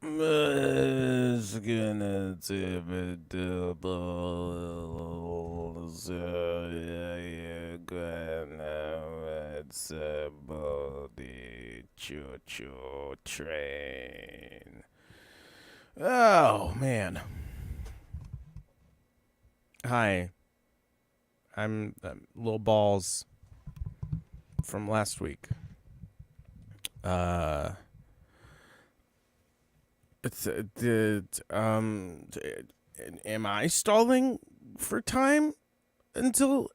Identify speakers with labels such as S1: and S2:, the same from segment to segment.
S1: It's gonna it's a body choo-choo train. Oh, man. Hi. I'm Little Balls from last week. Am I stalling for time until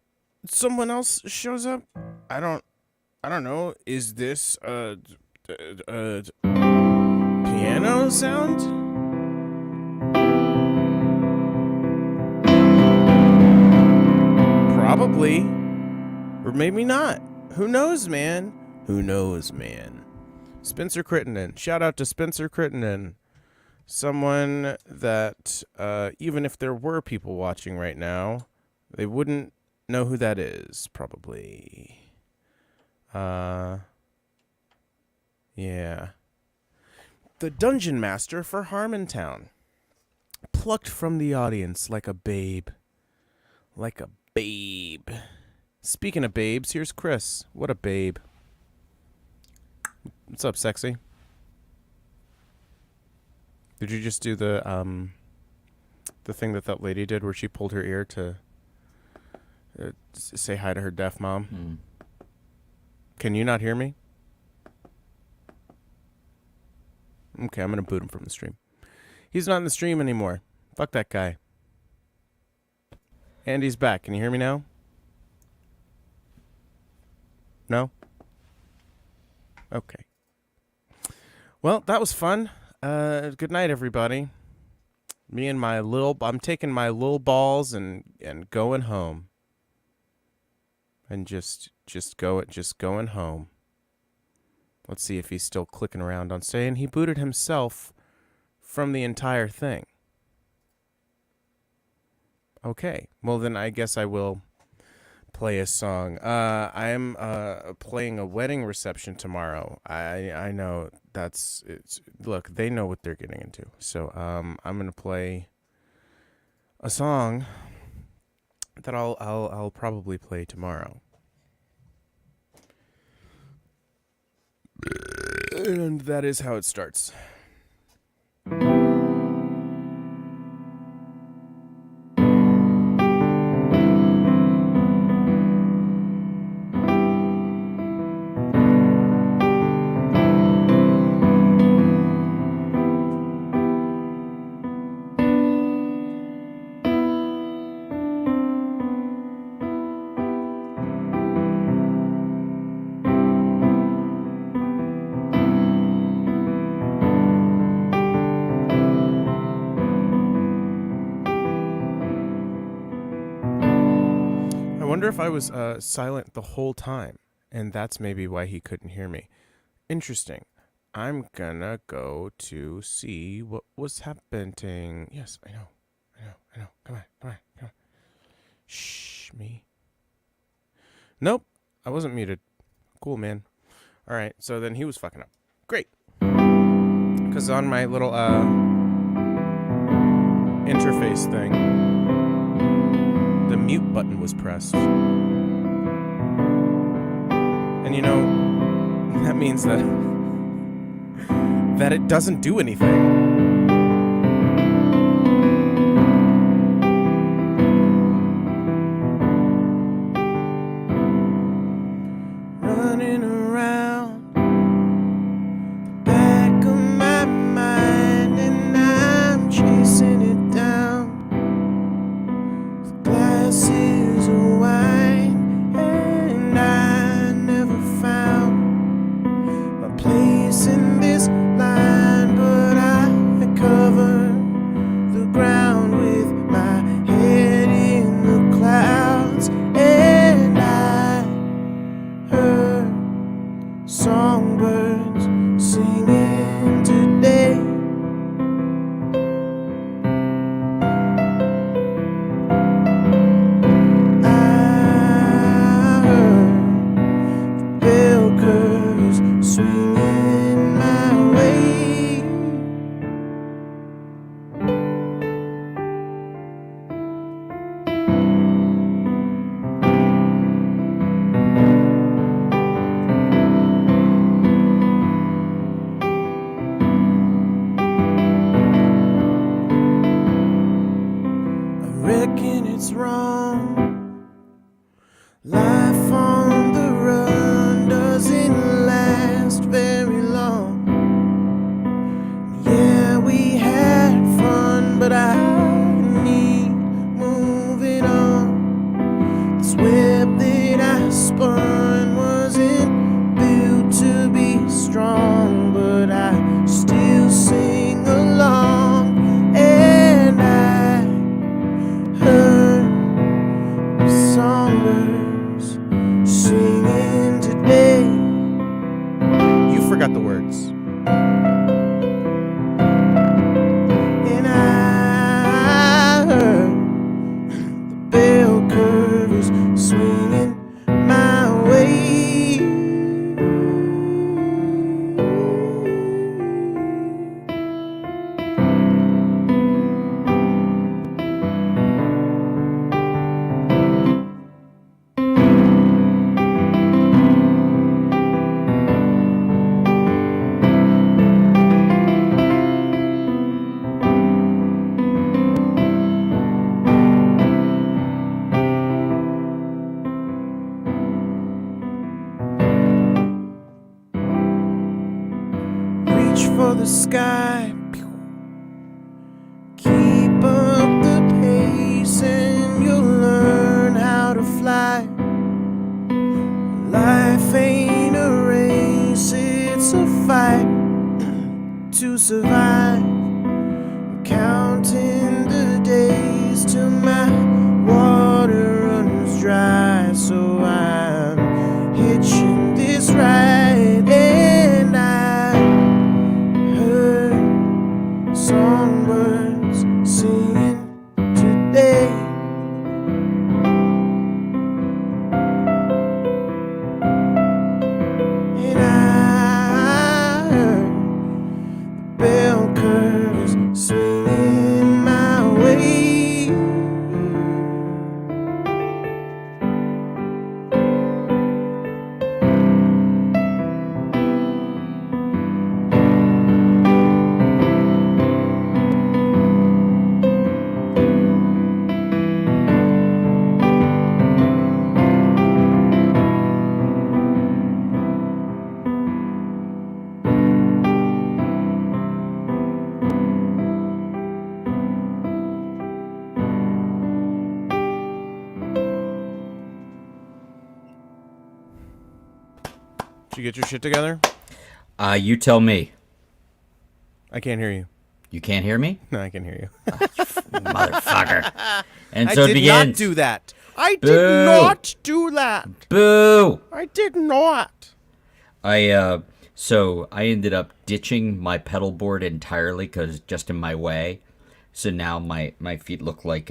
S1: someone else shows up? I don't know. Is this a piano sound? Probably. Or maybe not. Who knows, man? Who knows, man? Spencer Crittenden. Shout out to Spencer Crittenden. Someone that, even if there were people watching right now, they wouldn't know who that is, probably. Yeah. The Dungeon Master for Harmontown. Plucked from the audience like a babe. Like a babe. Speaking of babes, here's Chris. What a babe. What's up, sexy? Did you just do the thing that lady did where she pulled her ear to say hi to her deaf mom? Can you not hear me? Okay, I'm going to boot him from the stream. He's not in the stream anymore. Fuck that guy. And he's back. Can you hear me now? No? Okay. Well, that was fun. Good night, everybody. Me and my I'm taking my little balls and going home. And just going home. Let's see if he's still clicking around on saying he booted himself from the entire thing. Okay. Well, then I guess I will play a song. I am playing a wedding reception tomorrow. I know look, they know what they're getting into. So I'm gonna play a song that I'll probably play tomorrow. And that is how it starts. I wonder if I was silent the whole time, and that's maybe why he couldn't hear me. Interesting. I'm gonna go to see what was happening. Yes, I know. Come on. Shh, me. Nope, I wasn't muted. Cool, man. All right, so then he was fucking up. Great. Because on my little interface thing, the mute button was pressed. And you know, that means that it doesn't do anything. Running around the back of my mind, and I'm chasing it down with glasses of wine, and I never found my place in this line, but I cover the ground with my head in the clouds, and I heard songbirds singing today. I heard the bell curves swinging my way. forgot the words. And I heard the bell curve is swinging my way. For the sky, keep up the pace and you'll learn how to fly. Life ain't a race, it's a fight to survive. Counting the days till my water runs dry, so I'm hitching this ride. And I heard songbirds singing today. And I heard the bell curve is swinging my way. Did you get your shit together?
S2: You tell me.
S1: I can't hear you.
S2: You can't hear me?
S1: No, I can hear you.
S2: Motherfucker. And
S1: I
S2: so it
S1: did
S2: begins.
S1: not do that. I
S2: Boo.
S1: did not do that.
S2: Boo!
S1: I did not.
S2: So I ended up ditching my pedal board entirely because just in my way. So now my feet look like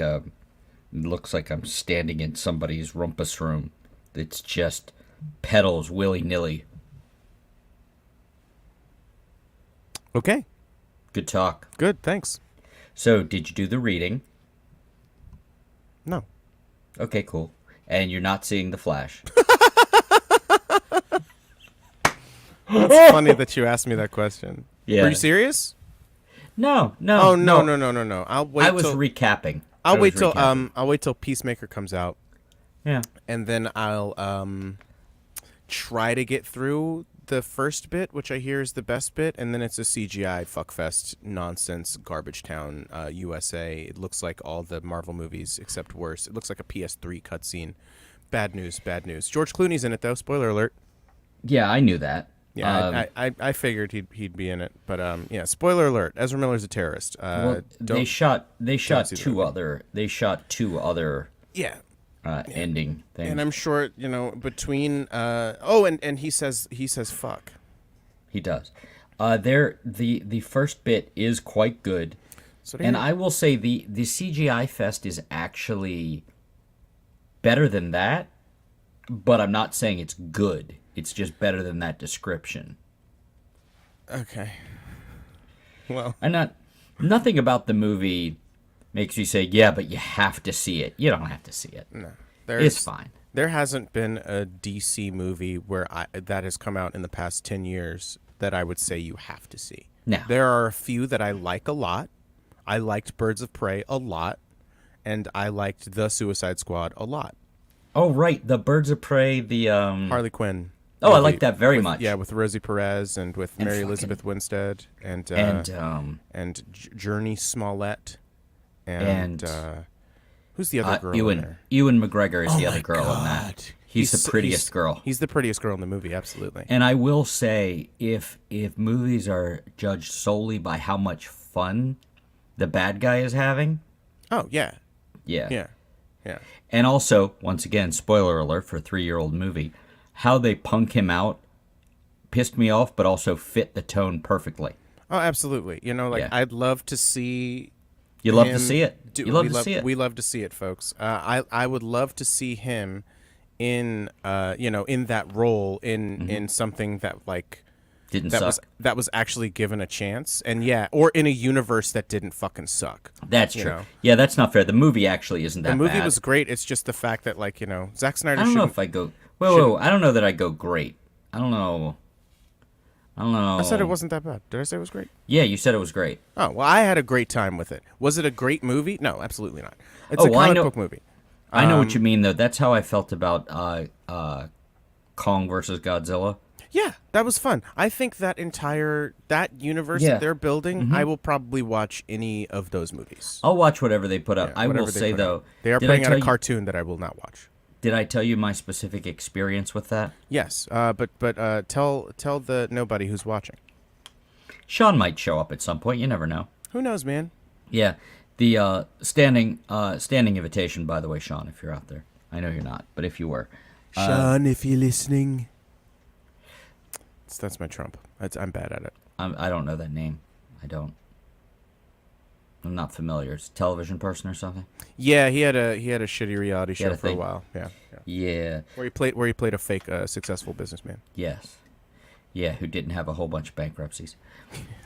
S2: looks like I'm standing in somebody's rumpus room. It's just pedals willy-nilly.
S1: Okay.
S2: Good talk.
S1: Good, thanks.
S2: So did you do the reading?
S1: No.
S2: Okay, cool. And you're not seeing the Flash.
S1: It's funny that you asked me that question.
S2: Yeah.
S1: Are you serious?
S2: No.
S1: Oh no. I'll wait.
S2: I was recapping.
S1: I'll wait till Peacemaker comes out.
S2: Yeah.
S1: And then I'll try to get through the first bit, which I hear is the best bit, and then it's a CGI fuckfest nonsense garbage town USA. It looks like all the Marvel movies except worse. It looks like a PS3 cutscene. Bad news. George Clooney's in it though. Spoiler alert.
S2: Yeah, I knew that.
S1: Yeah, I figured he'd be in it, but yeah. Spoiler alert: Ezra Miller's a terrorist.
S2: Well, they shot two other
S1: yeah
S2: ending things,
S1: and I'm sure between and he says fuck.
S2: He does. The first bit is quite good, and I will say the CGI fest is actually better than that, but I'm not saying it's good. It's just better than that description.
S1: Okay. Well,
S2: nothing about the movie makes you say, yeah, but you have to see it. You don't have to see it.
S1: No.
S2: It's fine.
S1: There hasn't been a DC movie that has come out in the past 10 years that I would say you have to see.
S2: No.
S1: There are a few that I like a lot. I liked Birds of Prey a lot, and I liked The Suicide Squad a lot.
S2: Oh, right. The Birds of Prey, the
S1: Harley Quinn.
S2: Oh, I like that very much.
S1: Yeah, with Rosie Perez and with Mary Elizabeth Winstead and Journey Smollett and who's the other girl in there?
S2: Ewan McGregor is the other girl in that. He's the prettiest girl.
S1: He's the prettiest girl in the movie, absolutely.
S2: And I will say, if movies are judged solely by how much fun the bad guy is having,
S1: oh yeah.
S2: And also, once again, spoiler alert for a 3-year-old movie. How they punk him out pissed me off, but also fit the tone perfectly.
S1: Oh, absolutely.
S2: Yeah.
S1: I'd love to see
S2: You love to see it.
S1: do.
S2: You love to see it.
S1: We love to see it, folks. I would love to see him in in that role in something that
S2: Didn't suck.
S1: that was actually given a chance, and or in a universe that didn't fucking suck.
S2: That's true. Yeah, that's not fair. The movie actually isn't that bad.
S1: The movie was great. It's just the fact that Zack Snyder.
S2: I don't know if I go. Whoa! I don't know that I go great. I don't know.
S1: I said it wasn't that bad. Did I say it was great?
S2: Yeah, you said it was great.
S1: Oh well, I had a great time with it. Was it a great movie? No, absolutely not. It's a comic book movie.
S2: I know what you mean, though. That's how I felt about Kong versus Godzilla.
S1: Yeah, that was fun. I think that universe that they're building, I will probably watch any of those movies.
S2: I'll watch whatever they put up. I will say, though,
S1: they are putting out a cartoon that I will not watch.
S2: Did I tell you my specific experience with that?
S1: Yes, but tell the nobody who's watching.
S2: Sean might show up at some point. You never know.
S1: Who knows, man?
S2: Yeah, the standing invitation. By the way, Sean, if you're out there, I know you're not, but if you were,
S1: Sean, if you're listening, that's my Trump. I'm bad at it.
S2: I don't know that name. I'm not familiar. It's a television person or something.
S1: Yeah, he had a shitty reality show for a while.
S2: Yeah.
S1: Where he played a fake successful businessman.
S2: Yes. Yeah, who didn't have a whole bunch of bankruptcies.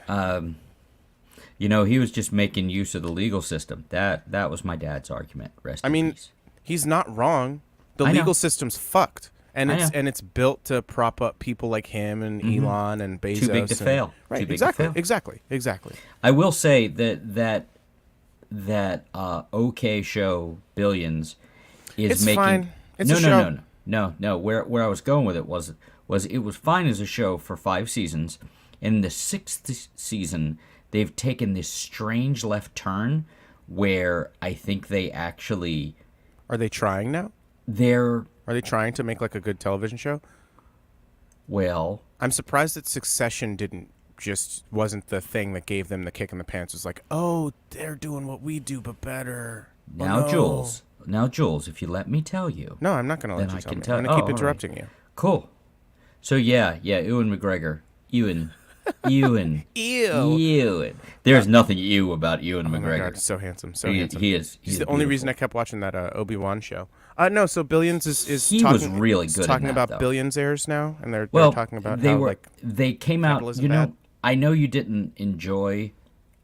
S2: He was just making use of the legal system. That was my dad's argument. Rest in peace.
S1: He's not wrong. The legal system's fucked. And it's built to prop up people like him and Elon and Bezos.
S2: Too big to fail.
S1: Right,
S2: Too big
S1: exactly,
S2: to fail.
S1: exactly.
S2: I will say that OK show Billions is
S1: it's
S2: making.
S1: Fine. It's
S2: no,
S1: a
S2: no,
S1: show.
S2: no. Where I was going with it was it was fine as a show for 5 seasons. In the 6th season, they've taken this strange left turn where I think they actually.
S1: Are they trying now?
S2: Are
S1: they trying to make a good television show?
S2: Well,
S1: I'm surprised that Succession wasn't the thing that gave them the kick in the pants. It was like, oh, they're doing what we do, but better.
S2: Now, Jules, if you let me tell you.
S1: No, I'm not going to let you tell me. I'm going to keep interrupting you.
S2: Cool. So, Ewan McGregor. Ewan.
S1: Ew.
S2: There's nothing ew about Ewan McGregor.
S1: My God, so handsome. Handsome.
S2: He is.
S1: He's the only reason I kept watching that Obi-Wan show. No, so Billions is
S2: he
S1: talking,
S2: was really good
S1: talking
S2: in that,
S1: about
S2: though.
S1: Billions heirs now, and they're talking about
S2: they came out.
S1: Bad.
S2: I know you didn't enjoy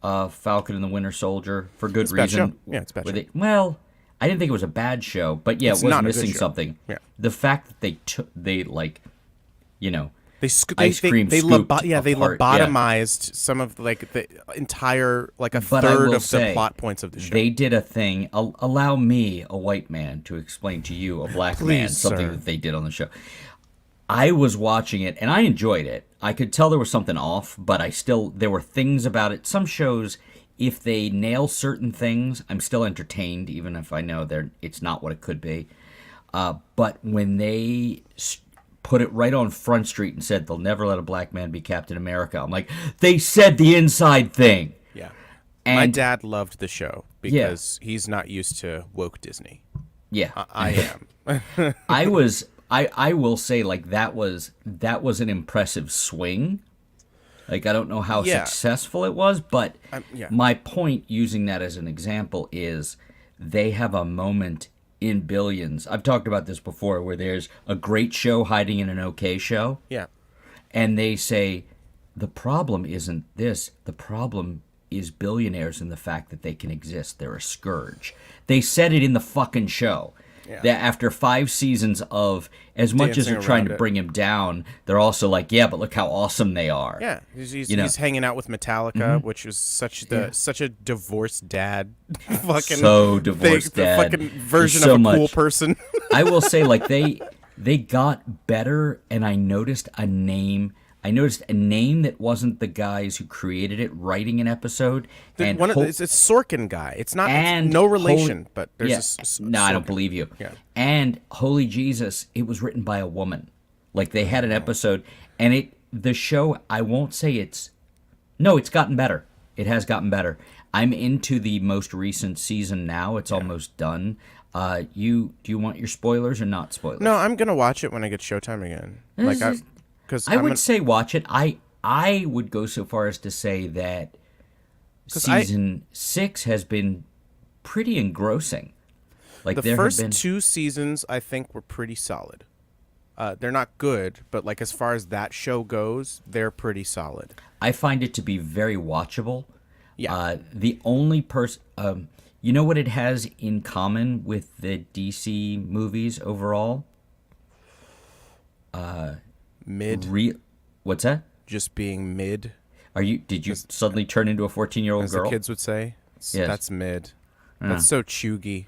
S2: Falcon and the Winter Soldier for good reason.
S1: Bad show. Yeah, it's bad show.
S2: Well, I didn't think it was a bad show, but it was missing something.
S1: Yeah.
S2: The fact that they
S1: ice cream they lobotomized some of the entire a third of the plot points of the show.
S2: They did a thing. Allow me, a white man, to explain to you, a black man, something that they did on the show. I was watching it and I enjoyed it. I could tell there was something off, but there were things about it. Some shows, if they nail certain things, I'm still entertained, even if I know it's not what it could be. But when they put it right on Front Street and said they'll never let a black man be Captain America, I'm like, they said the inside thing.
S1: Yeah. And my dad loved the show because he's not used to woke Disney.
S2: Yeah.
S1: I am.
S2: I will say that was an impressive swing. I don't know how successful it was, but my point using that as an example is they have a moment in Billions. I've talked about this before where there's a great show hiding in an okay show.
S1: Yeah.
S2: And they say the problem isn't this. The problem is billionaires and the fact that they can exist. They're a scourge. They said it in the fucking show. Yeah. That after 5 seasons of, as much
S1: dancing
S2: as they're trying to bring him down, they're also like, yeah, but look how awesome they are.
S1: Yeah, he's hanging out with Metallica, which was such a divorced dad, fucking
S2: divorced dad,
S1: the fucking version of a cool person.
S2: I will say, they got better, and I noticed a name. That wasn't the guys who created it writing an episode.
S1: It's a Sorkin guy. It's not. It's no relation, but there's
S2: no, I don't believe you.
S1: Yeah.
S2: And Holy Jesus, it was written by a woman. They had an episode, and the show. I won't say it's gotten better. It has gotten better. I'm into the most recent season now. It's almost done. Do you want your spoilers or not spoilers?
S1: No, I'm gonna watch it when I get Showtime again. Because
S2: I would say watch it. I would go so far as to say that season 6 has been pretty engrossing. Like
S1: the first 2 seasons, I think, were pretty solid. They're not good, but like as far as that show goes, they're pretty solid.
S2: I find it to be very watchable.
S1: Yeah.
S2: The only person, you know what it has in common with the DC movies overall?
S1: Mid.
S2: What's that?
S1: Just being mid.
S2: Did you suddenly turn into a 14-year-old
S1: as
S2: girl?
S1: the kids would say?
S2: Yes.
S1: That's mid. That's so chuggy.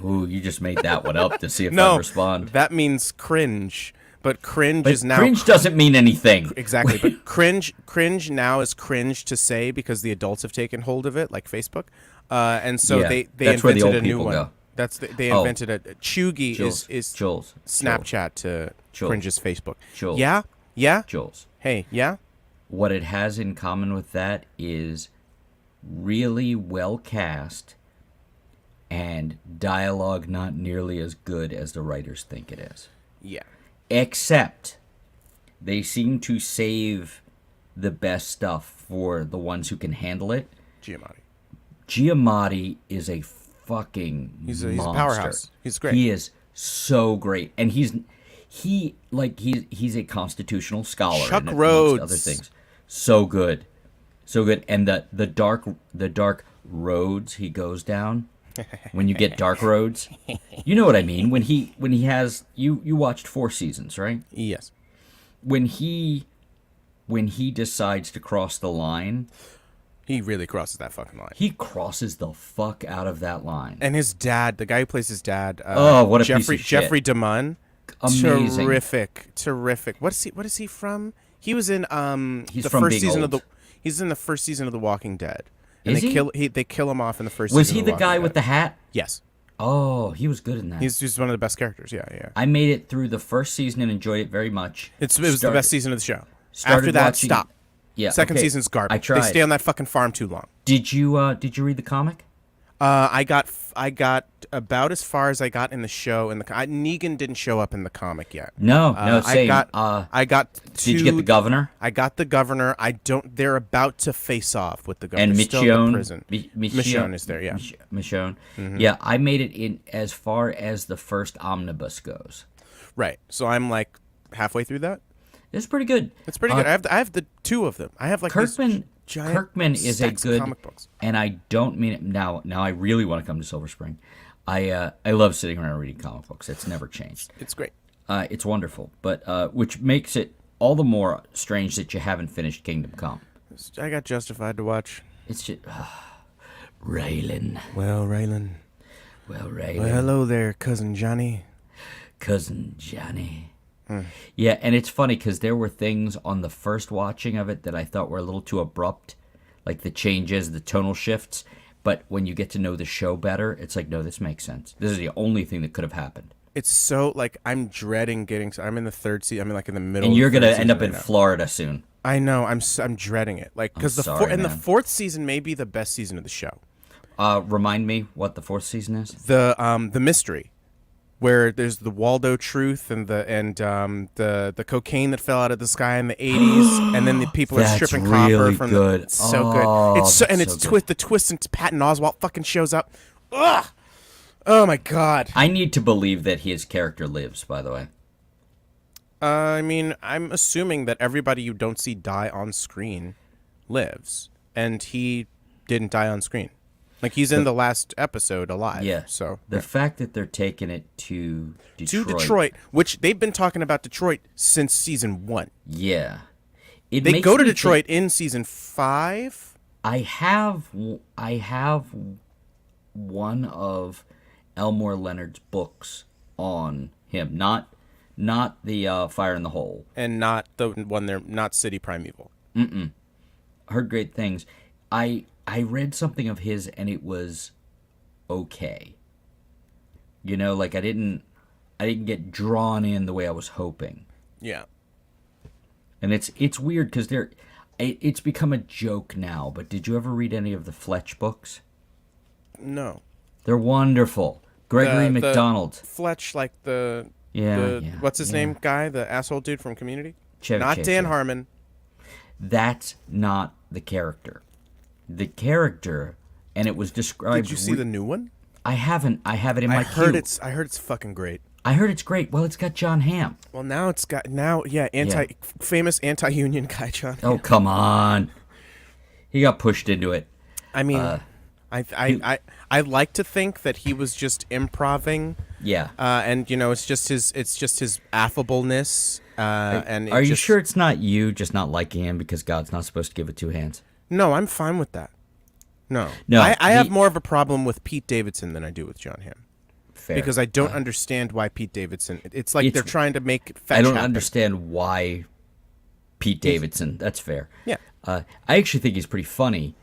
S2: Ooh, you just made that one up to see if I respond.
S1: That means cringe. But cringe is now...
S2: Cringe doesn't mean anything.
S1: Exactly. But cringe now is cringe to say because the adults have taken hold of it, like Facebook. And so they invented a new one.
S2: Go.
S1: They invented a... Chuggy is
S2: Jules.
S1: Snapchat to cringe's Facebook.
S2: Jules.
S1: Yeah? Yeah?
S2: Jules.
S1: Hey, yeah?
S2: What it has in common with that is really well cast and dialogue not nearly as good as the writers think it is.
S1: Yeah.
S2: Except they seem to save the best stuff for the ones who can handle it. Giamatti is a fucking
S1: he's
S2: monster.
S1: A powerhouse. He's great.
S2: He is so great. And he's a constitutional scholar.
S1: Chuck
S2: and
S1: Rhodes.
S2: Other things. So good. So good. And the dark roads he goes down. When you get dark roads, you know what I mean. When he has you watched 4 seasons, right?
S1: Yes.
S2: When he decides to cross the line,
S1: he really crosses that fucking line.
S2: He crosses the fuck out of that line.
S1: And his dad, the guy who plays his dad,
S2: what a piece of shit.
S1: Jeffrey DeMunn,
S2: amazing,
S1: terrific. What is he from? He was in
S2: He's
S1: the
S2: from
S1: first
S2: being
S1: season
S2: old.
S1: He's in the first season of The Walking Dead. And
S2: Is he?
S1: They kill him off in the first
S2: Was
S1: season.
S2: Was he the guy with the hat?
S1: Yes.
S2: Oh, he was good in that.
S1: He's one of the best characters. Yeah.
S2: I made it through the first season and enjoyed it very much.
S1: It was the best season of the show. After that, stop.
S2: Yeah.
S1: Second season's garbage.
S2: I tried.
S1: They stay on that fucking farm too long.
S2: Did you read the comic?
S1: I got about as far as I got in the show. Negan didn't show up in the comic yet.
S2: No, same.
S1: I got.
S2: Did you get the governor?
S1: I got the governor. They're about to face off with the governor.
S2: And
S1: Michonne, still in prison.
S2: Michonne
S1: is there. Yeah.
S2: Michonne.
S1: Mm-hmm.
S2: Yeah, I made it in as far as the first omnibus goes.
S1: Right. So I'm like halfway through that.
S2: It's pretty good.
S1: It's pretty good. I have the 2 of them. I have like
S2: Kirkman.
S1: Giant
S2: Kirkman is a good
S1: comic books.
S2: And I don't mean it now. Now I really want to come to Silver Spring. I love sitting around reading comic books. It's never changed.
S1: It's great.
S2: It's wonderful, but which makes it all the more strange that you haven't finished Kingdom Come.
S1: I got Justified to watch.
S2: It's just Raylan.
S1: Well, Raylan.
S2: Well,
S1: hello there, cousin Johnny.
S2: Cousin Johnny. Yeah, and it's funny because there were things on the first watching of it that I thought were a little too abrupt, like the changes, the tonal shifts. But when you get to know the show better, it's like, no, this makes sense. This is the only thing that could have happened.
S1: It's so, like, I'm dreading getting... I'm in the 3rd season. I'm in, like, in the middle.
S2: And you're going to end up
S1: right
S2: in
S1: now.
S2: Florida soon.
S1: I know. I'm dreading it. Like, because the 4th season may be the best season of the show.
S2: Remind me what the 4th season is.
S1: The mystery, where there's the Waldo truth and the cocaine that fell out of the sky in the 80s, and then the people are stripping
S2: really
S1: copper from
S2: good.
S1: It's so good. It's so, and it's
S2: so good.
S1: The twist, and Patton Oswalt fucking shows up. Ugh! Oh my god.
S2: I need to believe that his character lives, by the way.
S1: I mean, I'm assuming that everybody you don't see die on screen lives, and he didn't die on screen. Like, he's in the last episode alive.
S2: Yeah.
S1: So
S2: the fact that they're taking it to Detroit.
S1: Which they've been talking about Detroit since season 1.
S2: Yeah.
S1: They go to Detroit in season 5.
S2: I have one of Elmore Leonard's books on him, not the Fire in the Hole,
S1: and not the one they're not City Primeval.
S2: Heard great things. I read something of his and it was okay. You know, like I didn't get drawn in the way I was hoping.
S1: Yeah.
S2: And it's weird because it's become a joke now. But did you ever read any of the Fletch books?
S1: No.
S2: They're wonderful. Gregory McDonald.
S1: Fletch, like the
S2: yeah.
S1: what's his name guy, the asshole dude from Community?
S2: Chevy
S1: Not
S2: Chase,
S1: Dan
S2: yeah.
S1: Harmon.
S2: That's not the character. The character, and it was described.
S1: Did you see the new one?
S2: I haven't. I have it in my
S1: heard
S2: queue.
S1: I heard it's fucking great.
S2: I heard it's great. Well, it's got John Hamm.
S1: Well, now it's got yeah,
S2: Yeah.
S1: famous anti-union guy John.
S2: Oh, come on. He got pushed into it.
S1: I mean, I like to think that he was just improving.
S2: Yeah.
S1: And it's just his affableness. And
S2: Are you sure it's not you just not liking him because God's not supposed to give it two hands?
S1: No, I'm fine with that. No, I have more of a problem with Pete Davidson than I do with John Hamm.
S2: Fair.
S1: Because I don't understand why Pete Davidson. It's like they're trying to make fetch
S2: I don't
S1: happen.
S2: understand why Pete Davidson. That's fair.
S1: Yeah.
S2: I actually think he's pretty funny.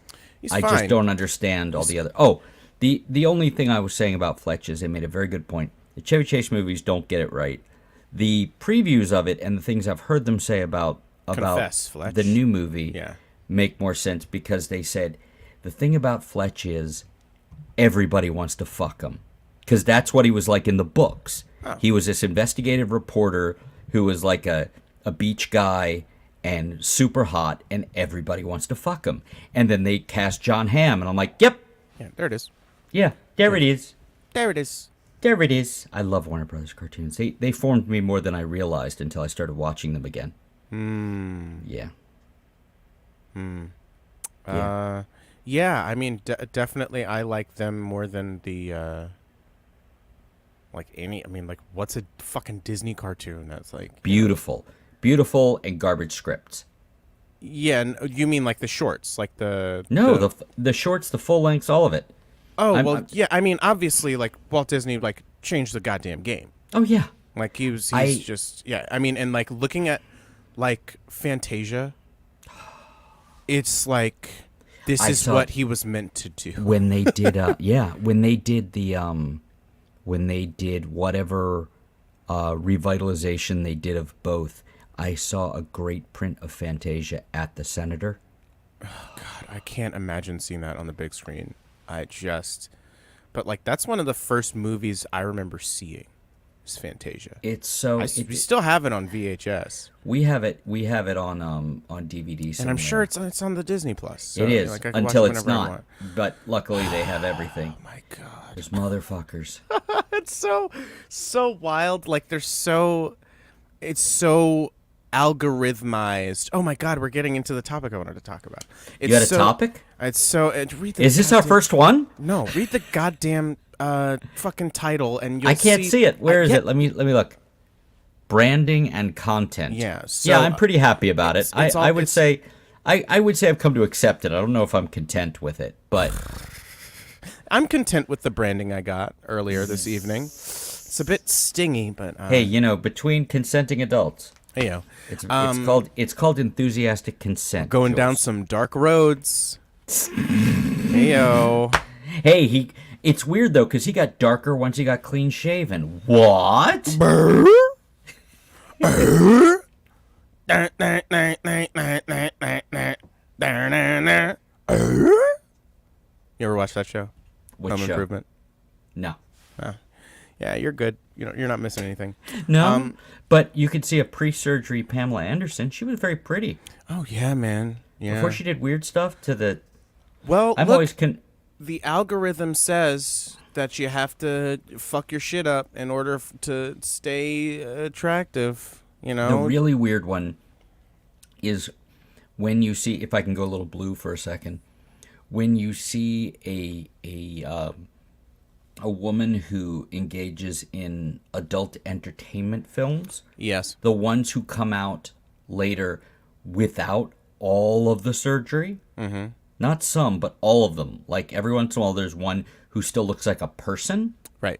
S1: He's
S2: I
S1: fine.
S2: just don't understand all the other. Oh, the only thing I was saying about Fletch is they made a very good point. The Chevy Chase movies don't get it right. The previews of it and the things I've heard them say about
S1: Confess, Fletch.
S2: the new movie
S1: Yeah.
S2: make more sense because they said the thing about Fletch is everybody wants to fuck him because that's what he was like in the books.
S1: Oh.
S2: He was this investigative reporter who was like a beach guy and super hot, and everybody wants to fuck him. And then they cast John Hamm, and I'm like, yep.
S1: Yeah, there it is.
S2: Yeah, there it is.
S1: There it is.
S2: There it is. I love Warner Brothers cartoons. They formed me more than I realized until I started watching them again. Yeah.
S1: Yeah, I mean, definitely I like them more than the, what's a fucking Disney cartoon that's like...
S2: Beautiful. Beautiful and garbage scripts.
S1: Yeah, and you mean like the shorts, like the...
S2: No, the shorts, the full lengths, all of it.
S1: Oh, yeah, I mean, obviously, like, Walt Disney, like, changed the goddamn game.
S2: Oh, yeah.
S1: Like, he's just... Yeah, I mean, and, like, looking at, like, Fantasia, it's like... This is what he was meant to do.
S2: When they did, when they did the, when they did whatever revitalization they did of both, I saw a great print of Fantasia at the Senator.
S1: Oh, God, I can't imagine seeing that on the big screen. But, like, that's one of the first movies I remember seeing. Is Fantasia.
S2: It's so...
S1: we still have it on VHS.
S2: We have it on DVD somewhere.
S1: And I'm sure it's on the Disney Plus. So,
S2: it is,
S1: like, I can
S2: until
S1: watch it
S2: it's
S1: whenever I
S2: not.
S1: want.
S2: But luckily they have everything.
S1: Oh, my God.
S2: Those motherfuckers.
S1: It's so wild. Like, it's so algorithmized. Oh my God, we're getting into the topic I wanted to talk about.
S2: You had a topic?
S1: Read the
S2: Is this our first one?
S1: No, read the goddamn fucking title and you'll
S2: I can't see it. Where is it? Let me look. Branding and content.
S1: Yeah. So,
S2: yeah, I'm pretty happy about it. I would say I've come to accept it. I don't know if I'm content with it, but
S1: I'm content with the branding I got earlier this evening. It's a bit stingy, but
S2: hey, between consenting adults.
S1: Hey, yo.
S2: It's called enthusiastic consent.
S1: Going down some dark roads. Hey, yo.
S2: Hey, it's weird though because he got darker once he got clean shaven. What?
S1: You ever watch that show?
S2: Which
S1: Home
S2: show?
S1: Improvement.
S2: No.
S1: Yeah, you're good. You're not missing anything.
S2: No, but you could see a pre-surgery Pamela Anderson. She was very pretty.
S1: Oh yeah, man. Yeah.
S2: Before she did weird stuff to the.
S1: Well, the algorithm says that you have to fuck your shit up in order to stay attractive. You know.
S2: The really weird one is when you see. If I can go a little blue for a second, when you see a woman who engages in adult entertainment films.
S1: Yes.
S2: The ones who come out later without all of the surgery. Mm-hmm. Not some, but all of them. Like every once in a while there's one who still looks like a person.
S1: Right.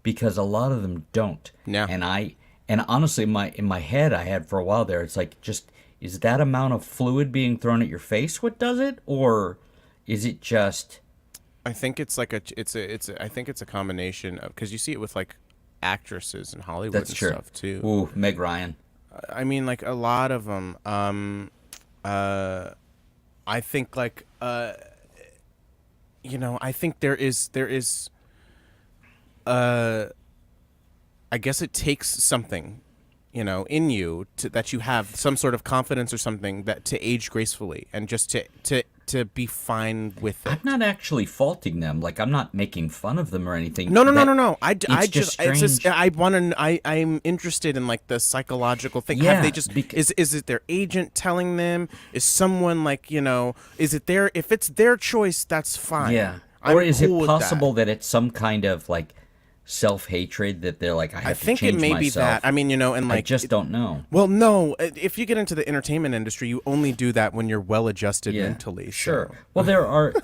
S2: Because a lot of them don't.
S1: Yeah.
S2: And honestly in my head I had for a while there, it's like just is that amount of fluid being thrown at your face what does it? Or is it just
S1: I think it's like I think it's a combination of because you see it with like actresses in Hollywood and stuff too.
S2: Ooh, Meg Ryan.
S1: I mean, like a lot of them. I think like I think there is. I guess it takes something in you that you have some sort of confidence or something that to age gracefully and just to be fine with it.
S2: I'm not actually faulting them. Like, I'm not making fun of them or anything.
S1: No. I'm interested in like the psychological thing.
S2: Yeah,
S1: Have they just is it their agent telling them? Is someone like is it their if it's their choice? That's fine.
S2: Yeah.
S1: I'm
S2: Or is
S1: cool
S2: it
S1: with
S2: possible that it's some kind of like self-hatred that they're like, I have to
S1: think
S2: change
S1: it may
S2: myself.
S1: be that. I mean, and like
S2: I just don't know.
S1: Well, no. If you get into the entertainment industry, you only do that when you're well-adjusted
S2: Yeah,
S1: mentally.
S2: sure.
S1: So.
S2: Well,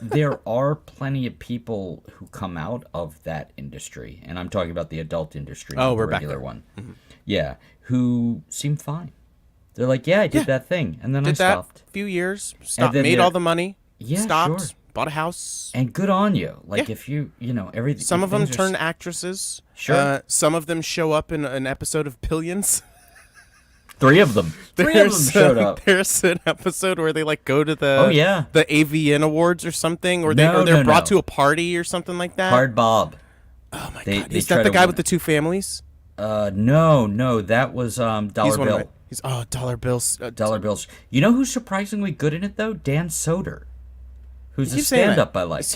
S2: there are plenty of people who come out of that industry, and I'm talking about the adult industry,
S1: Oh,
S2: not the
S1: we're back
S2: regular
S1: there.
S2: one. Mm-hmm. Yeah, who seem fine. They're like, yeah, I did that thing, and then I
S1: Did that
S2: stopped.
S1: few years. Stopped.
S2: then
S1: Made
S2: they're-
S1: all the money.
S2: Yeah,
S1: stopped.
S2: sure.
S1: Bought a house.
S2: And good on you. Like
S1: Yeah.
S2: if you everything.
S1: Some of them
S2: things are
S1: turn actresses.
S2: Sure.
S1: Some of them show up in an episode of Pillions.
S2: Three of them. Three of them showed up.
S1: There's an episode where they like go to the
S2: Oh, yeah.
S1: the AVN Awards or something, or
S2: No,
S1: they're
S2: no,
S1: brought
S2: no.
S1: to a party or something like that.
S2: Hard Bob.
S1: Oh my
S2: They-
S1: god!
S2: they
S1: Is
S2: try
S1: that the
S2: to
S1: guy
S2: win
S1: with the two families?
S2: No, that was Dollar
S1: He's one of
S2: Bill.
S1: my. He's Dollar Bills.
S2: Dollar Bills. You know who's surprisingly good in it though? Dan Soder, who's a
S1: Keep saying that.
S2: stand-up I like.
S1: Is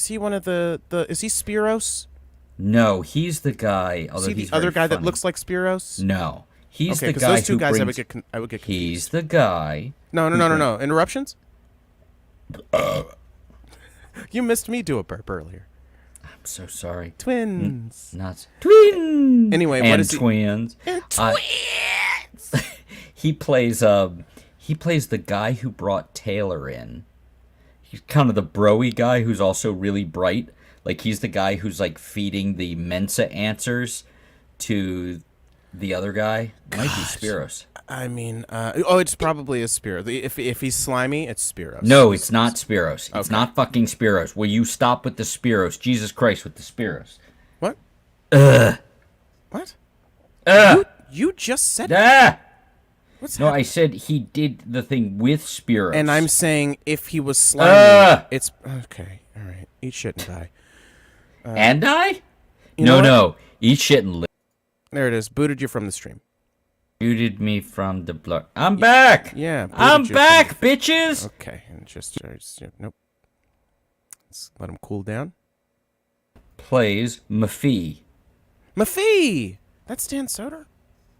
S1: he one of the is he Spiros?
S2: No, he's the guy.
S1: Is he the other guy that looks like Spiros?
S2: No, he's
S1: Okay,
S2: the
S1: 'cause
S2: guy
S1: those two
S2: who
S1: guys
S2: brings.
S1: I would get confused.
S2: He's the guy.
S1: No. Interruptions? You missed me do a burp earlier.
S2: I'm so sorry.
S1: Twins.
S2: Nuts. Twins.
S1: Anyway,
S2: and
S1: what is he?
S2: twins. Twins. He plays the guy who brought Taylor in. He's kind of the broy guy who's also really bright. Like he's the guy who's like feeding the Mensa answers to the other guy. Might be Spiros.
S1: I mean, it's probably a Spiro. If he's slimy, it's Spiros.
S2: No, it's not Spiros. It's
S1: Okay.
S2: not fucking Spiros. Will you stop with the Spiros? Jesus Christ, with the Spiros.
S1: What? What? You just said
S2: Ah!
S1: what's
S2: No,
S1: happening?
S2: I said he did the thing with Spiros.
S1: And I'm saying if he was slimy, it's okay. All right, eat shit and die.
S2: And I?
S1: You know what?
S2: No. Eat shit and live.
S1: There it is. Booted you from the stream.
S2: Muted me from the blur. I'm back.
S1: Yeah, booted
S2: I'm
S1: you from
S2: back, bitches.
S1: Okay, and just nope. Let's let him cool down.
S2: Plays Mafee.
S1: Mafee. That's Dan Soder.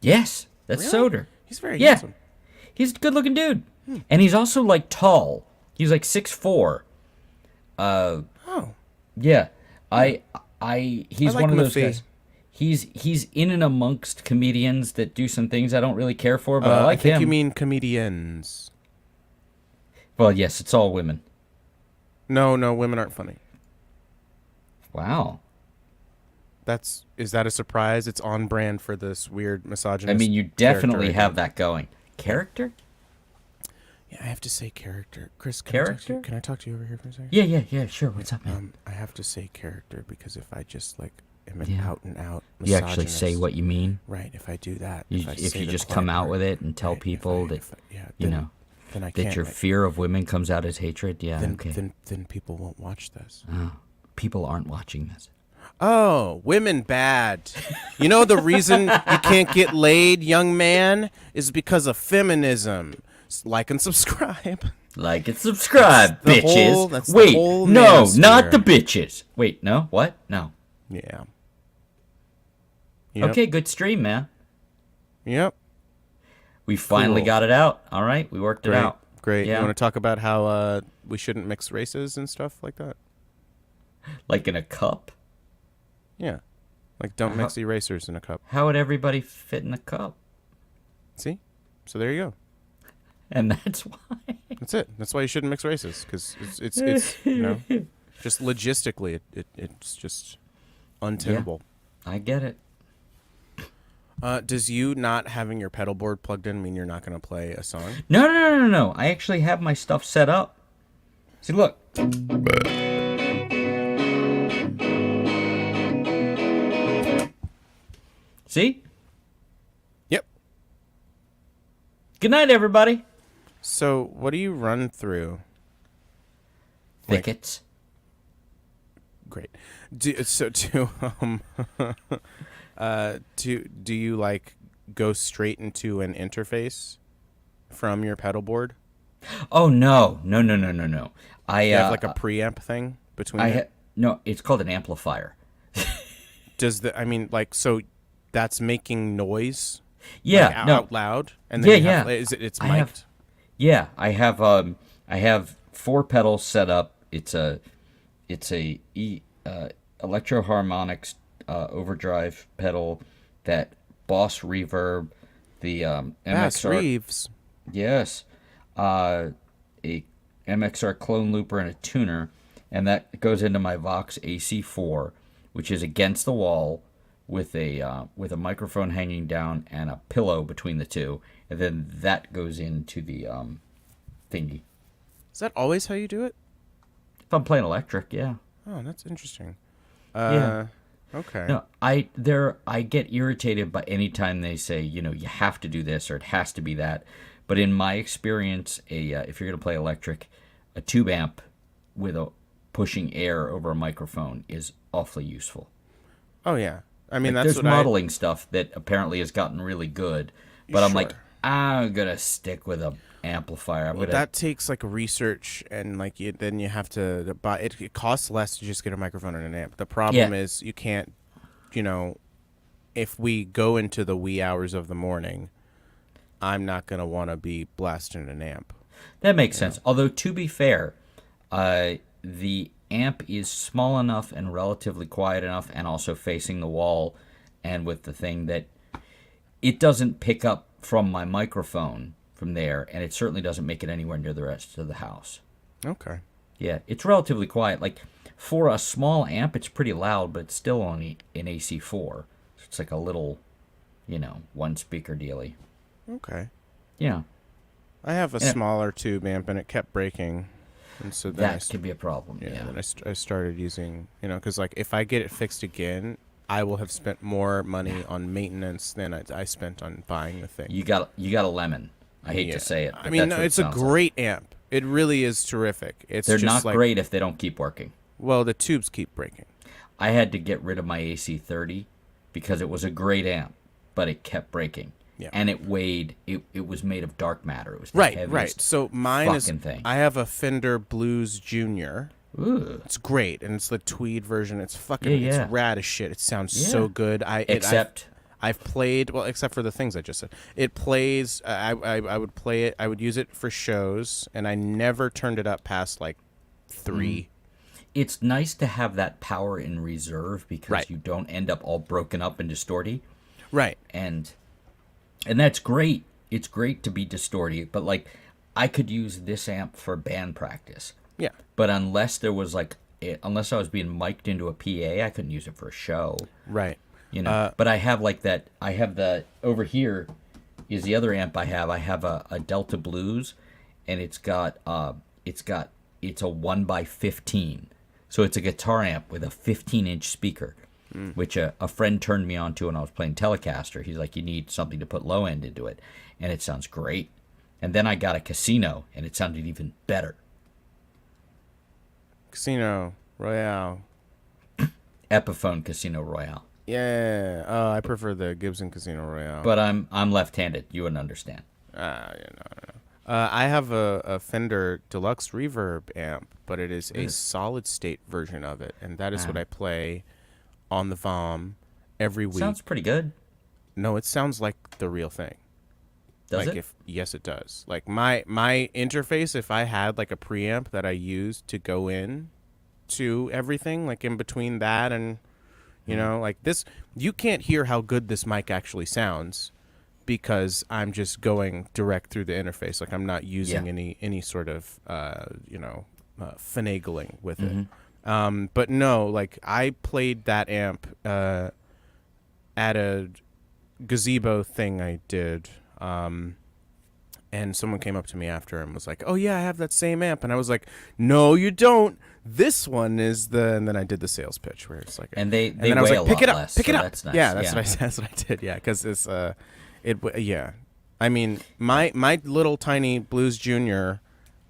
S2: Yes, that's
S1: Really?
S2: Soder.
S1: He's very
S2: Yeah.
S1: handsome.
S2: He's a good-looking dude, and he's also like tall. He's like 6'4".
S1: Oh,
S2: Yeah, He's
S1: I like
S2: one of those
S1: Mafee.
S2: guys. He's in and amongst comedians that do some things I don't really care for, but I like
S1: I think
S2: him.
S1: you mean comedians.
S2: Well, yes, it's all women.
S1: No, women aren't funny.
S2: Wow.
S1: Is that a surprise? It's on brand for this weird misogynist.
S2: I mean, you definitely
S1: character.
S2: have that going. Character?
S1: Yeah, I have to say character. Chris,
S2: Character?
S1: Can I talk to you over here for a second?
S2: Yeah, sure. What's up, man?
S1: I have to say character because if I just like am an
S2: Yeah.
S1: out and out
S2: You actually say
S1: misogynist-
S2: what you mean?
S1: right. If I do that,
S2: If
S1: I
S2: you
S1: say the
S2: just
S1: polite
S2: come out
S1: part,
S2: with it and tell
S1: right, if
S2: people
S1: I-
S2: that,
S1: if I- yeah,
S2: you
S1: then-
S2: know,
S1: then I
S2: that
S1: can't.
S2: your
S1: like,
S2: fear of women comes out as hatred, yeah,
S1: then,
S2: okay.
S1: then people won't watch this.
S2: Oh, people aren't watching this.
S1: Oh, women bad. You know the reason you can't get laid, young man, is because of feminism. Like and subscribe.
S2: Like and subscribe,
S1: That's the
S2: bitches.
S1: whole- that's the
S2: Wait,
S1: whole
S2: no,
S1: manosphere.
S2: not the bitches. Wait, no, what? No.
S1: Yeah. Yep.
S2: Okay, good stream, man.
S1: Yep.
S2: We finally
S1: Cool.
S2: got it out. All right, we worked it
S1: Great.
S2: out.
S1: Great.
S2: Yeah.
S1: You want to talk about how we shouldn't mix races and stuff like that?
S2: Like in a cup.
S1: Yeah. Like don't mix erasers in a cup.
S2: How would everybody fit in a cup?
S1: See? So there you go.
S2: And that's why.
S1: That's it. That's why you shouldn't mix races because it's just logistically it's just untenable.
S2: I get it.
S1: Does you not having your pedal board plugged in mean you're not going to play a song?
S2: No. I actually have my stuff set up. See, look. See?
S1: Yep.
S2: Good night, everybody.
S1: So what do you run through? Like-
S2: Thickets.
S1: Great. Do you like go straight into an interface from your pedal board?
S2: Oh no, no, no, no, no, no. I
S1: You have like a preamp thing between it?
S2: no, it's called an amplifier.
S1: Does the I mean like so that's making noise like
S2: Yeah, no,
S1: out loud, and then
S2: yeah,
S1: you have
S2: yeah.
S1: it's
S2: I have
S1: mic'd?
S2: Yeah, I have four pedals set up. It's a electro harmonics overdrive pedal, that Boss reverb, the
S1: Bass
S2: MXR.
S1: Reeves.
S2: Yes, a MXR clone looper and a tuner, and that goes into my Vox AC4, which is against the wall with a microphone hanging down and a pillow between the two, and then that goes into the thingy.
S1: Is that always how you do it?
S2: If I'm playing electric, yeah.
S1: Oh, that's interesting.
S2: Yeah.
S1: Okay.
S2: No, I get irritated by any time they say, you have to do this or it has to be that. But in my experience, if you're going to play electric, a tube amp with a pushing air over a microphone is awfully useful.
S1: Oh yeah. I mean,
S2: Like,
S1: that's
S2: there's
S1: what
S2: modeling stuff that apparently has gotten really good, but I'm like,
S1: Sure.
S2: I'm gonna stick with a amplifier. I'm gonna.
S1: That takes like research, and like then you have to buy it. It costs less to just get a microphone and an amp. The problem
S2: Yeah,
S1: is you can't, you know, if we go into the wee hours of the morning, I'm not gonna want to be blasting an amp.
S2: that makes sense. Although to be fair, the amp is small enough and relatively quiet enough, and also facing the wall, and with the thing that it doesn't pick up from my microphone from there, and it certainly doesn't make it anywhere near the rest of the house.
S1: Okay.
S2: Yeah, it's relatively quiet. Like, for a small amp, it's pretty loud, but it's still only an AC4. So it's like a little, one speaker dealy.
S1: Okay.
S2: Yeah,
S1: I have a
S2: and
S1: smaller tube amp, and it kept breaking, and so then
S2: that can be a problem.
S1: yeah,
S2: Yeah.
S1: then I started using, because like if I get it fixed again, I will have spent more money on maintenance than I spent on buying the thing.
S2: You got a lemon. I hate
S1: Yeah.
S2: to say it,
S1: I
S2: but
S1: mean,
S2: that's
S1: no,
S2: what it
S1: it's a
S2: sounds like.
S1: great amp. It really is terrific. It's
S2: They're
S1: just
S2: not
S1: like,
S2: great if they don't keep working.
S1: well, the tubes keep breaking.
S2: I had to get rid of my AC30 because it was a great amp, but it kept breaking.
S1: Yeah.
S2: And it weighed. It was made of dark matter. It was the
S1: Right,
S2: heaviest
S1: right. So mine is,
S2: fucking thing.
S1: I have a Fender Blues Junior.
S2: Ooh.
S1: It's great, and it's the tweed version. It's fucking,
S2: Yeah, yeah.
S1: it's rad as shit. It sounds
S2: Yeah.
S1: so good.
S2: Except
S1: I've played, well, except for the things I just said. It plays. I would play it. I would use it for shows, and I never turned it up past like 3.
S2: it's nice to have that power in reserve because
S1: Right.
S2: you don't end up all broken up and distorty.
S1: Right.
S2: And that's great. It's great to be distorty, but like I could use this amp for band practice.
S1: Yeah.
S2: But unless there was unless I was being mic'd into a PA, I couldn't use it for a show.
S1: Right.
S2: But I have like that. I have over here is the other amp I have. I have a Delta Blues, and it's a 1x15, so it's a guitar amp with a 15-inch speaker, which a friend turned me on to when I was playing Telecaster. He's like, you need something to put low end into it, and it sounds great. And then I got a Casino, and it sounded even better.
S1: Casino Royale.
S2: Epiphone Casino Royale.
S1: Yeah. I prefer the Gibson Casino Royale.
S2: But I'm left-handed. You wouldn't understand.
S1: Yeah, no. I have a Fender Deluxe Reverb amp, but it is a solid state version of it, and that is what I play on the VOM every week.
S2: Sounds pretty good.
S1: No, it sounds like the real thing.
S2: Does
S1: like
S2: it?
S1: Yes, it does. Like my interface, if I had like a preamp that I used to go in to everything, like in between that and like this, you can't hear how good this mic actually sounds because I'm just going direct through the interface. Like I'm not using any sort of finagling with it. But no, like I played that amp at a gazebo thing I did. And someone came up to me after and was like, "Oh yeah, I have that same amp." And I was like, "No, you don't. This one is the." And then I did the sales pitch where it's like,
S2: And they
S1: then I was
S2: weigh
S1: like,
S2: a
S1: "Pick
S2: lot
S1: it up,
S2: less,
S1: pick
S2: so
S1: it up."
S2: that's nice.
S1: Yeah, that's what I did. Yeah, because it's yeah. I mean, my little tiny Blues Junior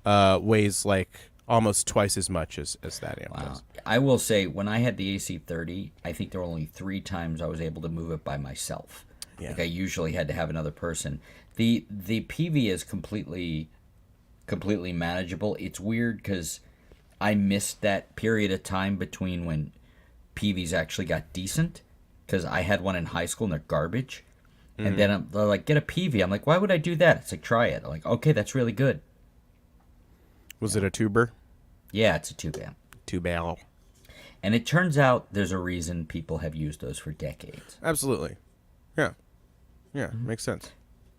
S1: weighs like almost twice as much as that amp
S2: Wow.
S1: does.
S2: I will say, when I had the AC30, I think there were only 3 times I was able to move it by myself.
S1: Yeah.
S2: Like I usually had to have another person. The PV is completely manageable. It's weird because I missed that period of time between when PVs actually got decent, because I had one in high school and they're garbage. And then they're like, get a PV. I'm like, why would I do that? It's like, try it. I'm like, okay, that's really good.
S1: Was it a tuber?
S2: Yeah, it's a tube amp.
S1: Tube barrel.
S2: And it turns out there's a reason people have used those for decades.
S1: Absolutely. Yeah. Yeah, makes sense.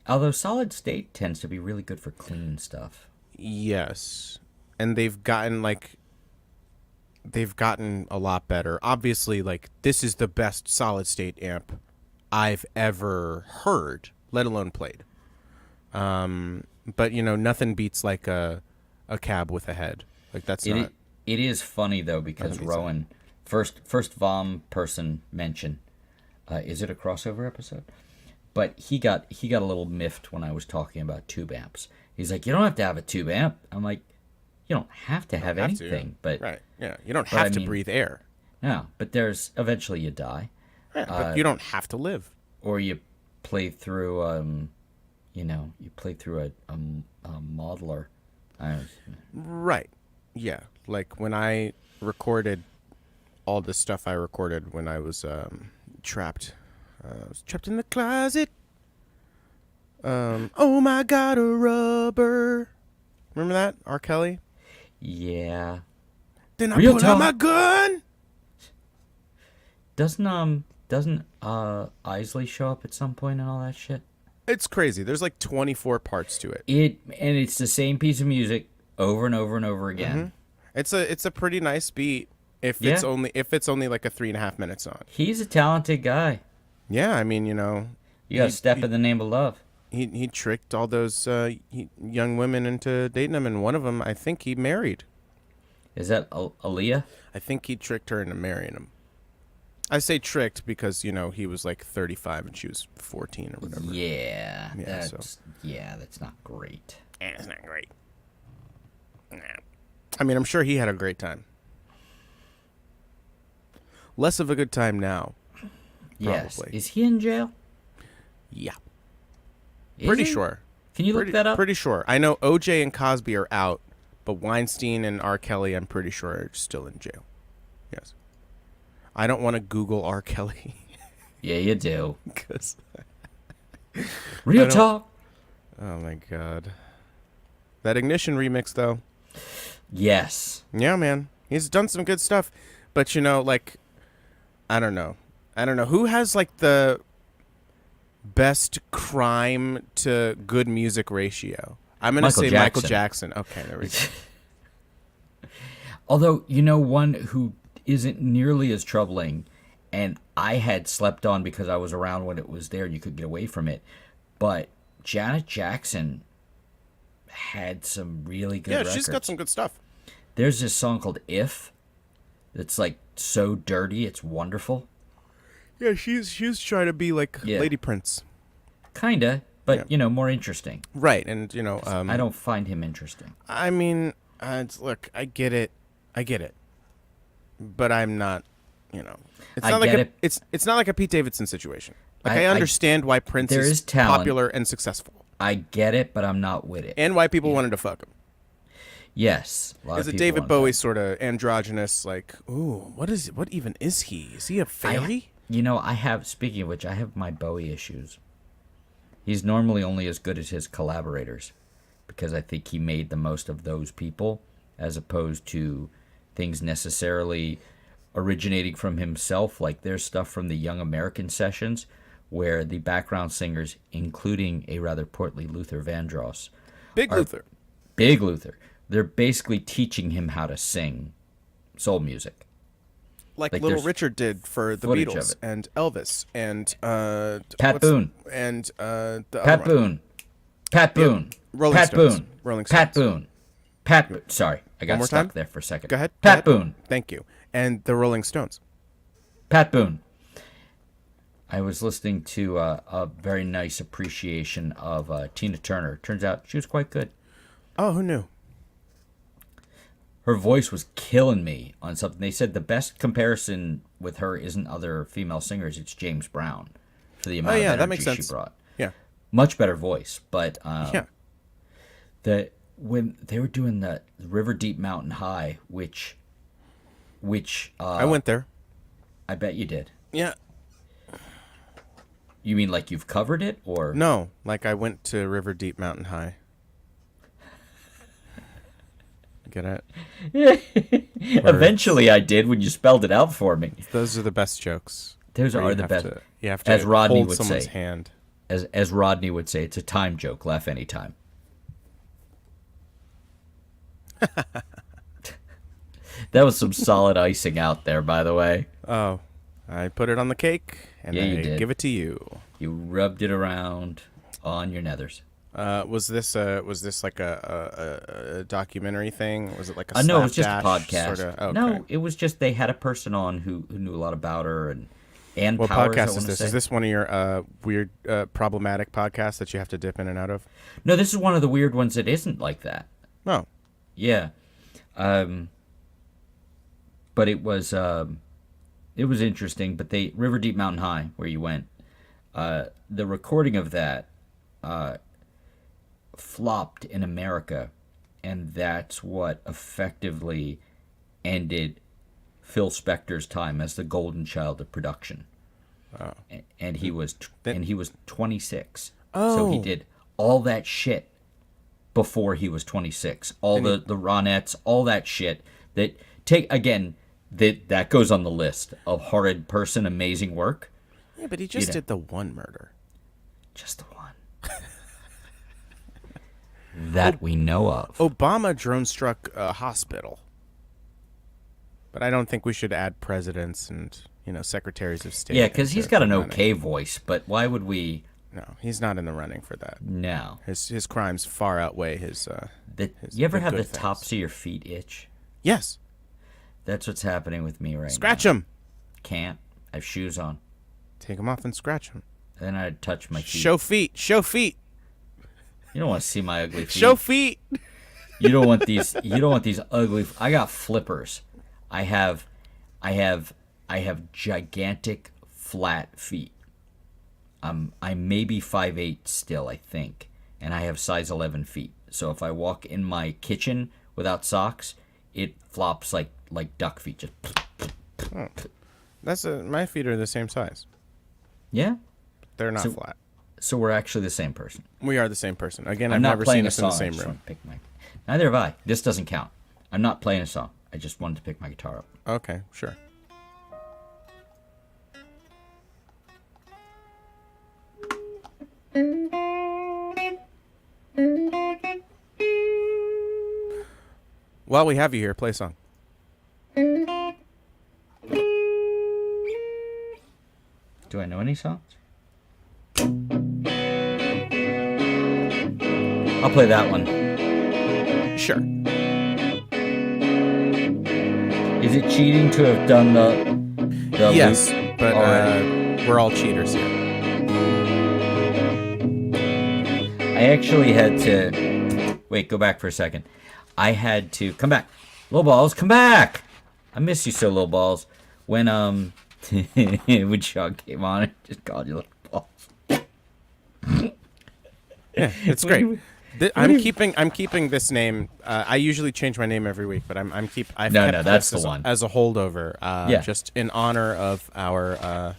S2: Although solid state tends to be really good for clean stuff.
S1: Yes. And they've gotten a lot better. Obviously, like, this is the best solid state amp I've ever heard, let alone played. But nothing beats like a cab with a head. Like that's not.
S2: It is funny though because Rowan, first Vom person mention, is it a crossover episode? But he got a little miffed when I was talking about tube amps. He's like, you don't have to have a tube amp. I'm like, you don't have to have anything, but
S1: right, yeah, you don't have to breathe air.
S2: No, but there's eventually you die.
S1: Yeah, but you don't have to live.
S2: Or you play through, you play through a modeler.
S1: Right. Yeah. Like when I recorded all the stuff I recorded when I was trapped. I was trapped in the closet. Oh my God, a rubber. Remember that? R. Kelly?
S2: Yeah.
S1: Then I pulled out my gun.
S2: Doesn't Isley show up at some point and all that shit?
S1: It's crazy. There's like 24 parts to it.
S2: And it's the same piece of music over and over and over again.
S1: Mm-hmm. It's a pretty nice beat if it's only like a 3.5 minute song.
S2: He's a talented guy.
S1: Yeah, I mean,
S2: you got to step in the name of love.
S1: He tricked all those young women into dating him, and one of them I think he married.
S2: Is that Aaliyah?
S1: I think he tricked her into marrying him. I say tricked because, he was like 35 and she was 14 or whatever.
S2: Yeah. That's not great.
S1: It's not great. Nah. I mean, I'm sure he had a great time. Less of a good time now.
S2: Yes.
S1: Probably.
S2: Is he in jail?
S1: Yeah.
S2: Pretty
S1: sure.
S2: Can you look that up?
S1: Pretty sure. I know OJ and Cosby are out, but Weinstein and R. Kelly, I'm pretty sure, are still in jail. Yes. I don't want to Google R. Kelly.
S2: Yeah, you do.
S1: Because
S2: Real talk.
S1: Oh my God. That Ignition remix though.
S2: Yes.
S1: Yeah, man. He's done some good stuff. But like, I don't know who has like the best crime to good music ratio. I'm going to say Michael Jackson. Okay, there we go.
S2: Although, one who isn't nearly as troubling, and I had slept on because I was around when it was there and you could get away from it, but Janet Jackson had some really good records.
S1: She's got some good stuff.
S2: There's this song called If that's like so dirty, it's wonderful.
S1: Yeah, she's trying to be like Lady Prince.
S2: Kinda, but more interesting.
S1: Right, and
S2: I don't find him interesting.
S1: I mean, look, I get it, but I'm not. It's not it's not like a Pete Davidson situation. Like I understand why Prince is popular and successful.
S2: I get it, but I'm not with it.
S1: And why people wanted to fuck him.
S2: Yes,
S1: is it David Bowie sort of androgynous? Like, ooh, what even is he? Is he a fairy?
S2: Speaking of which, I have my Bowie issues. He's normally only as good as his collaborators because I think he made the most of those people as opposed to things necessarily originating from himself. Like there's stuff from the Young American sessions where the background singers, including a rather portly Luther Vandross,
S1: Big Luther,
S2: they're basically teaching him how to sing soul music.
S1: Like Little Richard did for the Beatles and Elvis and
S2: Pat Boone
S1: and
S2: Pat Boone,
S1: Rolling Stones.
S2: Pat Boone. Sorry, I got stuck there for a second.
S1: Go ahead.
S2: Pat Boone.
S1: Thank you. And the Rolling Stones.
S2: Pat Boone. I was listening to a very nice appreciation of Tina Turner. Turns out she was quite good.
S1: Oh, who knew?
S2: Her voice was killing me on something. They said the best comparison with her isn't other female singers, it's James Brown. for the amount of
S1: that
S2: energy
S1: makes
S2: she
S1: sense.
S2: brought.
S1: Yeah.
S2: Much better voice, but
S1: Yeah.
S2: when they were doing the River Deep Mountain High, which
S1: I went there.
S2: I bet you did.
S1: Yeah.
S2: You mean like you've covered it, or
S1: No, like I went to River Deep Mountain High. Get it?
S2: eventually I did when you spelled it out for me.
S1: Those are the best jokes.
S2: Those
S1: where
S2: are
S1: you
S2: the
S1: have
S2: best.
S1: you have to
S2: As Rodney
S1: hold
S2: would
S1: someone's
S2: say.
S1: hand.
S2: As Rodney would say, it's a time joke. Laugh anytime. That was some solid icing out there, by the way.
S1: Oh, I put it on the cake, and
S2: Yeah, you
S1: I
S2: did.
S1: give it to you.
S2: You rubbed it around on your nethers.
S1: Was this like a documentary thing? Was it like a
S2: No, it was just a
S1: slapdash
S2: podcast.
S1: sorta? Okay.
S2: No, it was just they had a person on who knew a lot about her and
S1: What
S2: Powers, I
S1: podcast is
S2: wanna
S1: this?
S2: say.
S1: Is this one of your weird problematic podcasts that you have to dip in and out of?
S2: No, this is one of the weird ones that isn't like that.
S1: Oh,
S2: Yeah. But it was interesting. But they River Deep Mountain High, where you went, the recording of that flopped in America, and that's what effectively ended Phil Spector's time as the golden child of production.
S1: Oh.
S2: And he was 26.
S1: Oh.
S2: So he did all that shit before he was 26. All the Ronettes, all that shit that that goes on the list of horrid person, amazing work.
S1: Yeah, but he just did the one murder.
S2: Just the one. That we know of.
S1: Obama drone struck a hospital. But I don't think we should add presidents and, secretaries of state.
S2: Yeah, because he's got an
S1: running.
S2: okay voice, but why would we?
S1: No, he's not in the running for that.
S2: No.
S1: His crimes far outweigh his.
S2: You ever have the
S1: good
S2: tops
S1: things.
S2: of your feet itch?
S1: Yes.
S2: That's what's happening with me right
S1: Scratch
S2: now.
S1: him.
S2: Can't. I have shoes on.
S1: Take them off and scratch them.
S2: Then I touch my feet.
S1: Show feet. Show feet.
S2: You don't want to see my ugly feet.
S1: Show feet.
S2: You don't want these. You don't want these ugly. I got flippers. I have gigantic flat feet. I'm maybe 5'8" still, I think, and I have size 11 feet. So if I walk in my kitchen without socks, it flops like duck feet. Just
S1: My feet are the same size.
S2: yeah.
S1: They're not flat.
S2: So we're actually the same person.
S1: We are the same person. Again,
S2: I'm
S1: I've
S2: not
S1: never
S2: playing
S1: seen
S2: a
S1: us in the
S2: song. I
S1: same
S2: just
S1: room.
S2: want to pick Neither have I. This doesn't count. I'm not playing a song. I just wanted to pick my guitar up.
S1: Okay, sure. While we have you here, play a song.
S2: Do I know any songs? I'll play that one.
S1: Sure.
S2: Is it cheating to have done the
S1: Yes,
S2: loop
S1: but
S2: already?
S1: we're all cheaters here.
S2: I actually had to wait. Go back for a second. I had to come back. Little balls, come back. I miss you so, little balls. When when Sean came on, I just called you little balls.
S1: Yeah, it's great. I'm keeping this name. I usually change my name every week, but I've kept
S2: that's
S1: this
S2: the one.
S1: as a holdover.
S2: Yeah.
S1: Just in honor of our.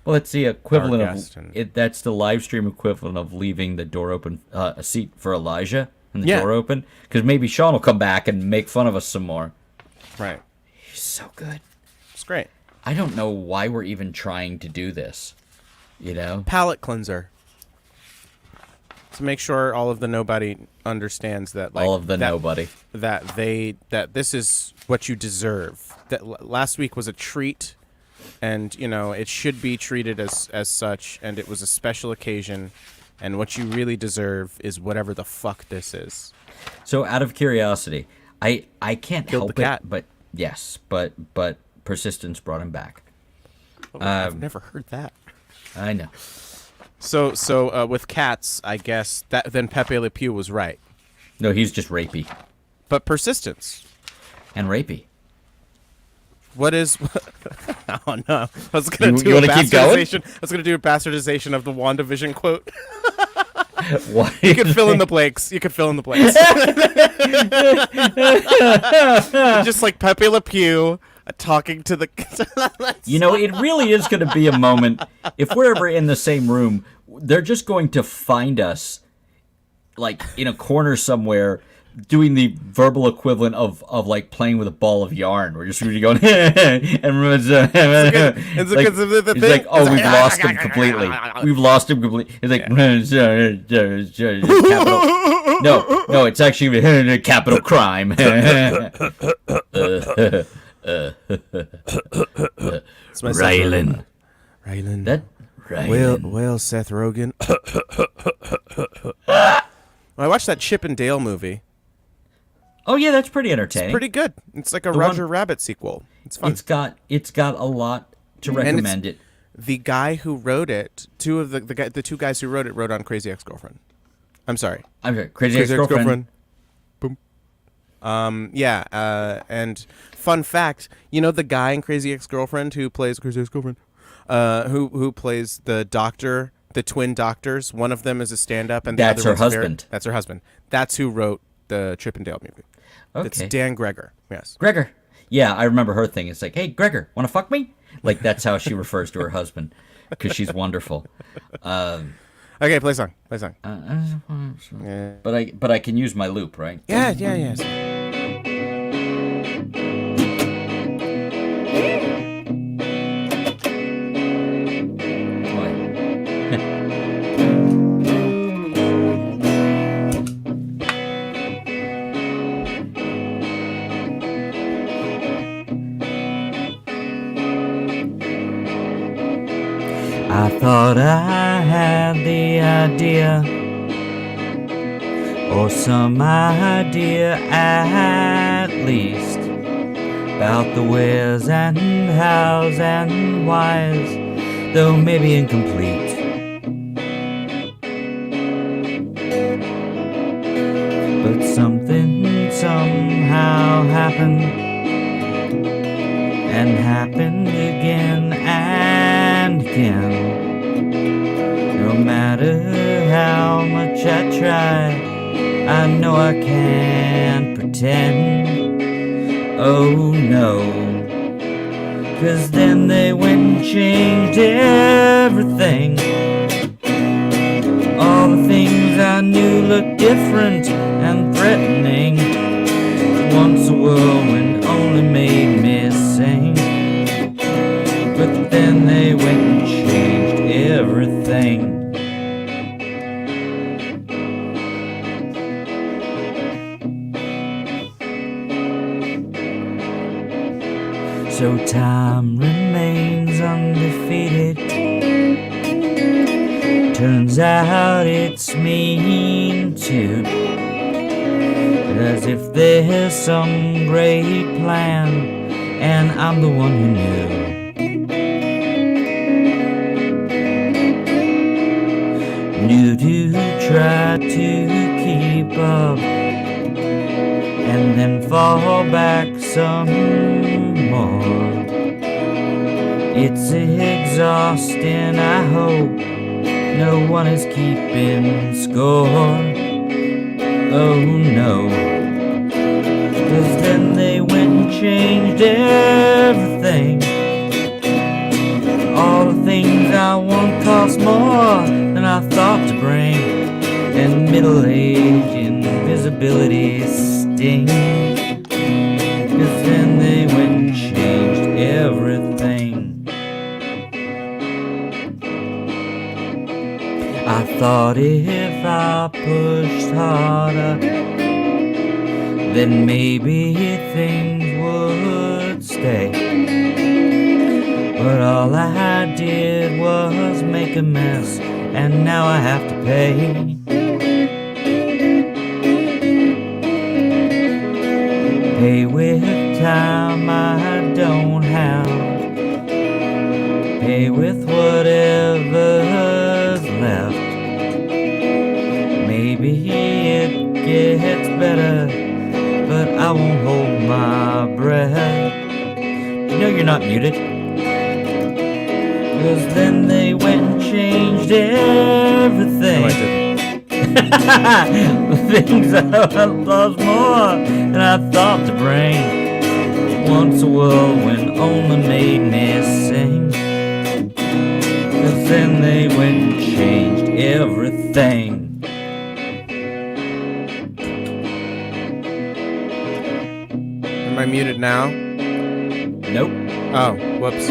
S2: Well, it's the equivalent
S1: Our guest and-
S2: of it. That's the live stream equivalent of leaving the door open, a seat for Elijah, and the
S1: Yeah.
S2: door open, because maybe Sean will come back and make fun of us some more.
S1: Right.
S2: He's so good.
S1: It's great.
S2: I don't know why we're even trying to do this.
S1: Palate cleanser. To make sure all of the nobody understands that, like,
S2: All of the nobody.
S1: that this is what you deserve. That last week was a treat, and it should be treated as such. And it was a special occasion, and what you really deserve is whatever the fuck this is.
S2: So, out of curiosity, I can't
S1: Killed
S2: help
S1: the cat.
S2: it, but yes, but persistence brought him back.
S1: Oh, I've never heard that.
S2: I know.
S1: So with cats, I guess that then Pepe Le Pew was right,
S2: No, he's just rapey
S1: but persistence.
S2: and rapey.
S1: What is? Oh no! I was gonna
S2: You
S1: do a
S2: want to keep going?
S1: bastardization. I was gonna do a bastardization of the WandaVision quote.
S2: What?
S1: You could fill in the blanks. You could fill in the blanks. Just like Pepe Le Pew talking to the.
S2: It really is going to be a moment. If we're ever in the same room, they're just going to find us, like in a corner somewhere, doing the verbal equivalent of like playing with a ball of yarn. We're just really going, and it's like, oh, we've lost him completely. We've lost him completely. It's like, capital. No, it's actually capital crime. Rylan.
S1: Rylan. Well, Seth Rogen. I watched that Chip and Dale movie.
S2: Oh yeah, that's pretty entertaining.
S1: It's pretty good. It's like a Roger Rabbit sequel. It's fun.
S2: It's got a lot to recommend it.
S1: The guy who wrote it, the two guys who wrote it wrote on Crazy Ex-Girlfriend. I'm sorry.
S2: Crazy Ex-Girlfriend.
S1: Boom. And fun fact, the guy in Crazy Ex-Girlfriend who plays Crazy Ex-Girlfriend, who plays the doctor, the twin doctors. One of them is a stand-up, and
S2: that's her husband.
S1: That's her husband. That's who wrote the Chip and Dale movie.
S2: Okay.
S1: It's Dan Gregor. Yes.
S2: Gregor. Yeah, I remember her thing. It's like, hey, Gregor, want to fuck me? Like, that's how she refers to her husband, because she's wonderful.
S1: Okay, play song.
S2: Yeah. But I can use my loop, right?
S1: Yeah.
S2: I thought I had the idea, or some idea at least, about the wheres and hows and whys, though maybe incomplete. But something somehow happened, and happened again and again. No matter how much I try, I know I can't pretend. Oh no, 'cause then they went and changed everything. All the things I knew looked different and threatening. Once a whirlwind only made me sing, but then they went and changed everything. So time remains undefeated. Turns out it's mean too. As if there's some great plan, and I'm the one who knew. Knew to try to keep up, and then fall back some more. It's exhausting, I hope no one is keeping score. Oh no, 'cause then they went and changed everything. All the things I want cost more than I thought to bring, and middle age invisibility stings. 'Cause then they went and changed everything. I thought if I pushed harder, then maybe things would stay. But all I did was make a mess, and now I have to pay. Pay with time I don't have. Pay with whatever's left. Maybe it gets better, but I won't hold my breath. You know you're not muted? Because then they went and changed everything.
S1: No, I didn't.
S2: Things I lost more than I thought to bring. Once a whirlwind only made me sing. Cause then they went and changed everything.
S1: Am I muted now?
S2: Nope.
S1: Oh, whoops.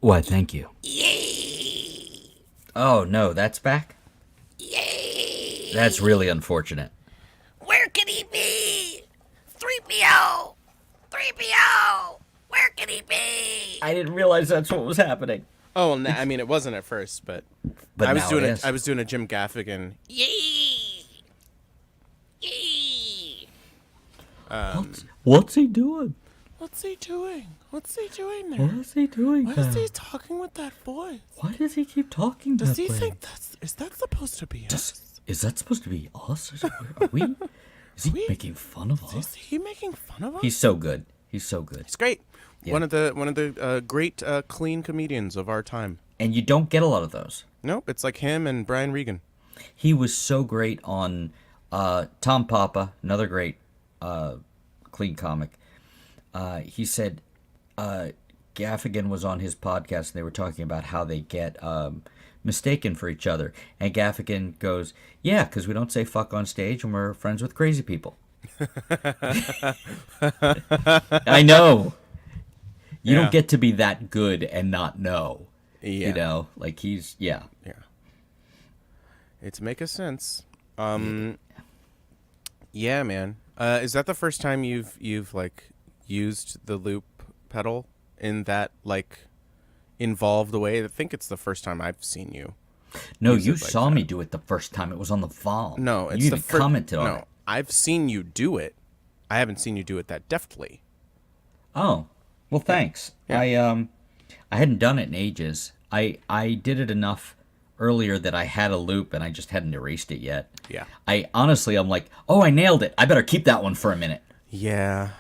S2: Why, thank you. Yay! Oh, no, that's back? Yay! That's really unfortunate.
S3: Where could he be? 3PO! 3PO! Where could he be?
S2: I didn't realize that's what was happening.
S1: Oh, well, I mean, it wasn't at first, but I was
S2: now
S1: doing
S2: it is.
S1: I was doing a Jim Gaffigan.
S3: Yay! Yay!
S2: What's he doing?
S1: What's he doing? What's he doing there?
S2: What's he doing?
S1: Why is he talking with that voice?
S2: Why does he keep talking
S1: Does
S2: that
S1: he
S2: way?
S1: think is that supposed to be us?
S2: Is that supposed to be us? Are we? Is he making fun of us?
S1: Is he making fun of us?
S2: He's so good. He's so good.
S1: He's great.
S2: Yeah.
S1: One of the great clean comedians of our time.
S2: And you don't get a lot of those.
S1: Nope, it's like him and Brian Regan.
S2: He was so great on Tom Papa, another great clean comic. He said Gaffigan was on his podcast and they were talking about how they get mistaken for each other. And Gaffigan goes, yeah, because we don't say fuck on stage and we're friends with crazy people. I know. You don't get to be that good and not know.
S1: Yeah.
S2: You know, like he's, yeah.
S1: Yeah. It's make a sense. Yeah, man. Is that the first time you've like used the loop pedal in that like involved way? I think it's the first time I've seen you.
S2: No,
S1: use
S2: you
S1: it like
S2: saw
S1: that.
S2: me do it the first time. It was on the Vol.
S1: No, it's
S2: you
S1: the
S2: even
S1: first.
S2: commented on it.
S1: I've seen you do it. I haven't seen you do it that deftly.
S2: Oh, well, thanks.
S1: Yeah.
S2: I hadn't done it in ages. I did it enough earlier that I had a loop and I just hadn't erased it yet.
S1: Yeah.
S2: I'm like, oh, I nailed it. I better keep that one for a minute.
S1: Yeah.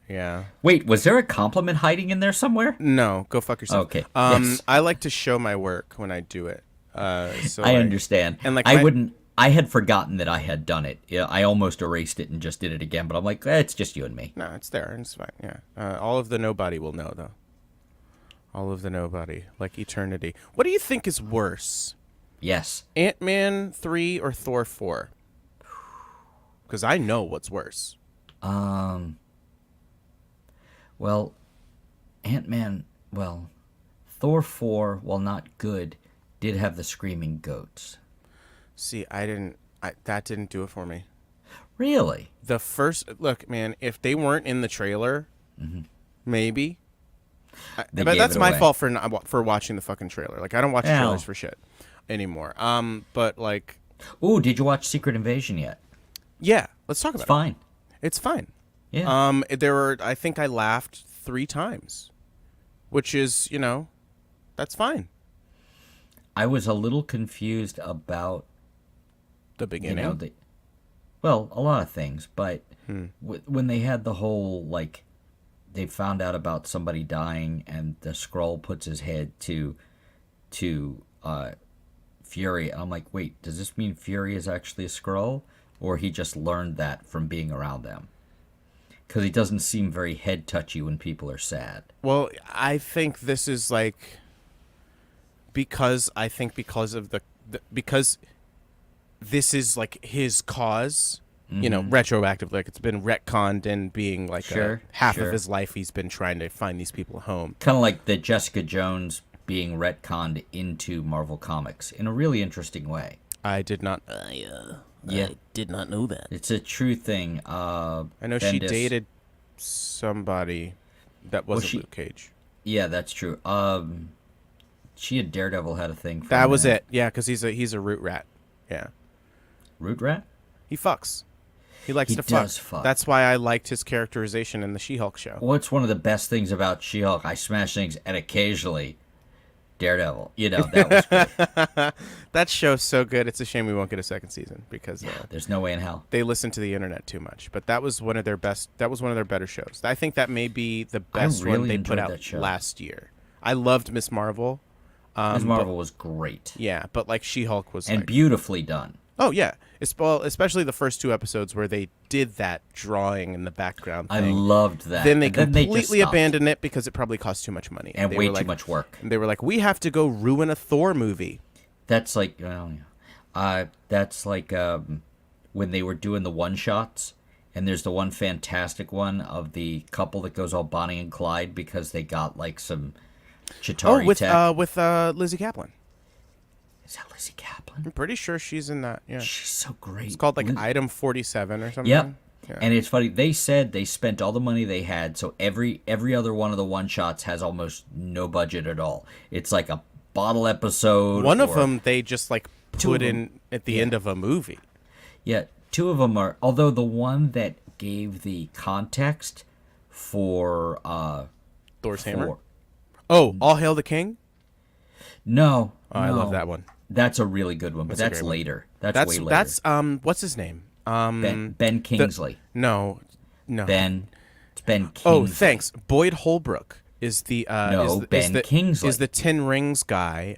S1: Yeah.
S2: Wait, was there a compliment hiding in there somewhere?
S1: No, go fuck yourself.
S2: Okay. Yes.
S1: I like to show my work when I do it. So
S2: I understand.
S1: And like
S2: I had forgotten that I had done it. Yeah, I almost erased it and just did it again, but I'm like, it's just you and me.
S1: No, it's there. It's fine. Yeah. All of the nobody will know though. All of the nobody, like eternity. What do you think is worse?
S2: Yes.
S1: Ant-Man 3 or Thor 4? Because I know what's worse.
S2: Well, Ant-Man, Thor 4, while not good, did have the screaming goats.
S1: See, that didn't do it for me.
S2: Really?
S1: The first, look, man, if they weren't in the trailer, maybe.
S2: They
S1: But
S2: gave
S1: that's
S2: it
S1: my
S2: away.
S1: fault for watching the fucking trailer. Like, I don't watch
S2: Ow.
S1: trailers for shit anymore. But like,
S2: Ooh, did you watch Secret Invasion yet?
S1: yeah, let's talk
S2: It's
S1: about
S2: fine.
S1: it. It's fine.
S2: Yeah.
S1: I think I laughed 3 times, which is, that's fine.
S2: I was a little confused about,
S1: The
S2: you
S1: beginning.
S2: know, a lot of things, but when they had the whole, like, they found out about somebody dying and the Skrull puts his head to Fury, I'm like, wait, does this mean Fury is actually a Skrull? Or he just learned that from being around them? Because he doesn't seem very head-touchy when people are sad.
S1: Well, I think this is like because of because this is like his cause. you know, retroactively. Like it's been retconned and being like half of his life he's been trying to find these people a home.
S2: Kind of like the Jessica Jones being retconned into Marvel Comics in a really interesting way.
S1: I did not.
S2: Yeah.
S3: I did not know that.
S2: It's a true thing.
S1: I know she dated somebody that wasn't Luke Cage.
S2: Yeah, that's true. She and Daredevil had a thing.
S1: That was it. Yeah, because he's a root rat. Yeah.
S2: Root rat?
S1: He fucks. He likes to fuck. That's why I liked his characterization in the She-Hulk show.
S2: What's one of the best things about She-Hulk? I smash things, and occasionally Daredevil. You know, that was great.
S1: That show's so good. It's a shame we won't get a second season because
S2: there's no way in hell.
S1: They listen to the internet too much. But that was one of their best. That was one of their better shows. I think that may be the best one they put out last year. I loved Miss Marvel.
S2: Miss Marvel was great.
S1: Yeah, but like She-Hulk was
S2: beautifully done.
S1: Oh yeah, especially the first 2 episodes where they did that drawing in the background thing.
S2: I loved that.
S1: Then they completely abandoned it because it probably cost too much money
S2: and way too much work.
S1: And they were like, we have to go ruin a Thor movie.
S2: That's like, that's like when they were doing the one shots, and there's the one fantastic one of the couple that goes all Bonnie and Clyde because they got like some Chitauri tech.
S1: with Lizzie Kaplan.
S2: Is that Lizzie Kaplan?
S1: I'm pretty sure she's in that. Yeah,
S2: she's so great.
S1: It's called like Item 47 or something.
S2: Yep. Yeah. And it's funny. They said they spent all the money they had, so every other one of the one shots has almost no budget at all. It's like a bottle episode.
S1: One of them they just like put in at the end of a movie.
S2: Yeah, 2 of them are. Although the one that gave the context for
S1: Thor's hammer. Oh, All Hail the King.
S2: No,
S1: I love that one.
S2: That's a really good one, but that's later. That's way later.
S1: That's what's his name?
S2: Ben Kingsley.
S1: No.
S2: Ben. It's Ben Kingsley.
S1: Oh, thanks. Boyd Holbrook is the
S2: Ben Kingsley
S1: is the Ten Rings guy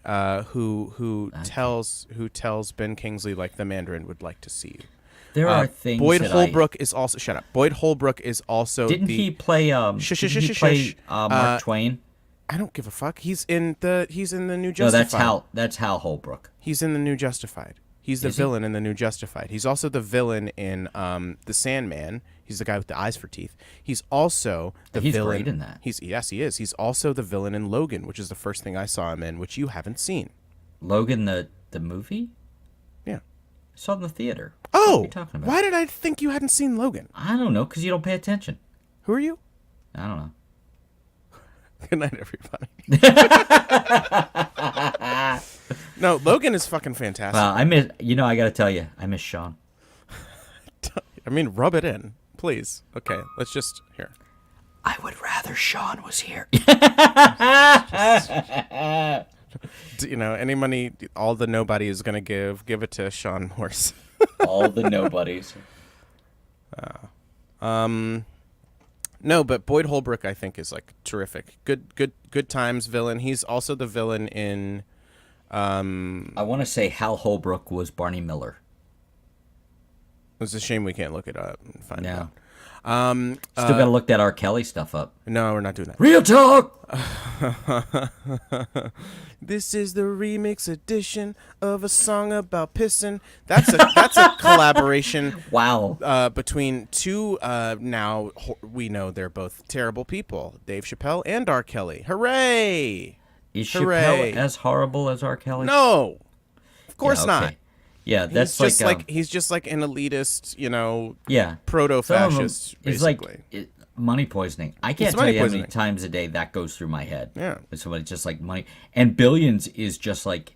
S1: who tells Ben Kingsley like the Mandarin would like to see you.
S2: There are things.
S1: Boyd Holbrook is also shut up. Boyd Holbrook is also.
S2: Didn't he play Mark Twain?
S1: I don't give a fuck. He's in the New Justified.
S2: No, that's Hal Holbrook.
S1: He's in the New Justified. He's the villain in the New Justified. He's also the villain in The Sandman. He's the guy with the eyes for teeth. He's also the villain.
S2: He's great in that.
S1: Yes, he is. He's also the villain in Logan, which is the first thing I saw him in, which you haven't seen.
S2: Logan, the movie?
S1: Yeah.
S2: I saw it in the theater.
S1: Oh,
S2: what are you talking about?
S1: Why did I think you hadn't seen Logan?
S2: I don't know, because you don't pay attention.
S1: Who are you?
S2: I don't know.
S1: Good night, everybody. No, Logan is fucking fantastic.
S2: Well, I gotta tell you, I miss Sean.
S1: I mean, rub it in, please. Okay, let's just, here.
S2: I would rather Sean was here.
S1: You know, any money, all the nobody is going to give it to Sean Morse.
S2: All the nobodies.
S1: No, but Boyd Holbrook, I think, is like terrific. Good times villain. He's also the villain in.
S2: I want to say Hal Holbrook was Barney Miller.
S1: It's a shame we can't look it up and find out.
S2: Still got to look that R. Kelly stuff up.
S1: No, we're not doing that.
S2: Real talk.
S1: This is the remix edition of a song about pissing. That's a collaboration.
S2: Wow.
S1: Between 2 now we know they're both terrible people, Dave Chappelle and R. Kelly. Hooray!
S2: Is Chappelle as horrible as R. Kelly?
S1: No, of course not.
S2: Yeah, that's
S1: he's just like an elitist, you know.
S2: Yeah.
S1: Proto-fascist.
S2: It's like money poisoning. I can't tell you how many times a day that goes through my head.
S1: Yeah.
S2: When somebody's just like money, and Billions is just like,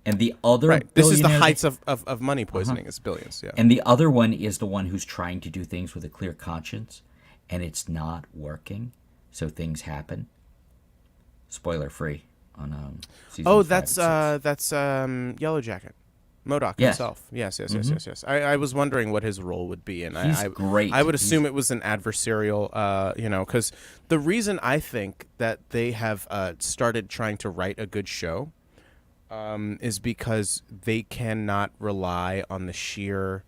S2: and the other.
S1: Right. This is the heights of money poisoning. Is Billions. Yeah.
S2: And the other one is the one who's trying to do things with a clear conscience, and it's not working, so things happen. Spoiler free on season 5
S1: that's Yellow Jacket. MODOK himself. Yes. I was wondering what his role would be, and
S2: he's great.
S1: I would assume it was an adversarial, because the reason I think that they have started trying to write a good show is because they cannot rely on the sheer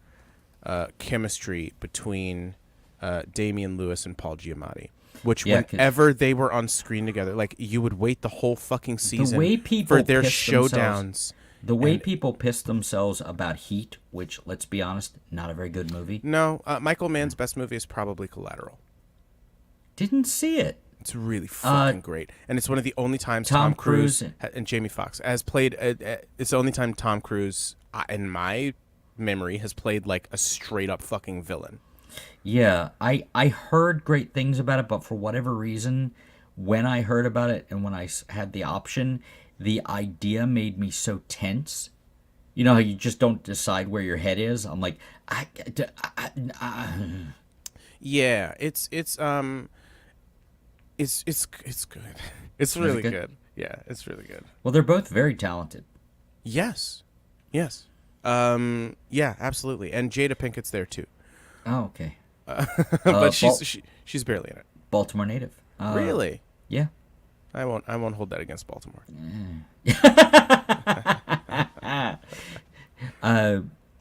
S1: chemistry between Damian Lewis and Paul Giamatti. Which whenever they were on screen together, like you would wait the whole fucking season for their showdowns.
S2: The way
S1: And
S2: people piss themselves about Heat, which, let's be honest, not a very good movie.
S1: no, Michael Mann's best movie is probably Collateral.
S2: Didn't see it.
S1: It's really fucking great, and it's one of the only times
S2: Tom
S1: Tom Cruise
S2: Cruise
S1: and Jamie Foxx has played. It's the only time Tom Cruise, in my memory, has played like a straight up fucking villain.
S2: Yeah, I heard great things about it, but for whatever reason, when I heard about it and when I had the option, the idea made me so tense. You know how you just don't decide where your head is? I'm like,
S1: Yeah, it's good. It's really
S2: good?
S1: good. Yeah, it's really good.
S2: Well, they're both very talented.
S1: Yes, yes, yeah, absolutely. And Jada Pinkett's there too,
S2: Oh, okay.
S1: but she's barely in it.
S2: Baltimore native.
S1: Really?
S2: Yeah.
S1: I won't hold that against Baltimore.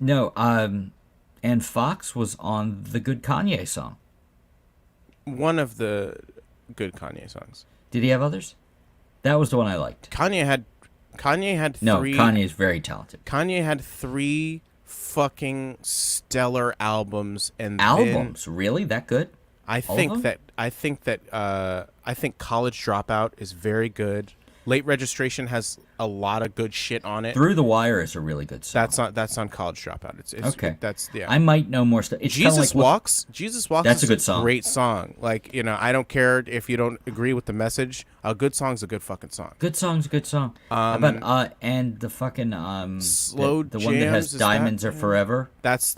S2: No. And Fox was on the good Kanye song.
S1: One of the good Kanye songs.
S2: Did he have others? That was the one I liked.
S1: Kanye had
S2: No,
S1: three.
S2: Kanye is very talented.
S1: Kanye had 3 fucking stellar albums, and
S2: Albums, really? That good?
S1: I
S2: All of them?
S1: I think College Dropout is very good. Late Registration has a lot of good shit on it.
S2: Through the Wire is a really good song.
S1: That's on College Dropout. It's
S2: Okay.
S1: That's yeah.
S2: I might know more stuff. It's kinda
S1: Jesus
S2: like
S1: Walks. Jesus Walks.
S2: That's
S1: is
S2: a good song.
S1: Great song. Like, I don't care if you don't agree with the message. A good song's a good fucking song.
S2: Good song's a good song. How about and the fucking
S1: Slow
S2: the one that
S1: Jams,
S2: has
S1: is
S2: Diamonds
S1: that-
S2: Are Forever.
S1: That's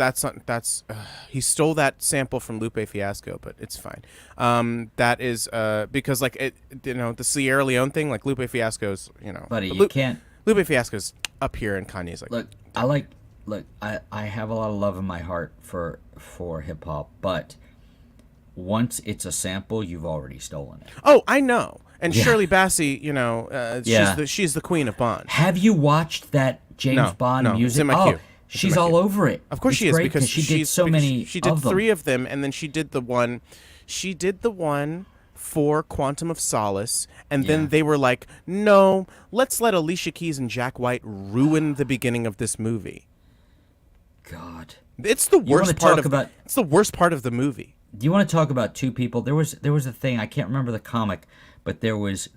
S1: he stole that sample from Lupe Fiasco, but it's fine. That is because like the Sierra Leone thing, like Lupe Fiasco's,
S2: Buddy,
S1: but
S2: you can't
S1: Lupe Fiasco's up here and Kanye's like
S2: I have a lot of love in my heart for hip hop, but once it's a sample, you've already stolen it.
S1: Oh, I know. And
S2: Yeah.
S1: Shirley Bassey,
S2: Yeah.
S1: she's the queen of Bond.
S2: Have you watched that James Bond
S1: no, it's
S2: music?
S1: in my queue. It's
S2: She's
S1: in my
S2: all
S1: queue.
S2: over it.
S1: Of course
S2: It's
S1: she is,
S2: great
S1: because
S2: she did so many.
S1: She did
S2: of them.
S1: 3 of them, and then she did the one. She did the one for Quantum of Solace, and then
S2: Yeah.
S1: they were like, "No, let's let Alicia Keys and Jack White ruin the beginning of this movie."
S2: God.
S1: It's the
S2: wanna
S1: worst part
S2: talk
S1: of
S2: about-
S1: It's the worst part of the movie.
S2: Do you want to talk about two people? There was a thing, I can't remember the comic, but there was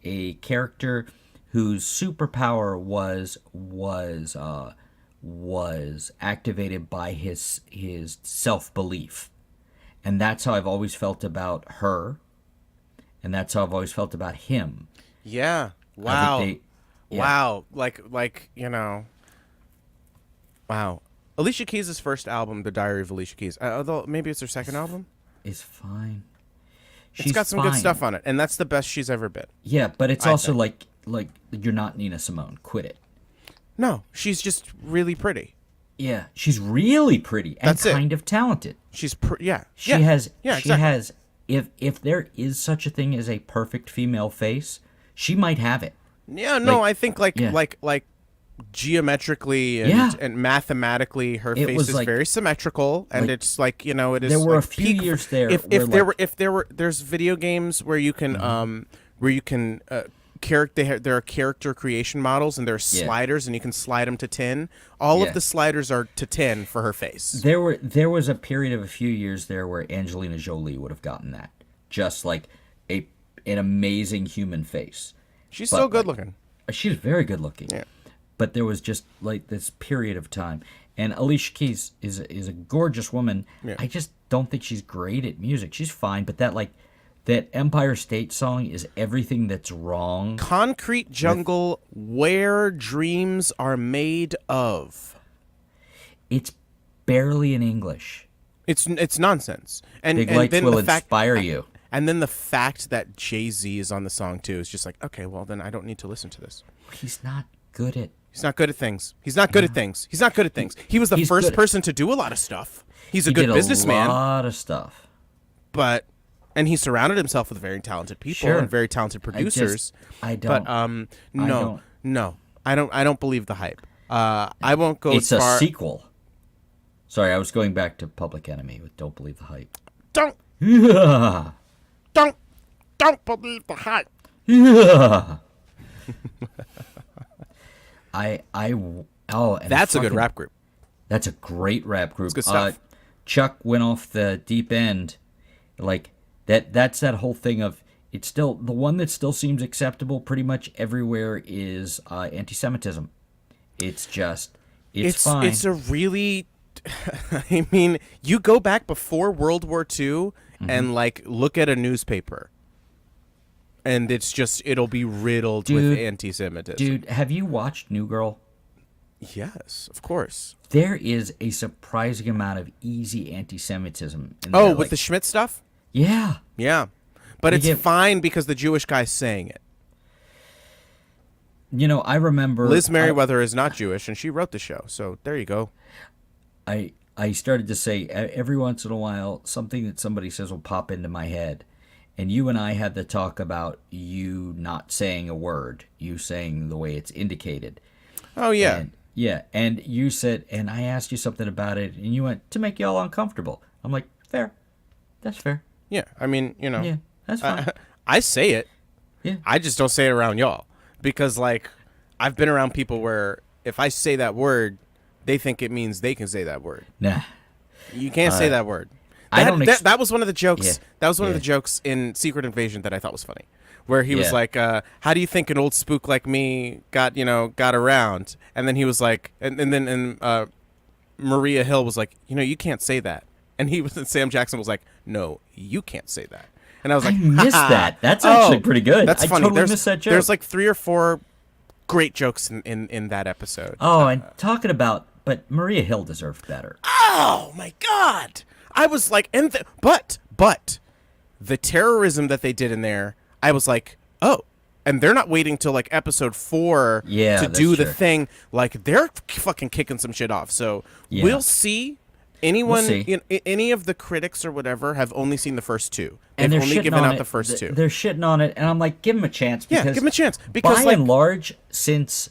S2: a character whose superpower was activated by his self-belief. And that's how I've always felt about her, and that's how I've always felt about him.
S1: Yeah.
S2: I
S1: Wow.
S2: think yeah.
S1: Wow. Wow. Alicia Keys' first album, The Diary of Alicia Keys. Although maybe it's her second album.
S2: Is fine.
S1: It's got some good
S2: fine.
S1: stuff on it, and that's the best she's ever been.
S2: Yeah, but it's
S1: I
S2: also
S1: think.
S2: like you're not Nina Simone. Quit it.
S1: No, she's just really pretty.
S2: Yeah, she's really pretty and
S1: That's it.
S2: kind of talented.
S1: She's
S2: She
S1: yeah.
S2: has
S1: Yeah,
S2: she
S1: exactly.
S2: has if there is such a thing as a perfect female face, she might have it.
S1: Yeah, no,
S2: like-
S1: I think
S2: yeah.
S1: like geometrically and,
S2: Yeah.
S1: and mathematically, her
S2: It
S1: face
S2: was
S1: is
S2: like-
S1: very symmetrical, and
S2: like,
S1: it's like it is.
S2: there were
S1: like
S2: a few
S1: peak-
S2: years there
S1: If
S2: where,
S1: there's video games where you can there are character creation models, and there are sliders, and you can slide them to 10. All
S2: Yeah.
S1: of the sliders are to 10 for her face.
S2: There was a period of a few years there where Angelina Jolie would have gotten that. Just like an amazing human face.
S1: She's
S2: But,
S1: still good
S2: like,
S1: looking.
S2: She's very good looking.
S1: Yeah.
S2: But there was just like this period of time. And Alicia Keys is a gorgeous woman.
S1: Yeah.
S2: I just don't think she's great at music. She's fine, but that Empire State song is everything that's wrong.
S1: Concrete Jungle, Where Dreams Are Made Of.
S2: It's barely in English.
S1: It's nonsense. And
S2: Big
S1: and
S2: lights
S1: then
S2: will
S1: the fact,
S2: inspire you.
S1: And then the fact that Jay-Z is on the song too is just like, okay, well then I don't need to listen to this.
S2: He's not good at.
S1: He's not good at things. He's not good at things. He's not good at things. He was the
S2: He's
S1: first
S2: good at-
S1: person to do a lot of stuff. He's a
S2: He
S1: good
S2: did
S1: businessman,
S2: a lot of stuff.
S1: and he surrounded himself with very talented people
S2: Sure.
S1: and very talented producers.
S2: I don't.
S1: But
S2: don't.
S1: no, I don't believe the hype. I won't go
S2: It's
S1: as far.
S2: a sequel. Sorry, I was going back to Public Enemy with "Don't Believe the Hype."
S1: Don't
S2: Yeah.
S1: don't believe the hype.
S2: Yeah. Oh, and
S1: That's a good
S2: fucking-
S1: rap group.
S2: That's a great rap group.
S1: It's good stuff.
S2: Chuck went off the deep end, like that's that whole thing of it's still the one that still seems acceptable pretty much everywhere is anti-Semitism. It's just it's fine.
S1: It's a really, I mean, you go back before World War II and like look at a newspaper, and it'll be riddled with anti-Semitism.
S2: Dude, have you watched New Girl?
S1: Yes, of course.
S2: There is a surprising amount of easy anti-Semitism in
S1: Oh,
S2: there.
S1: with the Schmidt stuff?
S2: Yeah.
S1: Yeah. But
S2: You
S1: it's
S2: get-
S1: fine because the Jewish guy's saying it.
S2: You know, I remember
S1: Liz Merriweather is not Jewish, and she wrote the show. So there you go.
S2: I started to say every once in a while something that somebody says will pop into my head, and you and I had the talk about you not saying a word, you saying the way it's indicated.
S1: Oh, yeah.
S2: And you said, and I asked you something about it, and you went to make y'all uncomfortable. I'm like, fair, that's fair.
S1: Yeah. I mean, you know.
S2: Yeah, that's fine.
S1: I say it.
S2: Yeah.
S1: I just don't say it around y'all. Because, like, I've been around people where if I say that word, they think it means they can say that word.
S2: Nah,
S1: You can't say that word.
S2: I don't
S1: That was one of the jokes.
S2: Yeah.
S1: That was one of
S2: Yeah.
S1: the jokes in Secret Invasion that I thought was funny, where he was
S2: Yeah.
S1: like, "How do you think an old spook like me got around?" And then he was like, and then Maria Hill was like, "You can't say that." And Sam Jackson was like, "No, you can't say that." And I was like,
S2: I missed
S1: "Ha-ha."
S2: that. That's actually pretty good.
S1: That's
S2: I
S1: funny.
S2: totally
S1: there's,
S2: missed that joke.
S1: There's like 3 or 4 great jokes in that episode.
S2: Oh, and talking about, but Maria Hill deserved better.
S1: Oh my God! I was like, but the terrorism that they did in there, I was like, oh, and they're not waiting till like episode 4
S2: Yeah,
S1: to
S2: that's
S1: do the
S2: true.
S1: thing. Like they're fucking kicking some shit off. So
S2: Yeah.
S1: we'll see. Anyone,
S2: see.
S1: any of the critics or whatever, have only seen the first 2.
S2: And
S1: They've
S2: they're
S1: only
S2: shitting
S1: given
S2: on
S1: out
S2: it.
S1: the first 2.
S2: They're shitting on it, and I'm like, give them a chance.
S1: Yeah,
S2: Because
S1: give 'em a chance, because,
S2: by
S1: like-
S2: and large, since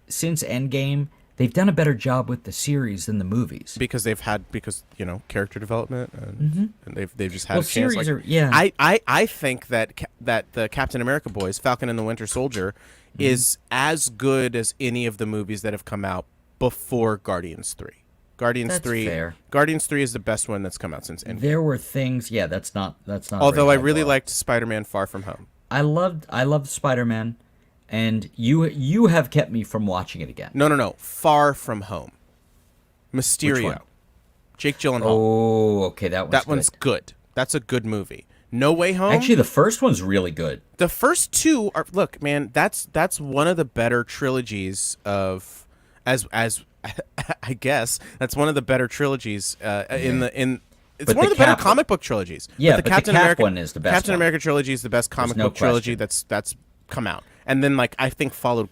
S2: Endgame, they've done a better job with the series than the movies.
S1: Because character development and they've just had
S2: Well,
S1: a chance.
S2: series
S1: Like,
S2: are- yeah.
S1: I think that the Captain America boys, Falcon and the Winter Soldier, is as good as any of the movies that have come out before Guardians 3. Guardians
S2: That's
S1: 3
S2: fair.
S1: Guardians 3 is the best one that's come out since Endgame.
S2: There were things, yeah, that's not. a
S1: Although
S2: very
S1: I
S2: high
S1: really
S2: bar.
S1: liked Spider-Man Far From Home.
S2: I loved Spider-Man, and you have kept me from watching it again.
S1: No. Far From Home.
S2: Which
S1: Mysterio.
S2: one?
S1: Jake Gyllenhaal.
S2: Oh, okay, that
S1: One's good. That's a good movie. No Way Home.
S2: Actually, the first one's really good.
S1: The first 2 are, look, man, that's one of the better trilogies of as I guess that's one of the better trilogies it's
S2: But
S1: one
S2: the
S1: of the better
S2: Cap-
S1: comic book trilogies.
S2: Yeah,
S1: the
S2: but the
S1: Captain
S2: Cap
S1: America
S2: one is the best
S1: Captain
S2: one.
S1: America trilogy is the best comic
S2: no
S1: book trilogy
S2: question.
S1: that's come out. And then like I think followed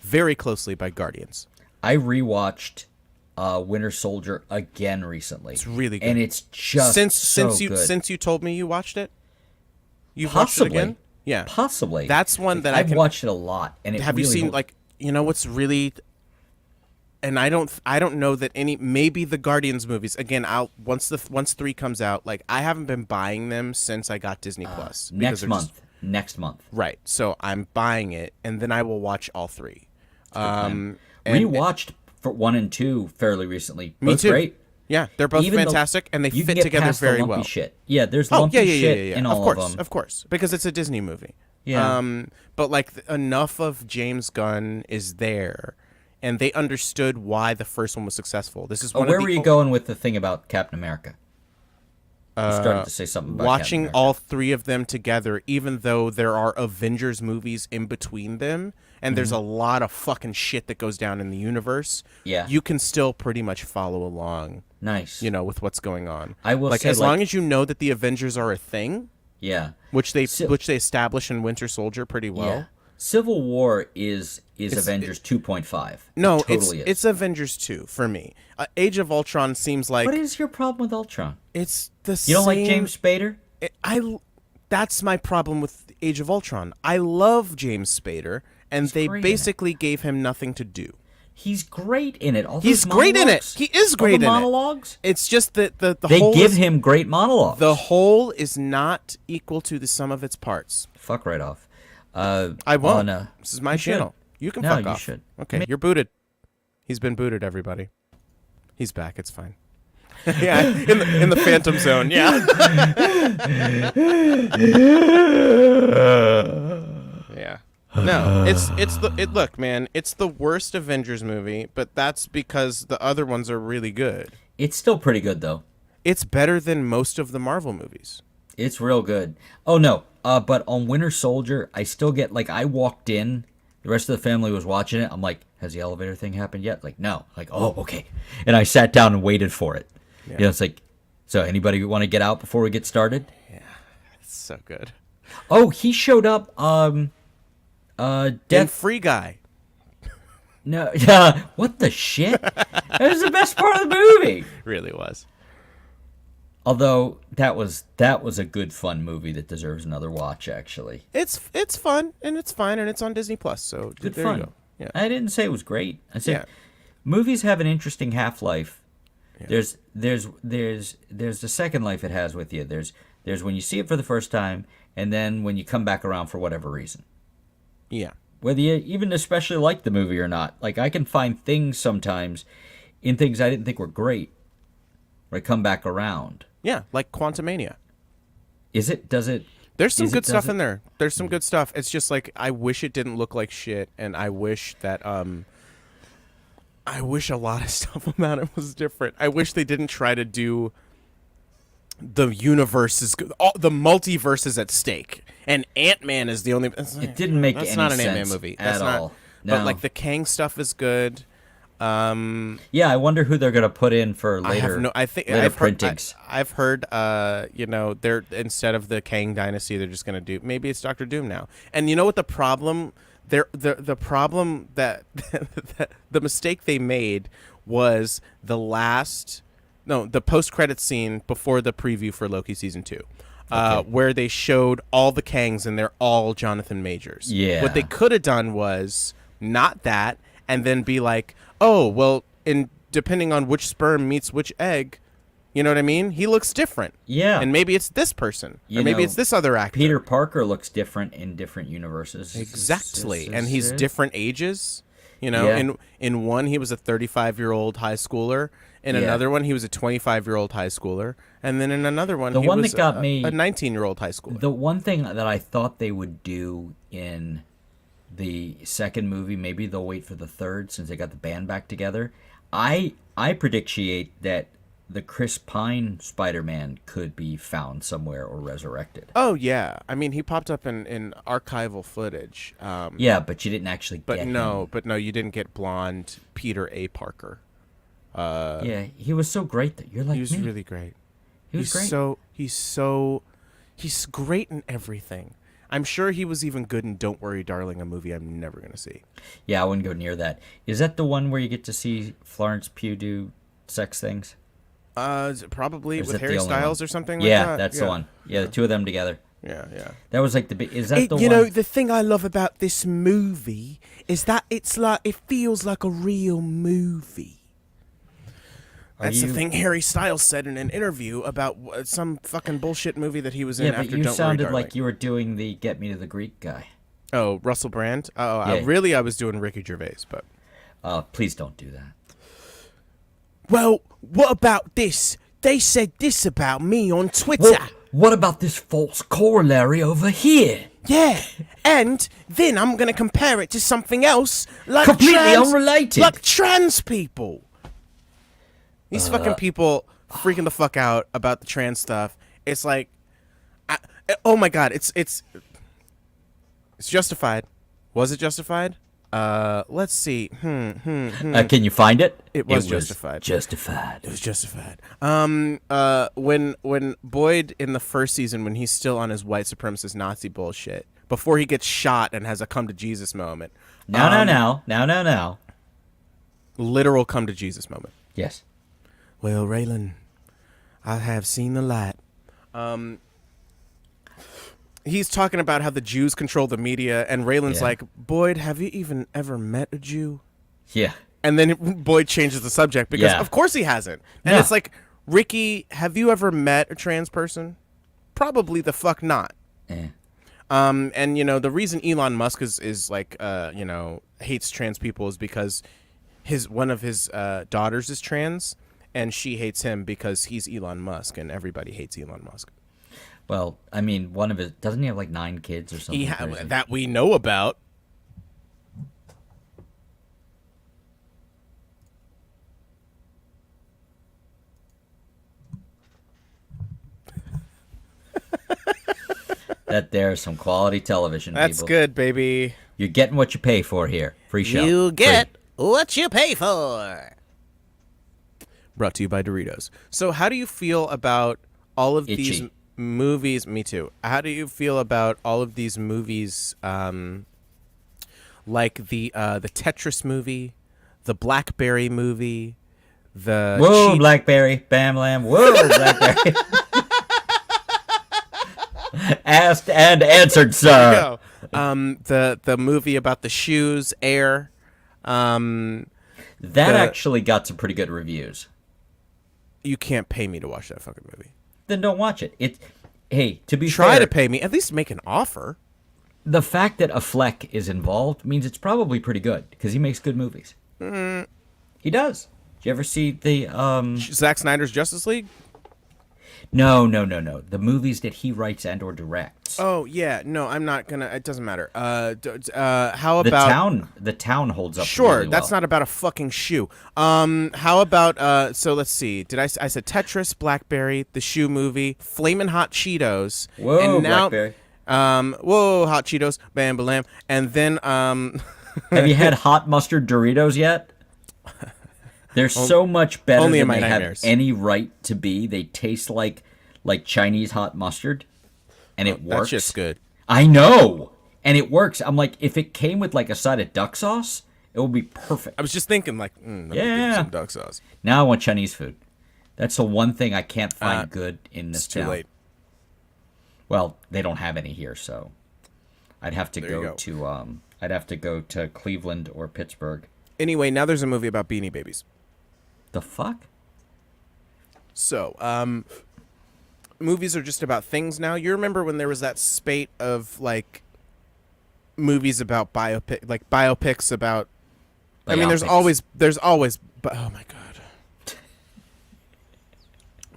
S1: very closely by Guardians.
S2: I rewatched Winter Soldier again recently.
S1: It's really good.
S2: and it's just
S1: since
S2: good.
S1: you told me you watched it. You've
S2: Possibly.
S1: watched it again? Yeah.
S2: Possibly.
S1: That's one that
S2: I've
S1: I can
S2: watched it a lot, and it
S1: Have you
S2: really
S1: seen
S2: holds-
S1: like what's really and I don't know that maybe the Guardians movies again once 3 comes out, like I haven't been buying them since I got Disney Plus because
S2: next
S1: they're
S2: month?
S1: just-
S2: Next month.
S1: right, so I'm buying it and then I will watch all 3. And-
S2: Rewatched for 1 and 2 fairly recently.
S1: Me
S2: Both
S1: too.
S2: great.
S1: Yeah, they're both
S2: Even the-
S1: fantastic and they
S2: you can
S1: fit
S2: get
S1: together
S2: past the
S1: very
S2: lumpy
S1: well.
S2: Shit. Yeah, there's
S1: Oh,
S2: lumpy
S1: yeah.
S2: shit in all
S1: of course,
S2: them.
S1: of course, because it's a Disney movie.
S2: Yeah.
S1: But like enough of James Gunn is there, and they understood why the first one was successful. This is one
S2: Where
S1: of the
S2: were you going with the thing about Captain America? You started to say something about
S1: watching
S2: Captain America.
S1: all 3 of them together, even though there are Avengers movies in between them, and there's a lot of fucking shit that goes down in the universe.
S2: Yeah.
S1: You can still pretty much follow along,
S2: Nice.
S1: with what's going on.
S2: I will
S1: like
S2: say,
S1: as long as you know that the Avengers are a thing,
S2: Yeah.
S1: which they
S2: So-
S1: establish in Winter Soldier pretty well.
S2: Yeah. Civil War is Avengers 2.5.
S1: No,
S2: It totally
S1: it's Avengers 2 for me. Age of Ultron seems like
S2: What is your problem with Ultron?
S1: it's the
S2: You don't like
S1: same-
S2: James Spader?
S1: That's my problem with Age of Ultron. I love James Spader, and they
S2: great in it.
S1: basically gave him nothing to do.
S2: He's great in it. All
S1: He's
S2: those
S1: great in it.
S2: monologues,
S1: He is
S2: all
S1: great
S2: the
S1: in it.
S2: monologues,
S1: It's just that the
S2: They
S1: whole
S2: give
S1: is,
S2: him great monologues.
S1: the whole is not equal to the sum of its parts.
S2: Fuck right off.
S1: I won't. This is my
S2: You should.
S1: channel. You can
S2: No,
S1: fuck
S2: you
S1: off.
S2: should.
S1: Okay, you're booted. He's been booted, everybody. He's back. It's fine. Yeah, in the Phantom Zone. Yeah. Yeah. No, look, man, it's the worst Avengers movie, but that's because the other ones are really good.
S2: It's still pretty good though.
S1: It's better than most of the Marvel movies.
S2: It's real good. Oh no, but on Winter Soldier, I still get like I walked in, the rest of the family was watching it. I'm like, has the elevator thing happened yet? Like, no. Like, oh, okay. And I sat down and waited for it. Yeah. You know, it's like, so anybody want to get out before we get started?
S1: Yeah, it's so good.
S2: Oh, he showed up.
S1: Death Free Guy.
S2: No, what the shit? That was the best part of the movie.
S1: Really was.
S2: Although that was a good fun movie that deserves another watch. Actually,
S1: it's fun and it's fine and it's on Disney Plus. So
S2: good
S1: there
S2: fun.
S1: You go. Yeah.
S2: I didn't say it was great. I said movies have an interesting half-life. Yeah. There's the second life it has with you. There's when you see it for the first time, and then when you come back around for whatever reason.
S1: Yeah.
S2: Whether you even especially like the movie or not. Like, I can find things sometimes in things I didn't think were great where I come back around.
S1: Yeah, like Quantumania.
S2: Is it? Does it?
S1: There's some good stuff in there. There's some good stuff. It's just like, I wish it didn't look like shit, and I wish that, I wish a lot of stuff about it was different. I wish they didn't try to do the universes, the multiverse is at stake, and Ant-Man is the only.
S2: It didn't make any sense. That's not an Ant-Man movie
S1: at all. No. But like the Kang stuff is good.
S2: Yeah, I wonder who they're gonna put in for later. Printings.
S1: I've heard, they're instead of the Kang Dynasty, they're just gonna do maybe it's Doctor Doom now. And you know what the problem? The problem that the mistake they made was the post-credit scene before the preview for Loki season 2, where they showed all the Kangs and they're all Jonathan Majors.
S2: Yeah.
S1: What they could have done was not that, and then be like, oh, well, depending on which sperm meets which egg, you know what I mean? He looks different.
S2: Yeah.
S1: And maybe it's this person. Or maybe it's this other actor.
S2: Peter Parker looks different in different universes.
S1: Exactly. And he's different ages. You know, in one, he was a 35-year-old high schooler. In another one, he was a 25-year-old high schooler. And then in another one, he was a 19-year-old high schooler.
S2: The one thing that I thought they would do in the second movie, maybe they'll wait for the third since they got the band back together. I predicate that the Chris Pine Spider-Man could be found somewhere or resurrected.
S1: Oh, yeah. I mean, he popped up in archival footage.
S2: Yeah, but you didn't actually get him.
S1: But no, you didn't get blonde Peter A. Parker.
S2: Yeah, he was so great that you're like,
S1: he was really great.
S2: He's great.
S1: He's great in everything. I'm sure he was even good in Don't Worry, Darling, a movie I'm never going to see.
S2: Yeah, I wouldn't go near that. Is that the one where you get to see Florence Pugh do sex things?
S1: Probably with Harry Styles or something like that.
S2: Yeah, that's the one. Yeah, the two of them together.
S1: Yeah.
S2: That was like the big. Is that the one?
S1: You know, the thing I love about this movie is that it feels like a real movie. That's the thing Harry Styles said in an interview about some fucking bullshit movie that he was in after Don't Worry, Darling.
S2: You sounded like you were doing the Get Me to the Greek guy.
S1: Oh, Russell Brand? Oh, yeah. I was doing Ricky Gervais, but...
S2: please don't do that.
S1: Well, what about this? They said this about me on Twitter.
S2: Well, what about this false corollary over here?
S1: Yeah, and then I'm going to compare it to something else, like
S2: completely unrelated.
S1: Like trans people. These fucking people freaking the fuck out about the trans stuff. It's like, oh my god, it's justified. Was it justified? Let's see.
S2: Can you find it?
S1: It was justified.
S2: Justified.
S1: It was justified. When Boyd in the first season, when he's still on his white supremacist Nazi bullshit, before he gets shot and has a come to Jesus moment.
S2: Now.
S1: Literal come to Jesus moment.
S2: Yes.
S1: Well, Raylan, I have seen the light. He's talking about how the Jews control the media, and Raylan's like, Boyd, have you even ever met a Jew?
S2: Yeah.
S1: And then Boyd changes the subject because, of course, he hasn't. And it's like, Ricky, have you ever met a trans person? Probably the fuck not. And the reason Elon Musk is like hates trans people is because one of his daughters is trans, and she hates him because he's Elon Musk, and everybody hates Elon Musk.
S2: Well, I mean, one of his doesn't he have like 9 kids or something?
S1: That we know about.
S2: That there's some quality television.
S1: That's
S2: people.
S1: Good, baby.
S2: You're getting what you pay for here. Free show.
S3: You get what you pay for.
S1: Brought to you by Doritos. So how do you feel about all of these
S2: Itchy.
S1: movies? Me too. How do you feel about all of these movies, like the Tetris movie, the Blackberry movie, the
S2: Whoa, Blackberry, bam, lamb. Whoa, Blackberry. Asked and answered, sir.
S1: The movie about the shoes, Air.
S2: That actually got some pretty good reviews.
S1: You can't pay me to watch that fucking movie.
S2: Then don't watch it. Hey, to be
S1: Try
S2: fair,
S1: to pay me. At least make an offer.
S2: the fact that a Fleck is involved means it's probably pretty good because he makes good movies. He does. Did you ever see the
S1: Zack Snyder's Justice League?
S2: No. The movies that he writes and or directs.
S1: Oh yeah, no, I'm not gonna. It doesn't matter. How about
S2: The town holds up.
S1: Sure,
S2: really
S1: that's
S2: well.
S1: not about a fucking shoe. How about so let's see. I said Tetris, Blackberry, the shoe movie, Flamin' Hot Cheetos,
S2: Whoa,
S1: and now,
S2: Blackberry.
S1: whoa, Hot Cheetos, bam, balam, and then
S2: Have you had hot mustard Doritos yet? They're so much better
S1: only in
S2: than
S1: my
S2: they
S1: nightmares.
S2: have any right to be. They taste like Chinese hot mustard, and it works.
S1: That's just good.
S2: I know, and it works. I'm like, if it came with like a side of duck sauce, it would be perfect.
S1: I was just thinking like, let me
S2: Yeah.
S1: get some duck sauce.
S2: Now I want Chinese food. That's the one thing I can't find good in this
S1: It's too
S2: town.
S1: late.
S2: Well, they don't have any here, so I'd have to
S1: There you
S2: go
S1: go.
S2: to I'd have to go to Cleveland or Pittsburgh.
S1: Anyway, now there's a movie about Beanie Babies.
S2: The fuck?
S1: So, movies are just about things now. You remember when there was that spate of like movies about biopics about. I mean, there's
S2: Biopics.
S1: always. Oh my god.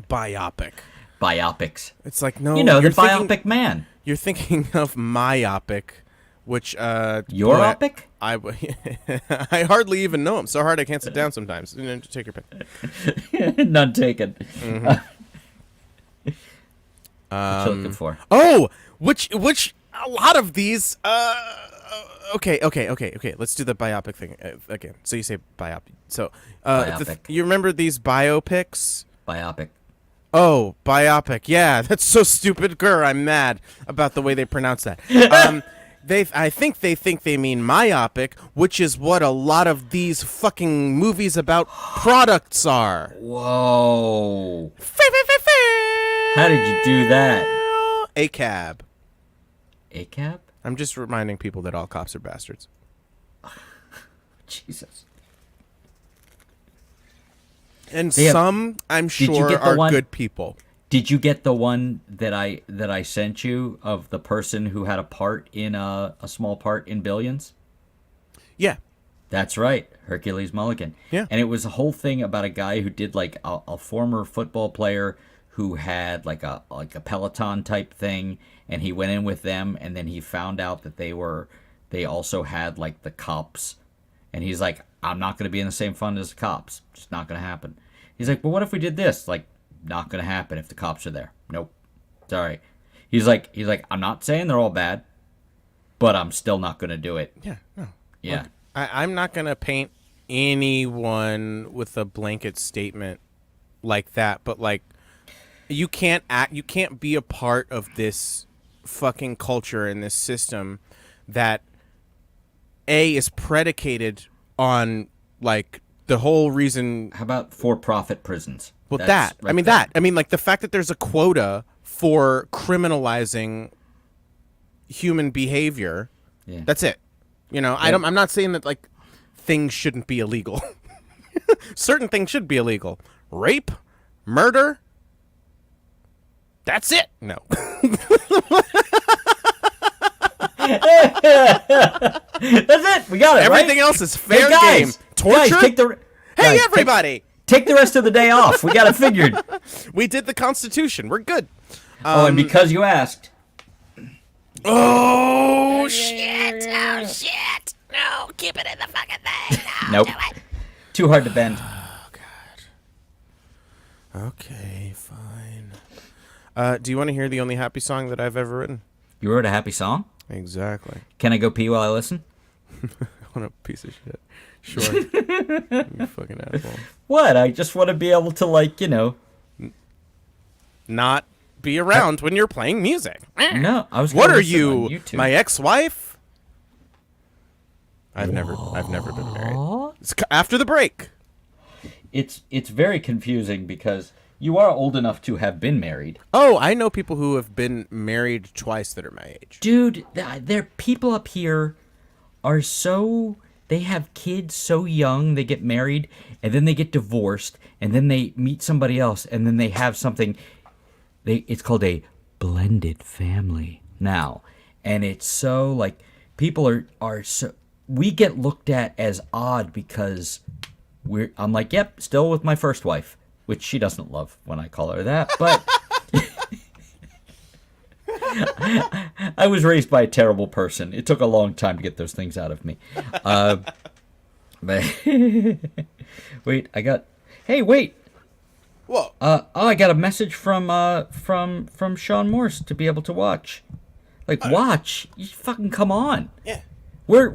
S2: Biopics.
S1: It's like no.
S2: You know, the
S1: you're thinking-
S2: biopic man.
S1: You're thinking of myopic, which
S2: Your
S1: boy,
S2: opic?
S1: I hardly even know him. So hard I can't sit down sometimes. Take your pick.
S2: None taken.
S1: Mm-hmm.
S2: What you looking for?
S1: Oh, which a lot of these. Okay. Let's do the biopic thing again. So you say biopic. So
S2: Biopic.
S1: you remember these biopics?
S2: Biopic.
S1: Oh, biopic. Yeah, that's so stupid. Grr, I'm mad about the way they pronounce that. I think they mean myopic, which is what a lot of these fucking movies about products are.
S2: Whoa. How did you do that?
S1: A cab.
S2: A cab?
S1: I'm just reminding people that all cops are bastards.
S2: Jesus.
S1: And
S2: They have-
S1: some, I'm
S2: Did you
S1: sure,
S2: get the
S1: are
S2: one-
S1: good people.
S2: Did you get the one that I sent you of the person who had a part in a small part in Billions?
S1: Yeah.
S2: That's right, Hercules Mulligan.
S1: Yeah.
S2: And it was a whole thing about a guy who did like a former football player who had like a Peloton type thing, and he went in with them, and then he found out that they also had like the cops, and he's like, I'm not going to be in the same fund as the cops. It's not going to happen. He's like, but what if we did this? Like, not going to happen if the cops are there. Nope. It's all right. He's like, I'm not saying they're all bad, but I'm still not going to do it.
S1: Yeah. No.
S2: Yeah.
S1: Look, I'm not going to paint anyone with a blanket statement like that, but like, you can't be a part of this fucking culture and this system that is predicated on like the whole reason.
S2: How about for-profit prisons?
S1: Well,
S2: That's
S1: I mean, like the fact that there's a quota for criminalizing human behavior.
S2: Yeah.
S1: That's it. You know, I'm not saying that like things shouldn't be illegal. Certain things should be illegal. Rape, murder. That's it. No.
S2: it. We got it.
S1: Everything
S2: right?
S1: else is fair
S2: Hey,
S1: game. Torture.
S2: Guys,
S1: Hey,
S2: guys,
S1: everybody.
S2: Take the rest of the day off. We got it figured.
S1: We did the Constitution. We're good.
S2: And because you asked.
S1: Oh, shit.
S3: Shit, oh shit. No, keep it in the fucking thing. No,
S2: Nope.
S3: do it.
S2: Too hard to bend.
S1: Okay, fine. Do you want to hear the only happy song that I've ever written?
S2: You wrote a happy song?
S1: Exactly.
S2: Can I go pee while I listen?
S1: What a piece of shit. Sure. You fucking asshole.
S2: What? I just want to be able to, like,
S1: Not be around when you're playing music.
S2: No, I was.
S1: What
S2: gonna
S1: are
S2: listen on
S1: you,
S2: YouTube.
S1: my ex-wife? I've never been married. It's after the break.
S2: It's very confusing because you are old enough to have been married.
S1: Oh, I know people who have been married twice that are my age.
S2: Dude, there people up here are so they have kids so young, they get married and then they get divorced and then they meet somebody else and then they have something it's called a blended family now. And it's so like people are so we get looked at as odd because I'm like, yep, still with my first wife, which she doesn't love when I call her that, but I was raised by a terrible person. It took a long time to get those things out of me. But wait, hey, wait.
S1: Whoa.
S2: I got a message from Sean Morse to be able to watch. Like, watch? You fucking come on.
S1: Yeah.
S2: We're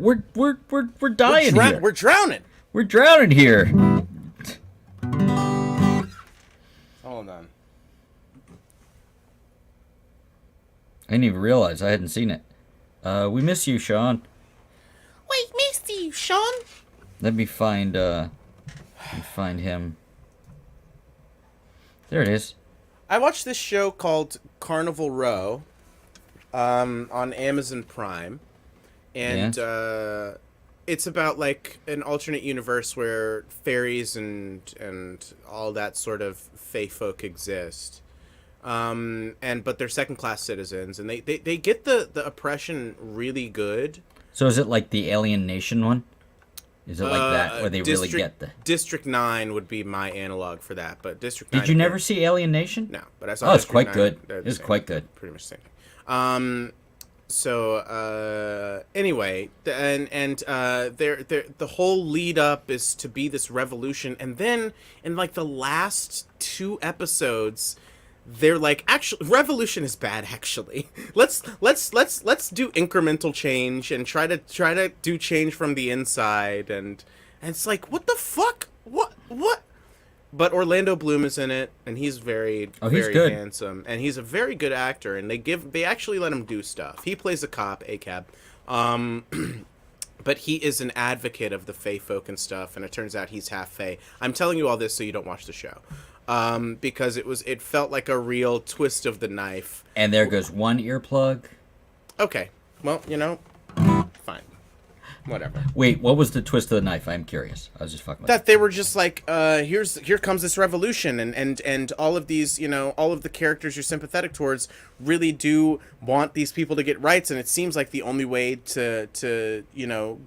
S2: dying here.
S1: We're drowning.
S2: We're drowning here.
S1: Hold on.
S2: I didn't even realize I hadn't seen it. We miss you, Sean.
S3: We missed you, Sean.
S2: Let me find him. There it is.
S1: I watched this show called Carnival Row on Amazon Prime. And it's about like an alternate universe where fairies and all that sort of fae folk exist. But they're second class citizens and they get the oppression really good.
S2: So is it like the Alien Nation one? Is it like that where they really get the
S1: District 9 would be my analog for that, but District 9
S2: Did you never see Alien Nation?
S1: No, but I saw
S2: Oh, it's
S1: District
S2: quite
S1: 9.
S2: good.
S1: They're the
S2: It's
S1: same.
S2: quite good.
S1: Pretty much the same thing. Anyway, the whole lead up is to be this revolution, and then in like the last 2 episodes, they're like, actually, revolution is bad. Actually, let's do incremental change and try to do change from the inside, and it's like, what the fuck, what. But Orlando Bloom is in it, and he's very
S2: good.
S1: handsome, and he's a very good actor. And they actually let him do stuff. He plays a cop, ACAB, but he is an advocate of the Fae folk and stuff. And it turns out he's half Fae. I'm telling you all this so you don't watch the show, because it felt like a real twist of the knife.
S2: And there goes one earplug.
S1: Okay, well, fine. Whatever.
S2: Wait, what was the twist of the knife? I'm curious. I was just fucking with
S1: That they were just like, here comes this revolution, and all of these, all of the characters you're sympathetic towards really do want these people to get rights, and it seems like the only way to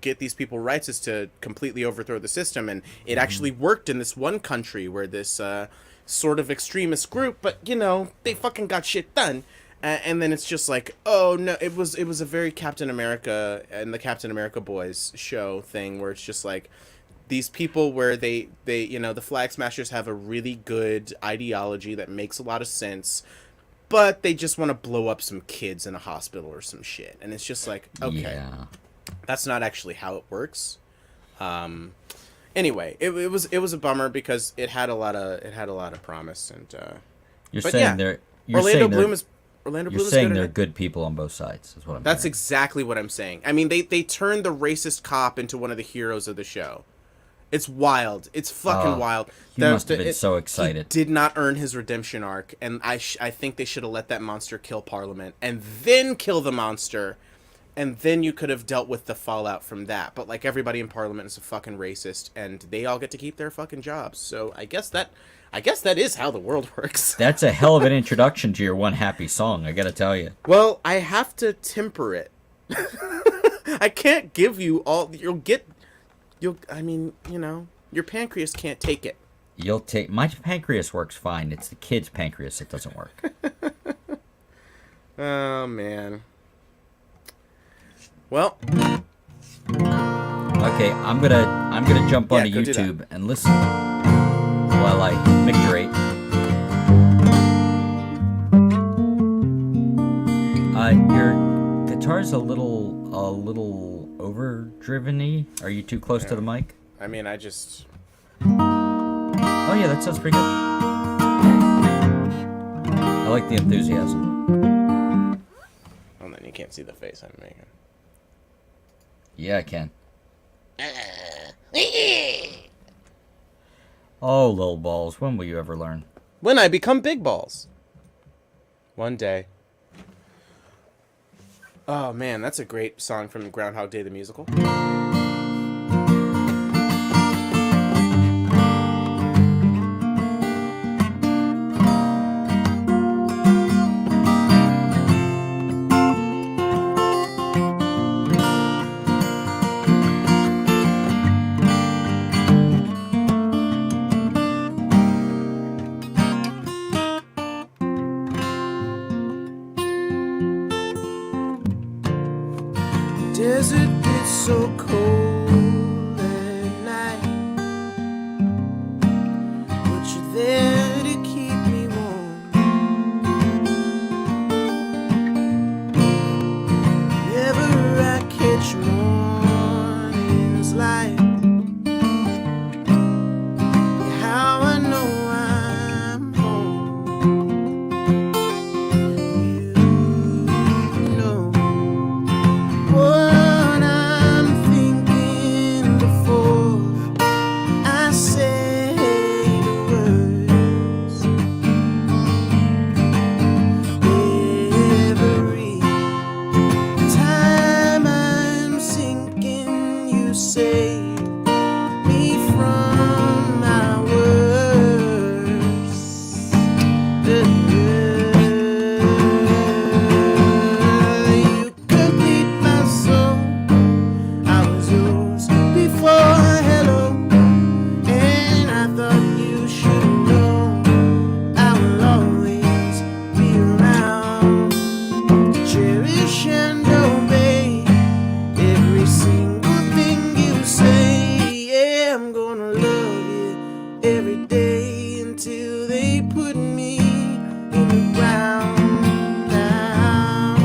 S1: get these people rights is to completely overthrow the system, and it actually worked in this one country where this sort of extremist group, but they fucking got shit done. And then it's just like, oh no, it was a very Captain America and the Captain America Boys show thing where it's just like these people where they the Flag Smashers have a really good ideology that makes a lot of sense, but they just want to blow up some kids in a hospital or some shit, and it's just like, okay,
S2: Yeah.
S1: that's not actually how it works. Anyway, it was a bummer because it had a lot of promise, and
S2: You're
S1: but
S2: saying
S1: yeah,
S2: they're you're
S1: Orlando
S2: saying
S1: Bloom
S2: they're,
S1: is Orlando
S2: you're
S1: Bloom is
S2: saying
S1: good at
S2: they're
S1: it.
S2: good people on both sides. Is what I'm
S1: That's
S2: hearing.
S1: exactly what I'm saying. I mean, they turned the racist cop into one of the heroes of the show. It's wild. It's fucking wild.
S2: He must have been so excited.
S1: He did not earn his redemption arc, and I think they should have let that monster kill Parliament and then kill the monster, and then you could have dealt with the fallout from that. But like everybody in Parliament is a fucking racist, and they all get to keep their fucking jobs. So I guess that is how the world works.
S2: That's a hell of an introduction to your one happy song, I gotta tell you.
S1: Well, I have to temper it I can't give you all. I mean, your pancreas can't take it.
S2: You'll take my pancreas works fine. It's the kid's pancreas that doesn't work.
S1: Oh man. Well.
S2: Okay, I'm gonna jump onto YouTube and listen while I micturate. Your guitar's a little overdriven-y. Are you too close to the mic?
S1: I mean, I just.
S2: Oh yeah, that sounds pretty good. I like the enthusiasm.
S1: Oh, then you can't see the face I'm making.
S2: Yeah, I can. Oh, little balls, when will you ever learn?
S1: When I become big balls. One day. Oh man, that's a great song from Groundhog Day the musical. Desert gets so cold at night, but you're there to keep me warm. Never I catch morning's light, how I know I'm home. You know what I'm thinking before I say the words. Every time I'm sinking, you save me from my worst. You complete my soul. I was yours before hello, and I thought you should know I will always be around to cherish and obey every single thing you say. Yeah, I'm gonna love you every day until they put me in the ground now.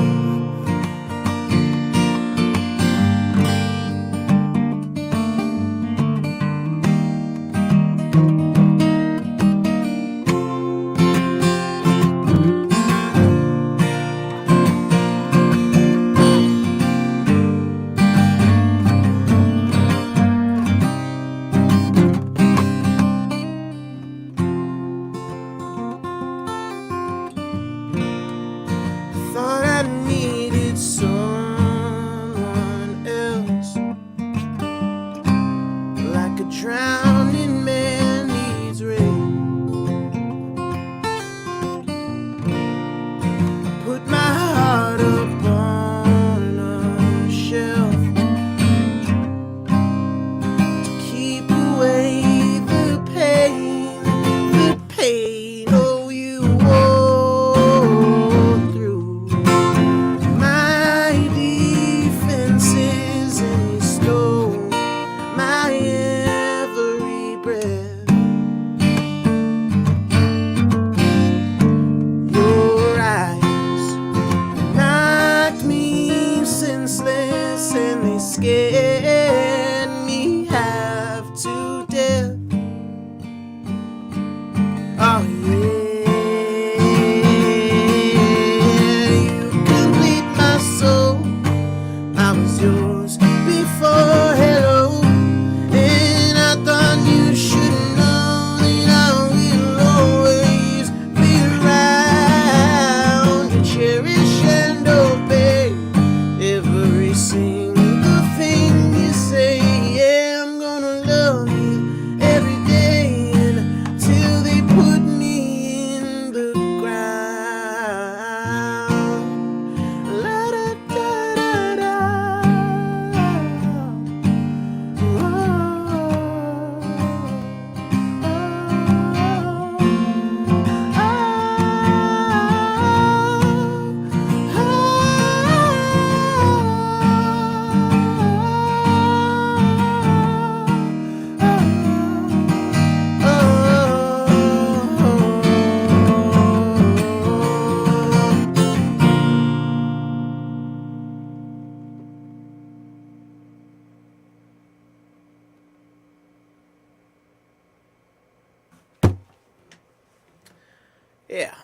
S1: Yeah.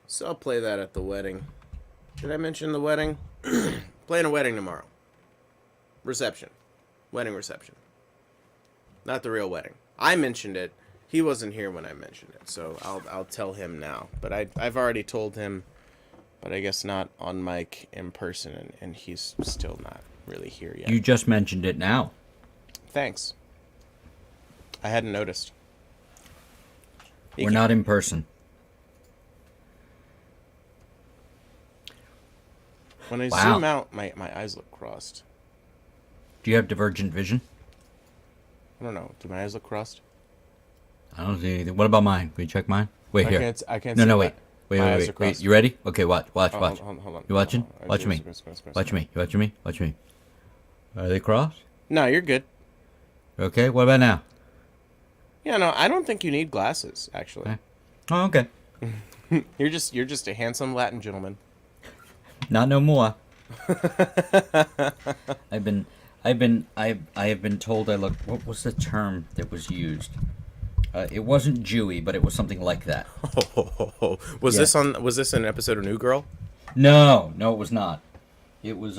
S1: So I'll play that at the wedding. Did I mention the wedding? Playing a wedding tomorrow. Reception. Wedding reception. Not the real wedding. I mentioned it. He wasn't here when I mentioned it, so I'll tell him now. But I've already told him, but I guess not on mic in person, and he's still not really here yet.
S2: You just mentioned it now.
S1: Thanks. I hadn't noticed.
S2: We're not in person.
S1: When I
S2: Wow.
S1: zoom out, my eyes look crossed.
S2: Do you have divergent vision?
S1: I don't know. Do my eyes look crossed?
S2: I don't see anything. What about mine? Can you check mine? Wait,
S1: I
S2: here.
S1: can't
S2: No,
S1: see
S2: no,
S1: my-
S2: wait.
S1: my eyes are
S2: Wait.
S1: crossed.
S2: You ready? Okay, watch.
S1: Hold
S2: You
S1: on.
S2: watching?
S1: Hold on.
S2: Watch me. Watch me. You watching me? Watch me. Are they crossed?
S1: No, you're good.
S2: Okay, what about now?
S1: Yeah, no, I don't think you need glasses, actually.
S2: Okay. Oh, okay.
S1: You're just a handsome Latin gentleman.
S2: Not no more. I have been told I look. What was the term that was used? It wasn't Jewy, but it was something like that.
S1: Was
S2: Yeah.
S1: was this an episode of New Girl?
S2: No, it was not. It was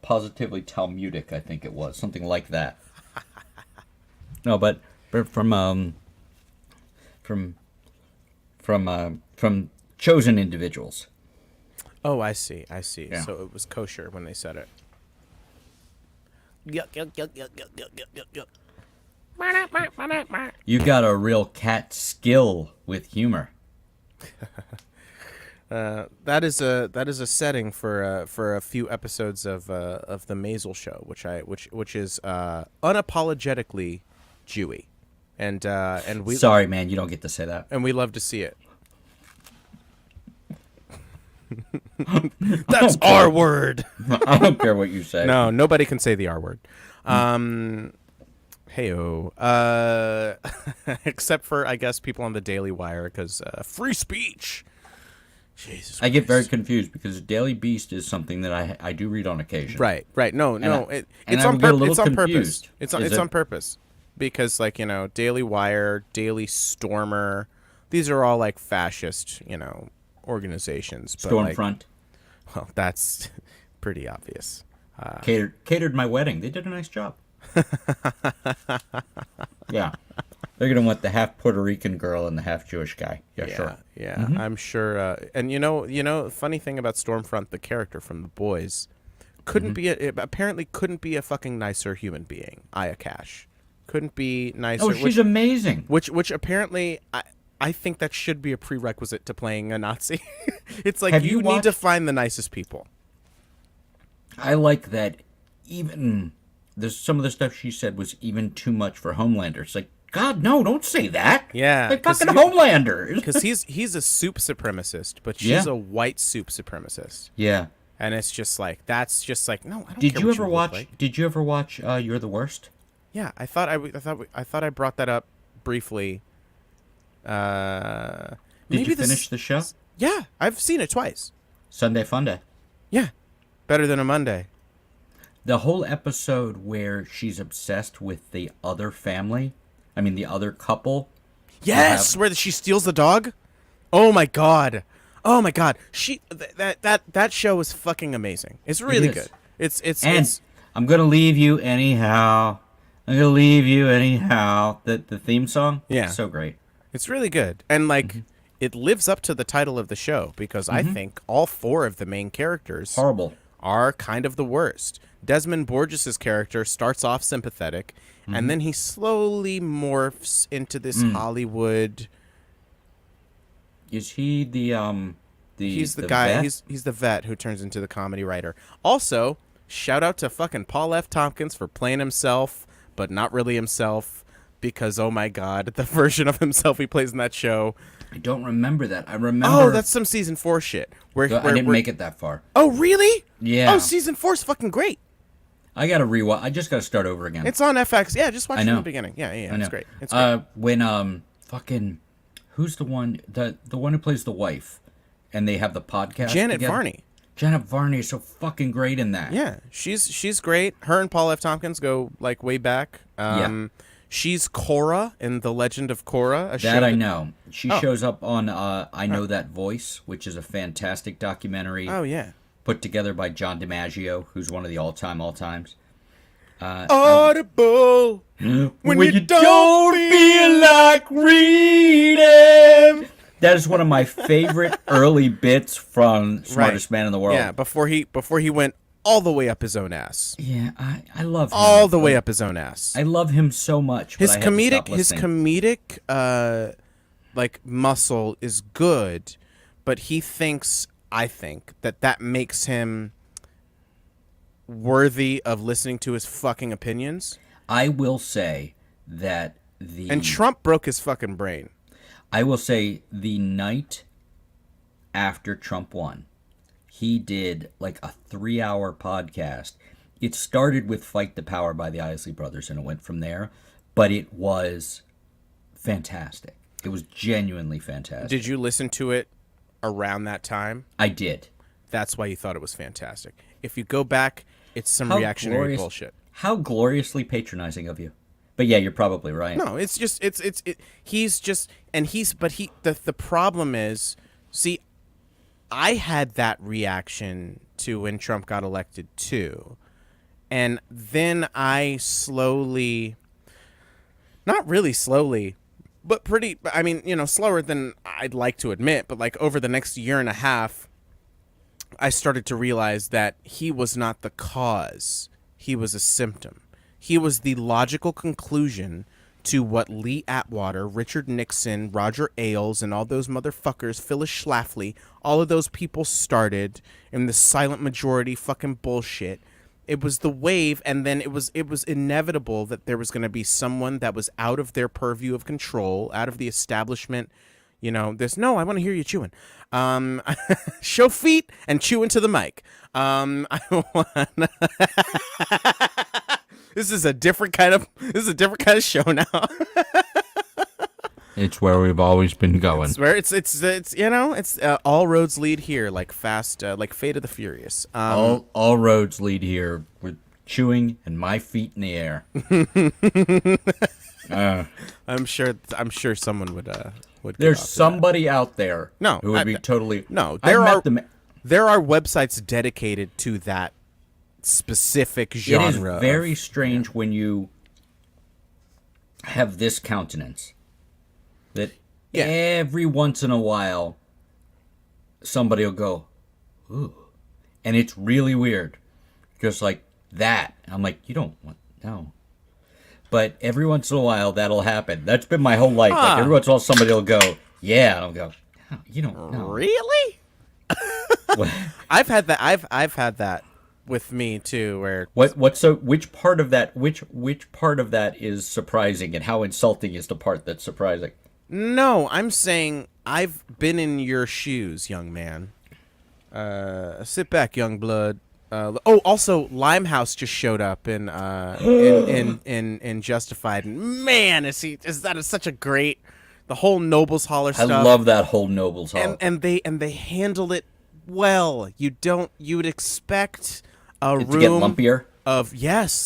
S2: positively Talmudic, I think it was something like that. No, but from chosen individuals.
S1: Oh, I see.
S2: Yeah.
S1: So it was kosher when they said it. Yuck, yuck, yuck, yuck, yuck, yuck, yuck, yuck.
S2: You got a real cat skill with humor.
S1: That is a setting for a few episodes of the Maisel show, which is unapologetically Jewy, and we
S2: Sorry, man, you don't get to say that.
S1: and we love to see it. That's our word.
S2: I don't care what you say.
S1: No, nobody can say the R word. Heyo. Except for, I guess, people on the Daily Wire, because free speech. Jesus
S2: I get very
S1: Christ.
S2: confused because Daily Beast is something that I do read on occasion.
S1: Right. No.
S2: and
S1: It's
S2: I
S1: on
S2: get a
S1: purpose.
S2: little
S1: It's on purpose.
S2: confused.
S1: It's
S2: Is it?
S1: on purpose. Because, like, Daily Wire, Daily Stormer, these are all, like, fascist, organizations. But, like,
S2: Stormfront
S1: well, that's pretty obvious.
S2: catered my wedding. They did a nice job. Yeah. They're going to want the half Puerto Rican girl and the half Jewish guy. Yeah, sure.
S1: Yeah, I'm sure. And funny thing about Stormfront, the character from The Boys, apparently couldn't be a fucking nicer human being. Aya Cash couldn't be nicer.
S2: Oh, she's amazing.
S1: Which apparently I think that should be a prerequisite to playing a Nazi. It's like
S2: Have
S1: you
S2: you
S1: need to
S2: watched-
S1: find the nicest people.
S2: I like that even some of the stuff she said was even too much for Homelander. It's like, God, no, don't say that.
S1: Yeah,
S2: Like
S1: 'cause
S2: fucking
S1: you-
S2: Homelander.
S1: Because he's a soup supremacist, but she's
S2: Yeah.
S1: a white soup supremacist.
S2: Yeah.
S1: And it's just like no, I don't
S2: Did
S1: care
S2: you
S1: what
S2: ever
S1: look
S2: watch?
S1: like.
S2: Did you ever watch You're the Worst?
S1: Yeah, I thought I brought that up briefly.
S2: Did
S1: Maybe
S2: you finish the show?
S1: Yeah, I've seen it twice.
S2: Sunday Funday.
S1: Yeah, better than a Monday.
S2: The whole episode where she's obsessed with the other family. I mean, the other couple.
S1: Yes, where she steals the dog. Oh my god. She that show is fucking amazing. It's really
S2: is.
S1: good. It's
S2: And I'm gonna leave you anyhow. I'm gonna leave you anyhow. The theme song.
S1: Yeah.
S2: So great.
S1: it's really good, and like it lives up to the title of the show because I think all four of the main characters
S2: Horrible.
S1: are kind of the worst. Desmond Borges' character starts off sympathetic, and then he slowly morphs into this Hollywood.
S2: Is he the
S1: He's the guy.
S2: vet?
S1: He's the vet who turns into the comedy writer. Also, shout out to fucking Paul F. Tompkins for playing himself, but not really himself, because oh my god, the version of himself he plays in that show.
S2: I don't remember that. I remember.
S1: Oh, that's some season 4 shit.
S2: I didn't make it that far.
S1: Oh, really?
S2: Yeah.
S1: Oh, season 4's fucking great.
S2: I gotta rewatch. I just gotta start over again.
S1: It's on FX. Yeah, just watch
S2: I
S1: it from
S2: know.
S1: the beginning. Yeah,
S2: I know.
S1: it's great. It's great.
S2: When fucking who's the one who plays the wife, and they have the podcast.
S1: Janet
S2: together?
S1: Varney.
S2: Janet Varney is so fucking great in that.
S1: Yeah, she's great. Her and Paul F. Tompkins go like way back.
S2: Yeah.
S1: She's Korra in The Legend of Korra.
S2: That I know. She
S1: Oh.
S2: shows up on I Know That Voice, which is a fantastic documentary
S1: Oh yeah.
S2: put together by John DiMaggio, who's one of the all-times.
S1: Audible.
S2: When you don't feel like reading. That is one of my favorite early bits from Smartest Man in the World.
S1: Yeah, before he went all the way up his own ass.
S2: Yeah, I love him.
S1: All the way up his own ass.
S2: I love him so much. But
S1: His
S2: I had to stop
S1: comedic
S2: listening.
S1: like muscle is good, but I think that makes him worthy of listening to his fucking opinions.
S2: I will say that
S1: And Trump broke his fucking brain.
S2: I will say the night after Trump won, he did like a 3-hour podcast. It started with Fight the Power by the Isley Brothers, and it went from there. But it was fantastic. It was genuinely fantastic.
S1: Did you listen to it around that time?
S2: I did.
S1: That's why you thought it was fantastic. If you go back, it's some reactionary bullshit.
S2: How gloriously patronizing of you. But yeah, you're probably right.
S1: No, it's just the problem is, see, I had that reaction to when Trump got elected too. And then I slowly, not really slowly, but slower than I'd like to admit, but like over the next year and a half, I started to realize that he was not the cause. He was a symptom. He was the logical conclusion to what Lee Atwater, Richard Nixon, Roger Ailes, and all those motherfuckers, Phyllis Schlafly, all of those people started in the silent majority fucking bullshit. It was the wave, and then it was inevitable that there was going to be someone that was out of their purview of control, out of the establishment. I want to hear you chewing. Show feet and chew into the mic. This is a different kind of show now.
S2: It's where we've always been going.
S1: It's where it's all roads lead here, like like Fate of the Furious.
S2: All roads lead here with chewing and my feet in the air.
S1: I'm sure someone would
S2: There's somebody out there
S1: No,
S2: who would be totally
S1: no. There are websites dedicated to that specific genre.
S2: It is very strange when you have this countenance that every once in a while somebody will go, ooh, and it's really weird, just like that. I'm like, you don't want no. But every once in a while that'll happen. That's been my whole life. Like every once in a while somebody will go, yeah, and I'll go, oh, you don't know.
S1: Really? I've had that with me too, where
S2: which part of that is surprising, and how insulting is the part that's surprising?
S1: No, I'm saying I've been in your shoes, young man. Sit back, young blood. Also, Limehouse just showed up in Justified. Man, is that such a great, the whole Nobles Holler stuff.
S2: I love that whole Nobles Holler.
S1: And they handled it well. You would expect a room
S2: to get lumpier.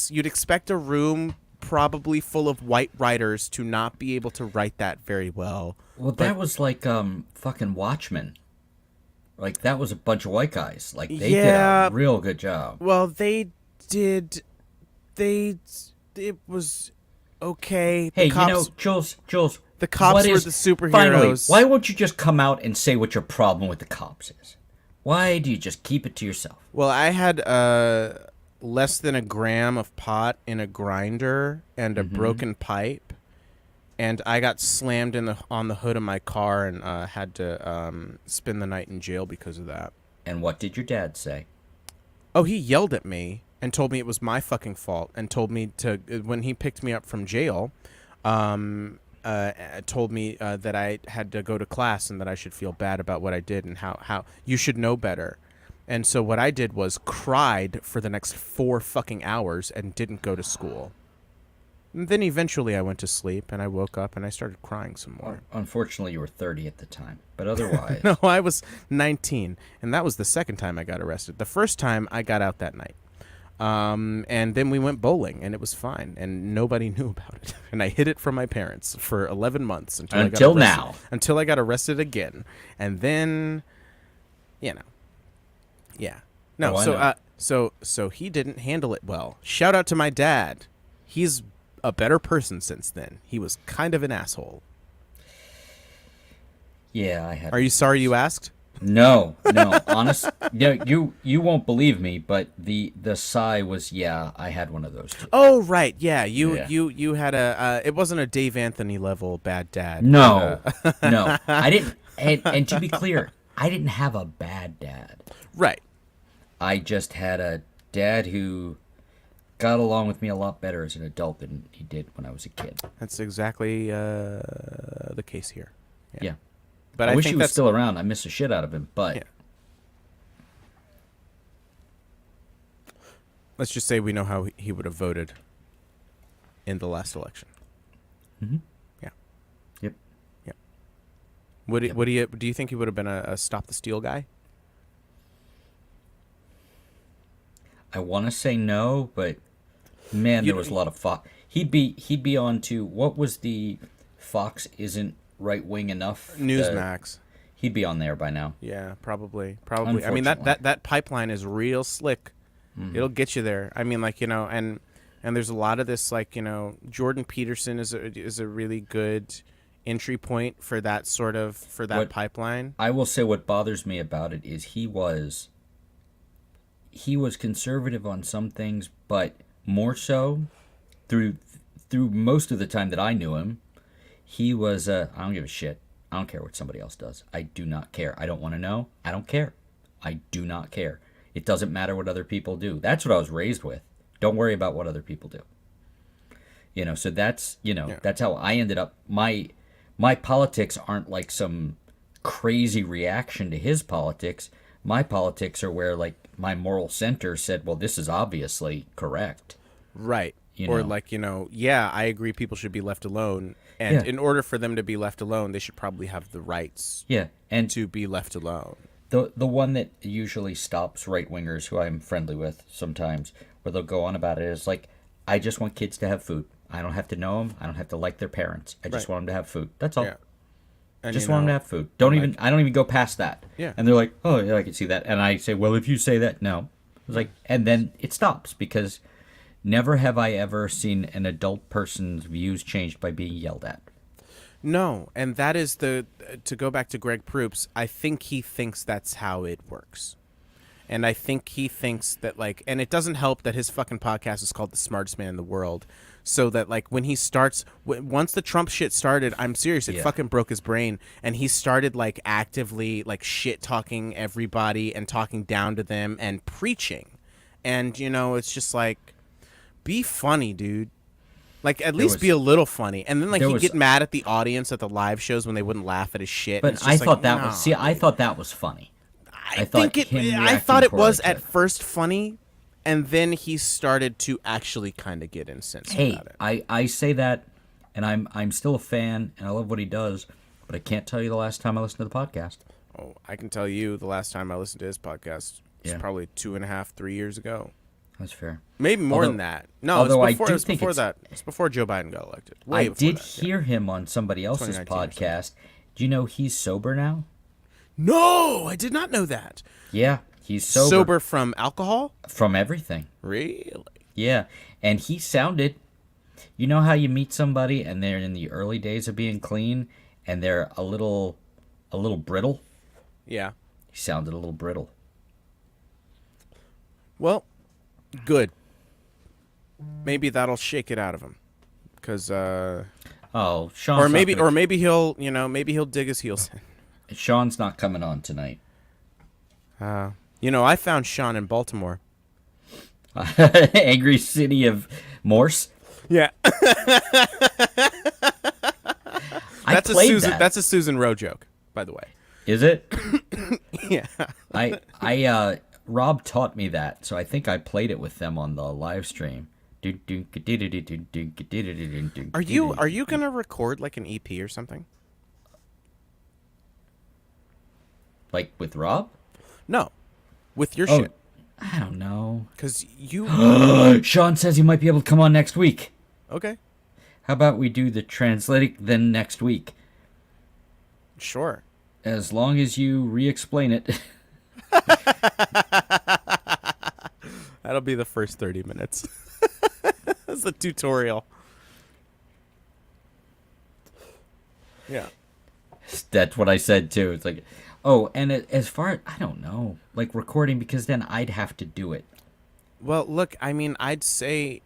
S1: You'd expect a room probably full of white writers to not be able to write that very well.
S2: Well, that was like fucking Watchmen. Like, that was a bunch of white guys. Like, they did a real good job.
S1: Well, it was okay.
S2: Hey, Jules,
S1: the cops were the superheroes.
S2: Finally, why won't you just come out and say what your problem with the cops is? Why do you just keep it to yourself?
S1: Well, I had less than a gram of pot in a grinder and a broken pipe, and I got slammed on the hood of my car and had to spend the night in jail because of that.
S2: And what did your dad say?
S1: Oh, he yelled at me and told me it was my fucking fault, and told me to, when he picked me up from jail, told me that I had to go to class and that I should feel bad about what I did and how you should know better. And so what I did was cried for the next 4 fucking hours and didn't go to school. And then eventually I went to sleep and I woke up and I started crying some more.
S2: Unfortunately, you were 30 at the time, but otherwise...
S1: No, I was 19, and that was the second time I got arrested. The first time I got out that night. And then we went bowling, and it was fine, and nobody knew about it. And I hid it from my parents for 11 months
S2: until now.
S1: Until I got arrested again, and then, yeah. No, so he didn't handle it well. Shout out to my dad. He's a better person since then. He was kind of an asshole.
S2: Yeah, I had.
S1: Are you sorry you asked?
S2: No. Honest, you won't believe me, but the sigh was, yeah, I had one of those too.
S1: Oh right, yeah. You had a. It wasn't a Dave Anthony level bad dad.
S2: No, no, I didn't. And to be clear, I didn't have a bad dad.
S1: Right.
S2: I just had a dad who got along with me a lot better as an adult than he did when I was a kid.
S1: That's exactly the case here.
S2: Yeah.
S1: But
S2: I wish
S1: think
S2: he was still around. I miss the shit out of him, but
S1: yeah. Let's just say we know how he would have voted in the last election.
S2: Mm-hmm.
S1: Yeah.
S2: Yep.
S1: Do you think he would have been a stop the steal guy?
S2: I want to say no, but man, there was a lot of Fox. He'd be on to what was the Fox isn't right wing enough.
S1: Newsmax.
S2: He'd be on there by now.
S1: Yeah, probably. I mean that pipeline is real slick. Mm-hmm. It'll get you there. I mean, and there's a lot of this, Jordan Peterson is a really good entry point for that pipeline.
S2: I will say what bothers me about it is he was conservative on some things, but more so through most of the time that I knew him, he was I don't give a shit. I don't care what somebody else does. I do not care. I don't want to know. I don't care. I do not care. It doesn't matter what other people do. That's what I was raised with. Don't worry about what other people do. So that's, that's how I ended up. My politics aren't like some crazy reaction to his politics. My politics are where, my moral center said, well, this is obviously correct.
S1: Right. Yeah, I agree people should be left alone. And in order for them to be left alone, they should probably have the rights
S2: and
S1: to be left alone.
S2: The one that usually stops right-wingers, who I'm friendly with sometimes, where they'll go on about it, is I just want kids to have food. I don't have to know them. I don't have to like their parents. I just want them to have food. That's all. Yeah. And just want them to have food. I don't even go past that.
S1: Yeah.
S2: And they're like, oh, yeah, I can see that. And I say, well, if you say that, no. It's and then it stops, because never have I ever seen an adult person's views changed by being yelled at.
S1: No, and that is to go back to Greg Proops, I think he thinks that's how it works. And I think he thinks that, and it doesn't help that his fucking podcast is called The Smartest Man in the World. So that, when he starts, once the Trump shit started, I'm serious, it fucking broke his brain. And he started, actively, shit-talking everybody and talking down to them and preaching. And, it's just be funny, dude. At least be a little funny. And then, he'd get mad at the audience at the live shows when they wouldn't laugh at his shit.
S2: But I thought that was... See, I thought that was funny.
S1: I thought it was at first funny, and then he started to actually kind of get incensed about it.
S2: I say that, and I'm still a fan, and I love what he does, but I can't tell you the last time I listened to the podcast.
S1: Oh, I can tell you the last time I listened to his podcast was probably 2.5, 3 years ago.
S2: That's fair.
S1: Maybe more than that. No, it's before that. It's before Joe Biden got elected.
S2: I did hear him on somebody else's podcast. Do you know he's sober now?
S1: No, I did not know that.
S2: Yeah, he's sober.
S1: Sober from alcohol?
S2: From everything.
S1: Really?
S2: Yeah, and he sounded... You know how you meet somebody and they're in the early days of being clean and they're a little brittle?
S1: Yeah.
S2: He sounded a little brittle.
S1: Well, good. Maybe that'll shake it out of him. Because
S2: Sean's
S1: or maybe he'll dig his heels in.
S2: Sean's not coming on tonight.
S1: I found Sean in Baltimore.
S2: Angry city of Morse?
S1: Yeah. That's a Susan Rowe joke, by the way.
S2: Is it?
S1: Yeah.
S2: Rob taught me that, so I think I played it with them on the live stream.
S1: Are you gonna record an EP or something?
S2: With Rob?
S1: No, with your shit.
S2: I don't know.
S1: Because you...
S2: Sean says he might be able to come on next week.
S1: Okay.
S2: How about we do the translating then next week?
S1: Sure.
S2: As long as you re-explain it.
S1: That'll be the first 30 minutes. That's the tutorial. Yeah.
S2: That's what I said too. It's like, oh, and as far as, I don't know, like recording, because then I'd have to do it.
S1: Well, look, I mean, I'd say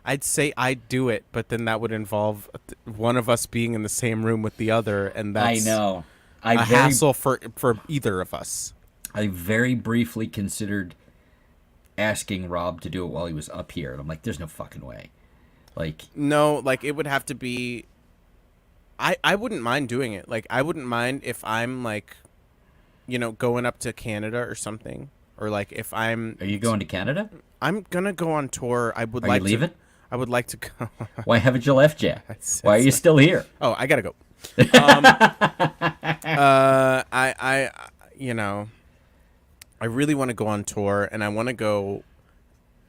S1: I'd do it, but then that would involve one of us being in the same room with the other, and that's
S2: I know.
S1: hassle for either of us.
S2: I very briefly considered asking Rob to do it while he was up here, and I'm like, there's no fucking way. Like,
S1: no, like it would have to be. I wouldn't mind doing it. Like, I wouldn't mind if I'm like, going up to Canada or something, or like if I'm.
S2: Are you going to Canada?
S1: I'm gonna go on tour. I would
S2: Are
S1: like
S2: you leaving?
S1: I would like to go.
S2: Why haven't you left yet? Why are you still here?
S1: Oh, I gotta go. I really want to go on tour, and I want to go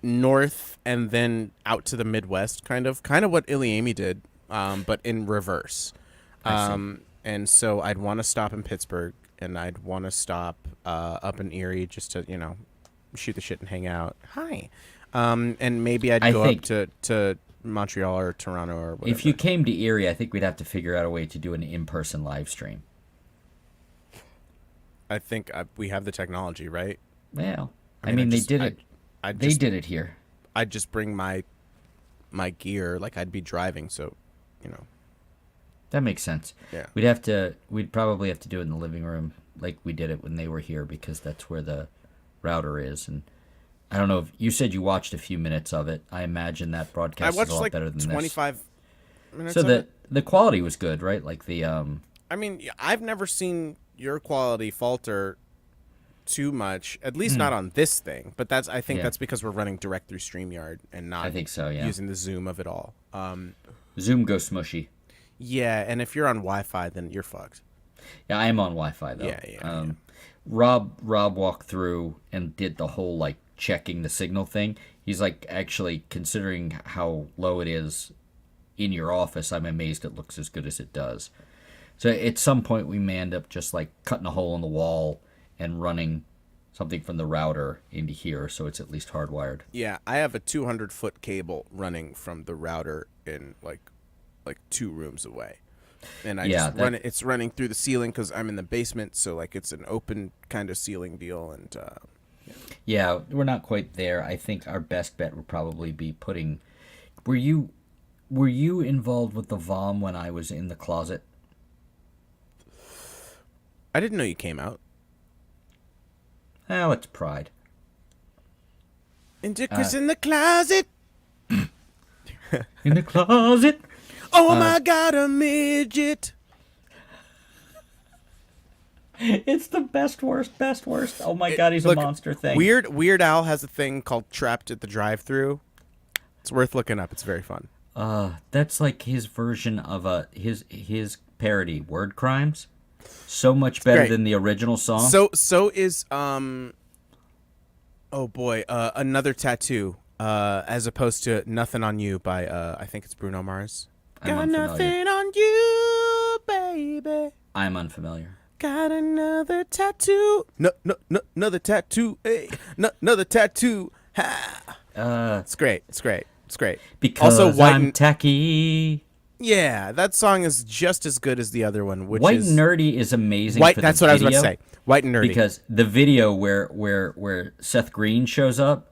S1: north and then out to the Midwest, kind of what Iliami did, but in reverse. And so I'd want to stop in Pittsburgh, and I'd want to stop up in Erie just to shoot the shit and hang out. Hi. And maybe I'd go up to Montreal or Toronto or whatever.
S2: If you came to Erie, I think we'd have to figure out a way to do an in-person live stream.
S1: I think we have the technology, right?
S2: Well, I mean, they did it. They did it here.
S1: I'd just bring my gear, like I'd be driving, so,
S2: That makes sense.
S1: Yeah.
S2: We'd probably have to do it in the living room like we did it when they were here, because that's where the router is. And I don't know if you said you watched a few minutes of it. I imagine that broadcast is a lot better than
S1: 25 minutes.
S2: So the quality was good, right? Like the
S1: I mean, I've never seen your quality falter too much, at least not on this thing. But I think that's because we're running direct through StreamYard and not
S2: I think so, yeah.
S1: using the Zoom of it all.
S2: Zoom goes smushy.
S1: Yeah, and if you're on Wi-Fi, then you're fucked.
S2: Yeah, I am on Wi-Fi though.
S1: Yeah.
S2: Rob walked through and did the whole like checking the signal thing. He's like, actually, considering how low it is in your office, I'm amazed it looks as good as it does. So at some point we may end up just like cutting a hole in the wall and running something from the router into here, so it's at least hardwired.
S1: Yeah, I have a 200-foot cable running from the router in like 2 rooms away. And I just run it. It's running through the ceiling because I'm in the basement, so like it's an open kind of ceiling deal. And
S2: yeah, we're not quite there. I think our best bet would probably be putting. Were you involved with the VOM when I was in the closet?
S1: I didn't know you came out.
S2: Oh, it's pride.
S1: And Dick was in the closet.
S2: In the closet.
S1: Oh my God, a midget.
S2: It's the best worst. Oh my God, he's a monster thing.
S1: Weird Al has a thing called Trapped at the Drive-Thru. It's worth looking up. It's very fun.
S2: That's like his version of his parody, Word Crimes. So much better than the original song.
S1: So is oh boy, Another Tattoo, as opposed to Nothing on You by I think it's Bruno Mars. Got nothing on you, baby.
S2: I'm unfamiliar.
S1: Got another tattoo. No, another tattoo. Hey, another tattoo. Ha.
S2: It's
S1: great.
S2: Because
S1: also,
S2: I'm tacky.
S1: Yeah, that song is just as good as the other one.
S2: White and Nerdy is amazing.
S1: That's what I was about to say. White and Nerdy.
S2: Because the video where Seth Green shows up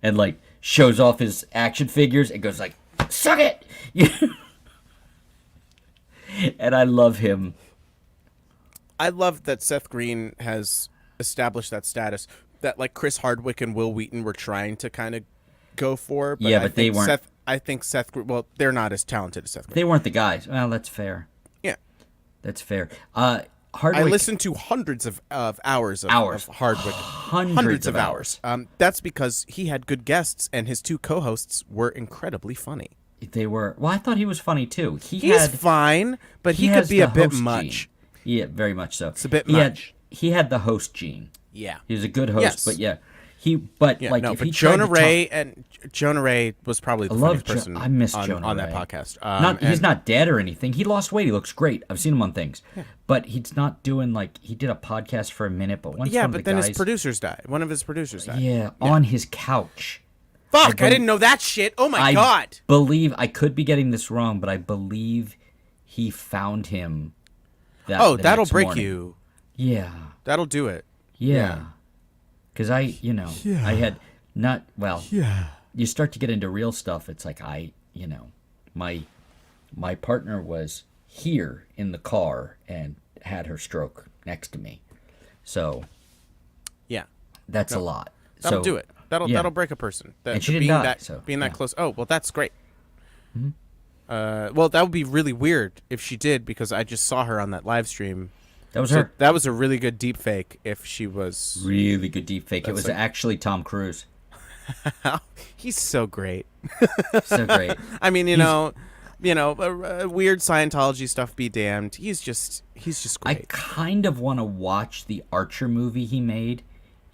S2: and like shows off his action figures and goes like, "Suck it." And I love him.
S1: I love that Seth Green has established that status that like Chris Hardwick and Will Wheaton were trying to kind of go for. But
S2: but they weren't.
S1: I think Seth. Well, they're not as talented as Seth Green.
S2: They weren't the guys. Well, that's fair.
S1: Yeah,
S2: that's fair. Hardwick.
S1: I listened to hundreds of hours of Hardwick.
S2: Hundreds of hours.
S1: That's because he had good guests, and his 2 co-hosts were incredibly funny.
S2: They were. Well, I thought he was funny too.
S1: He's fine, but he could be a bit much.
S2: Gene. Yeah, very much so.
S1: It's a bit much.
S2: He had the host gene.
S1: Yeah.
S2: He was a good host,
S1: Yes.
S2: but yeah. But
S1: Yeah,
S2: like
S1: no,
S2: if
S1: but
S2: he tried
S1: Jonah
S2: to
S1: Ray and Jonah Ray was probably the funniest person
S2: I miss
S1: on,
S2: Jonah
S1: on that
S2: Ray.
S1: podcast.
S2: He's not dead or anything. He lost weight. He looks great. I've seen him on things. But he's not doing like he did a podcast for a minute, but once
S1: yeah,
S2: one of
S1: but
S2: the
S1: then
S2: guys,
S1: his producers died. One of his producers died.
S2: yeah, on his couch.
S1: Fuck, I didn't know that shit. Oh my god.
S2: Believe I could be getting this wrong, but I believe he found him.
S1: Oh,
S2: the
S1: that'll
S2: next
S1: break
S2: morning.
S1: you.
S2: Yeah.
S1: That'll do it.
S2: Yeah. Because I had not, well, you start to get into real stuff. It's like my partner was here in the car and had her stroke next to me. So
S1: Yeah.
S2: that's a lot.
S1: That'll
S2: So,
S1: do it. That'll break a person.
S2: And she didn't die,
S1: being that
S2: yeah.
S1: close. Oh, well, that's great. Well, that would be really weird if she did, because I just saw her on that live stream.
S2: That was
S1: So
S2: her.
S1: that was a really good deep fake if she was.
S2: Really good deep fake. It was
S1: like-
S2: actually Tom Cruise.
S1: He's so great.
S2: So great.
S1: I mean, you know, weird Scientology stuff be damned. He's just
S2: I
S1: great.
S2: kind of want to watch the Archer movie he made,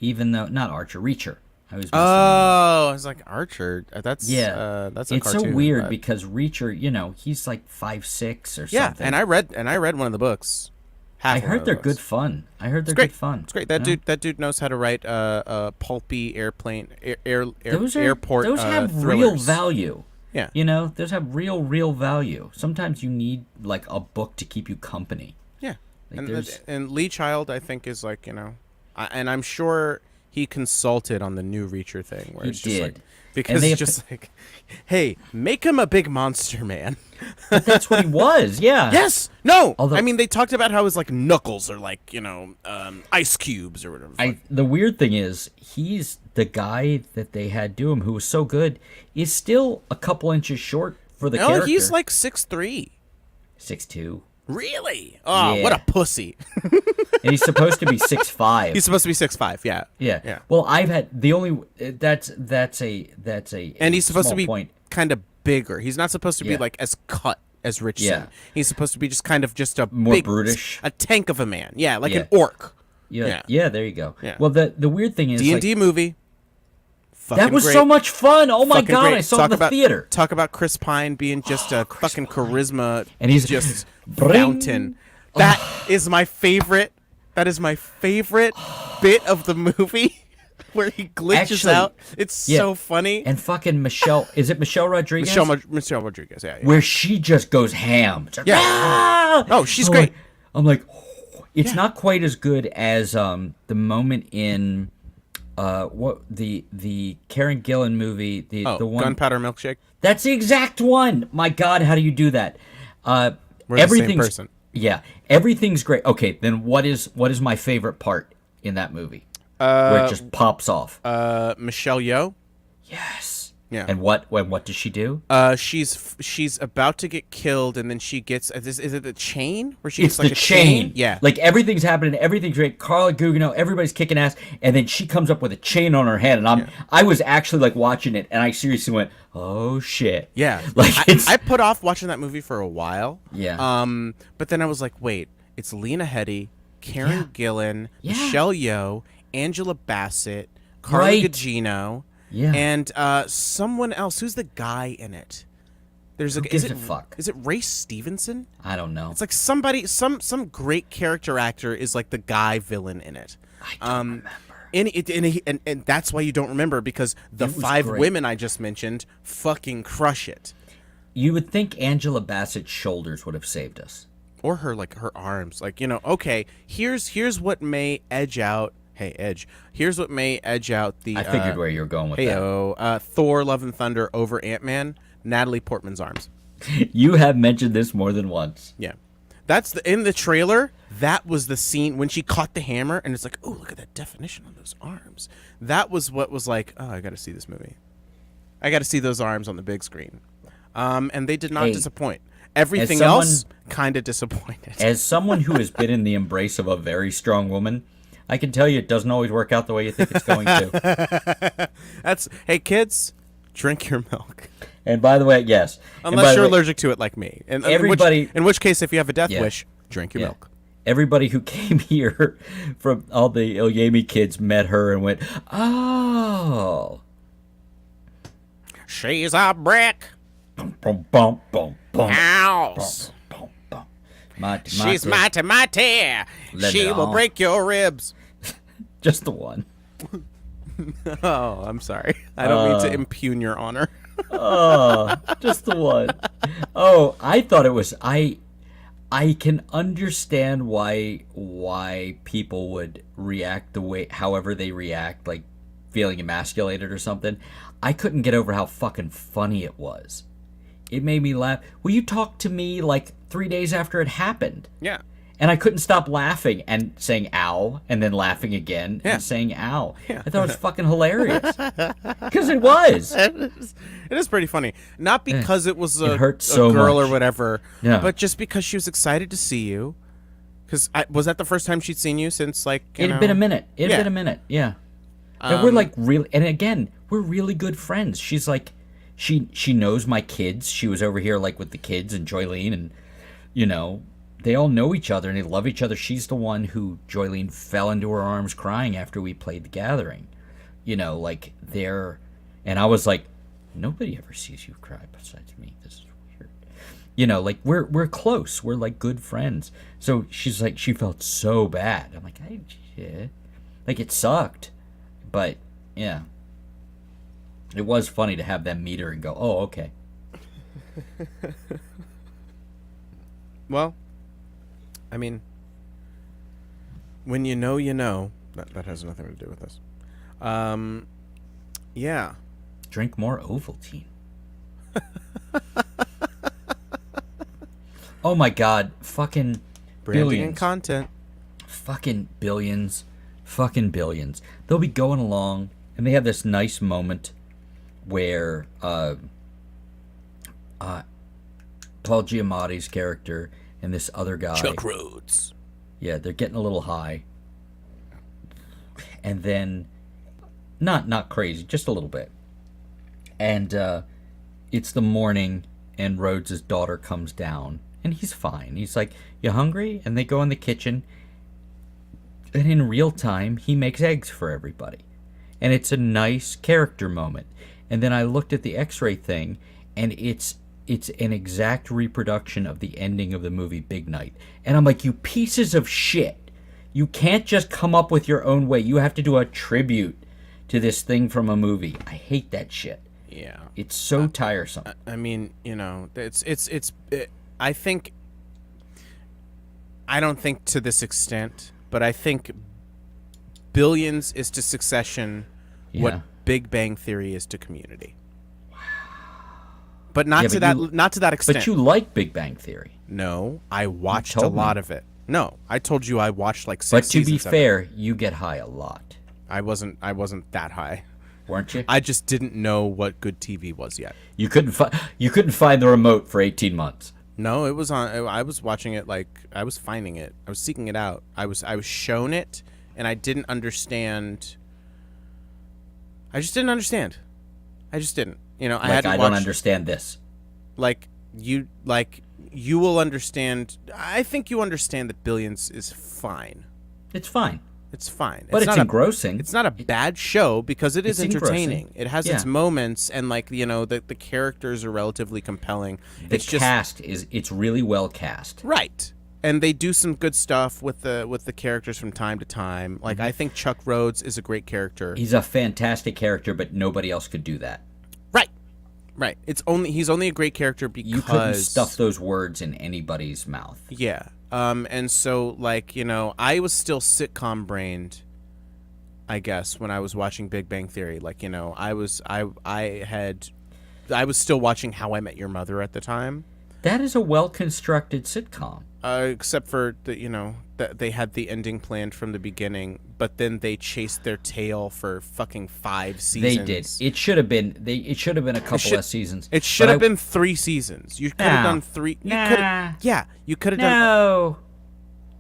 S2: even though not Archer, Reacher. I was missing
S1: Oh, I was like Archer. That's that's a
S2: it's
S1: cartoon.
S2: so weird
S1: but-
S2: because Reacher, he's like 5'6" or
S1: yeah,
S2: something.
S1: and I read one of the books.
S2: I heard they're good fun. I heard they're
S1: Great.
S2: good fun.
S1: It's great. That dude knows how to write pulpy airplane
S2: Those
S1: airport.
S2: those have
S1: thrillers.
S2: real value.
S1: Yeah.
S2: Those have real value. Sometimes you need like a book to keep you company.
S1: Yeah,
S2: Like, there's-
S1: and Lee Child, I think, is like and I'm sure he consulted on the new Reacher thing where
S2: He
S1: it's just like
S2: did.
S1: because
S2: they
S1: it's
S2: have
S1: just like, hey, make him a big monster, man.
S2: But that's what he was. Yeah.
S1: Yes. No.
S2: Although-
S1: I mean, they talked about how his like knuckles are like ice cubes or whatever.
S2: The weird thing is, he's the guy that they had do him, who was so good, is still a couple inches short for the character.
S1: He's like 6'3".
S2: 6'2".
S1: Really? Oh,
S2: Yeah.
S1: what a pussy.
S2: And he's supposed to be 6'5".
S1: He's supposed to be 6'5". Yeah.
S2: Yeah.
S1: Yeah.
S2: Well, I've had the only that's a
S1: And he's supposed to
S2: small
S1: be
S2: point.
S1: kind of bigger. He's not supposed to be
S2: Yeah.
S1: like as cut as Richson.
S2: Yeah.
S1: He's supposed to be just kind of just a
S2: More
S1: big,
S2: brutish.
S1: a tank of a man. Yeah, like
S2: Yeah.
S1: an orc.
S2: Yeah. There you go.
S1: Yeah.
S2: Well, the weird thing is
S1: D&D movie.
S2: that
S1: Fucking
S2: was
S1: great.
S2: so much fun. Oh my
S1: Fucking
S2: god,
S1: great.
S2: I saw it in the
S1: about,
S2: theater.
S1: Talk about Chris Pine being just a fucking charisma,
S2: And he's
S1: just
S2: Bring.
S1: fountain. That is my favorite. That is my favorite bit of the movie, where he glitches
S2: Actually,
S1: out. It's
S2: yeah.
S1: so funny.
S2: And fucking Michelle, is it Michelle Rodriguez?
S1: Michelle Rodriguez. Yeah.
S2: Where she just goes ham. It's like,
S1: Yeah.
S2: "Ah!"
S1: Oh, she's
S2: I'm
S1: great.
S2: like- I'm like, oh. It's not quite as good as the moment in the Karen Gillan movie, the one
S1: Gunpowder Milkshake.
S2: That's the exact one. My God, how do you do that?
S1: We're the same
S2: Everything's
S1: person.
S2: yeah, everything's great. Okay, then what is my favorite part in that movie? Where it just pops off.
S1: Michelle Yeoh.
S2: Yes.
S1: Yeah.
S2: And what does she do?
S1: She's about to get killed, and then she gets. Is it the chain? Where she
S2: It's
S1: gets like
S2: the
S1: a
S2: chain.
S1: Yeah.
S2: Like everything's happening, everything's great. Carla Gugino, everybody's kicking ass, and then she comes up with a chain on her head, and I was actually like watching it, and I seriously went, "Oh shit!"
S1: Yeah.
S2: Like it's
S1: I put off watching that movie for a while.
S2: Yeah.
S1: But then I was like, wait, it's Lena Headey, Karen Gillan,
S2: Yeah.
S1: Michelle Yeoh, Angela Bassett, Carla
S2: Right.
S1: Gugino,
S2: Yeah.
S1: and someone else. Who's the guy in it? There's
S2: Who
S1: is
S2: gives
S1: it
S2: a fuck?
S1: Is it Ray Stevenson?
S2: I don't know.
S1: It's like somebody, some great character actor is like the guy villain in it.
S2: I don't remember.
S1: And that's why you don't remember, because the
S2: It was
S1: 5
S2: great.
S1: women I just mentioned fucking crush it.
S2: You would think Angela Bassett's shoulders would have saved us.
S1: Or her arms. Like, okay, here's what may edge out. Hey, Edge. Here's what may edge out the.
S2: I figured where you were going with
S1: Thor: Love and Thunder over Ant-Man. Natalie Portman's arms.
S2: that. You have mentioned this more than once.
S1: Yeah, that's in the trailer. That was the scene when she caught the hammer, and it's like, oh, look at that definition on those arms. That was what was like. Oh, I got to see this movie. I got to see those arms on the big screen. And they did not
S2: Hey,
S1: disappoint. Everything
S2: someone-
S1: else kind of disappointed.
S2: As someone who has been in the embrace of a very strong woman, I can tell you it doesn't always work out the way you think it's going to.
S1: Hey, kids, drink your milk.
S2: And by the way, yes. And by
S1: Unless
S2: the
S1: you're
S2: way,
S1: allergic to it like me. And
S2: everybody-
S1: in which case, if you have a death
S2: Yeah.
S1: wish, drink your
S2: Yeah.
S1: milk.
S2: everybody who came here from all the Ilyemi kids met her and went, oh.
S1: She's a brick
S2: Bum, bum, bum, bum, bum,
S1: house.
S2: bum, bum. Mighty,
S1: She's
S2: mighty.
S1: mighty.
S2: Let
S1: She
S2: it
S1: will
S2: on.
S1: break your ribs.
S2: Just the one.
S1: Oh, I'm sorry. I don't mean to impugn your honor.
S2: Oh, just the one. Oh, I thought it was I can understand why people would react the way however they react, like feeling emasculated or something. I couldn't get over how fucking funny it was. It made me laugh. Well, you talked to me like 3 days after it happened.
S1: Yeah.
S2: And I couldn't stop laughing and saying ow and then laughing again
S1: Yeah.
S2: and saying ow.
S1: Yeah.
S2: I thought it was fucking hilarious. Because it was.
S1: It is pretty funny. Not because it was a
S2: hurt so
S1: girl or
S2: much.
S1: whatever,
S2: Yeah.
S1: but just because she was excited to see you. Because was that the first time she'd seen you since, like,
S2: It had been a minute. It had been a minute. Yeah. And we're like really, and again, we're really good friends. She's like, she knows my kids. She was over here like with the kids and Joylene, and you know, they all know each other and they love each other. She's the one who Joylene fell into her arms crying after we played The Gathering. You know, like and I was like, nobody ever sees you cry besides me. This is weird. You know, like we're close. We're like good friends. So she's like, she felt so bad. I'm like, yeah. Like it sucked. But, yeah. It was funny to have them meet her and go, oh, okay.
S1: Well, I mean, when you know, you know. That has nothing to do with this. Yeah.
S2: Drink more Ovaltine. Oh, my God. Fucking
S1: Branding
S2: billions.
S1: and content.
S2: Fucking billions. Fucking billions. They'll be going along, and they have this nice moment where Paul Giamatti's character and this other guy,
S1: Chuck Rhodes.
S2: yeah, they're getting a little high, and then not crazy, just a little bit, and it's the morning, and Rhodes' daughter comes down, and he's fine. He's like, "You hungry?" And they go in the kitchen. And in real time, he makes eggs for everybody. And it's a nice character moment. And then I looked at the X-ray thing, and it's an exact reproduction of the ending of the movie Big Night. And I'm like, you pieces of shit. You can't just come up with your own way. You have to do a tribute to this thing from a movie. I hate that shit.
S1: Yeah.
S2: It's so tiresome.
S1: I mean, you know, I think, I don't think to this extent, but I think Billions is to Succession what
S2: Yeah.
S1: Big Bang Theory is to Community. But not
S2: Yeah,
S1: to
S2: but
S1: that not to that extent.
S2: But you like Big Bang Theory.
S1: No, I watched a
S2: told me.
S1: lot of it. No, I told you I watched like 6
S2: But to be
S1: seasons of it.
S2: fair, you get high a lot.
S1: I wasn't that high.
S2: Weren't you?
S1: I just didn't know what good TV was yet.
S2: You couldn't find the remote for 18 months.
S1: No, it was on. I was watching it like I was finding it. I was seeking it out. I was shown it, and I didn't understand. I just didn't understand. I just didn't. You know, I hadn't
S2: I
S1: watched.
S2: don't understand this.
S1: Like you will understand. I think you understand that Billions is fine.
S2: It's fine.
S1: It's fine.
S2: But it's
S1: not
S2: engrossing.
S1: It's not a bad show because it is
S2: It's
S1: entertaining.
S2: engrossing.
S1: It has
S2: Yeah.
S1: its moments, and like you know, the characters are relatively compelling.
S2: The
S1: It's just
S2: cast it's really well cast.
S1: right, and they do some good stuff with the characters from time to time. Like I think Chuck Rhodes is a great character.
S2: He's a fantastic character, but nobody else could do that.
S1: Right. He's only a great character because
S2: You couldn't stuff those words in anybody's mouth.
S1: Yeah. And so like, you know, I was still sitcom brained, I guess, when I was watching Big Bang Theory. Like, you know, I was still watching How I Met Your Mother at the time.
S2: That is a well-constructed sitcom.
S1: Except for the, you know, that they had the ending planned from the beginning, but then they chased their tail for fucking 5 seasons.
S2: They did. It should have been a couple less seasons.
S1: It should have been 3 seasons. You could have done 3. You could have done.
S2: No.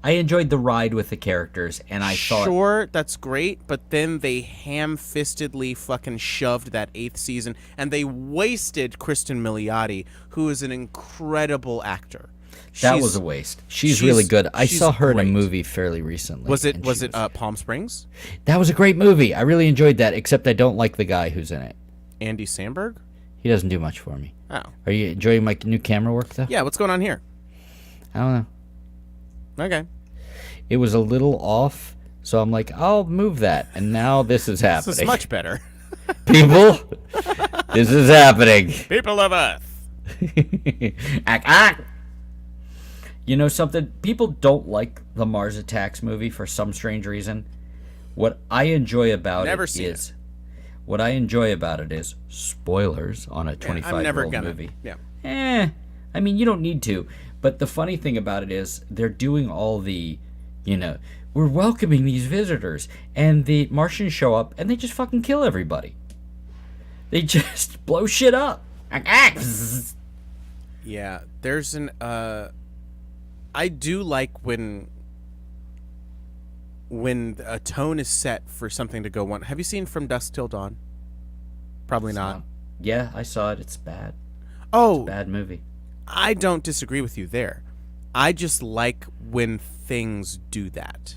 S2: I enjoyed the ride with the characters, and I thought
S1: Sure, that's great, but then they ham-fistedly fucking shoved that 8th season, and they wasted Kristen Milioti, who is an incredible actor.
S2: That was a waste. She's really good. I
S1: she's
S2: saw her in
S1: great.
S2: a movie fairly recently.
S1: Was it
S2: and
S1: was
S2: she
S1: it Palm Springs?
S2: That was a great movie. I really enjoyed that, except I don't like the guy who's in it.
S1: Andy Samberg?
S2: He doesn't do much for me.
S1: Oh.
S2: Are you enjoying my new camera work, though?
S1: Yeah, what's going on here?
S2: I don't know.
S1: Okay.
S2: It was a little off, so I'm like, I'll move that. And now this is happening.
S1: This is much better.
S2: People, this is happening.
S1: People of Earth.
S2: Ack, ack. You know something? People don't like the Mars Attacks movie for some strange reason. What I enjoy about
S1: Never
S2: it
S1: seen
S2: is... What I enjoy about it is spoilers on a 25-year-old movie.
S1: Yeah.
S2: I mean, you don't need to. But the funny thing about it is they're doing all the, we're welcoming these visitors. And the Martians show up and they just fucking kill everybody. They just blow shit up.
S1: Yeah, there's an I do like when a tone is set for something to go on. Have you seen From Dusk Till Dawn? Probably not.
S2: Yeah, I saw it. It's bad.
S1: Oh,
S2: It's a bad movie.
S1: I don't disagree with you there. I just like when things do that.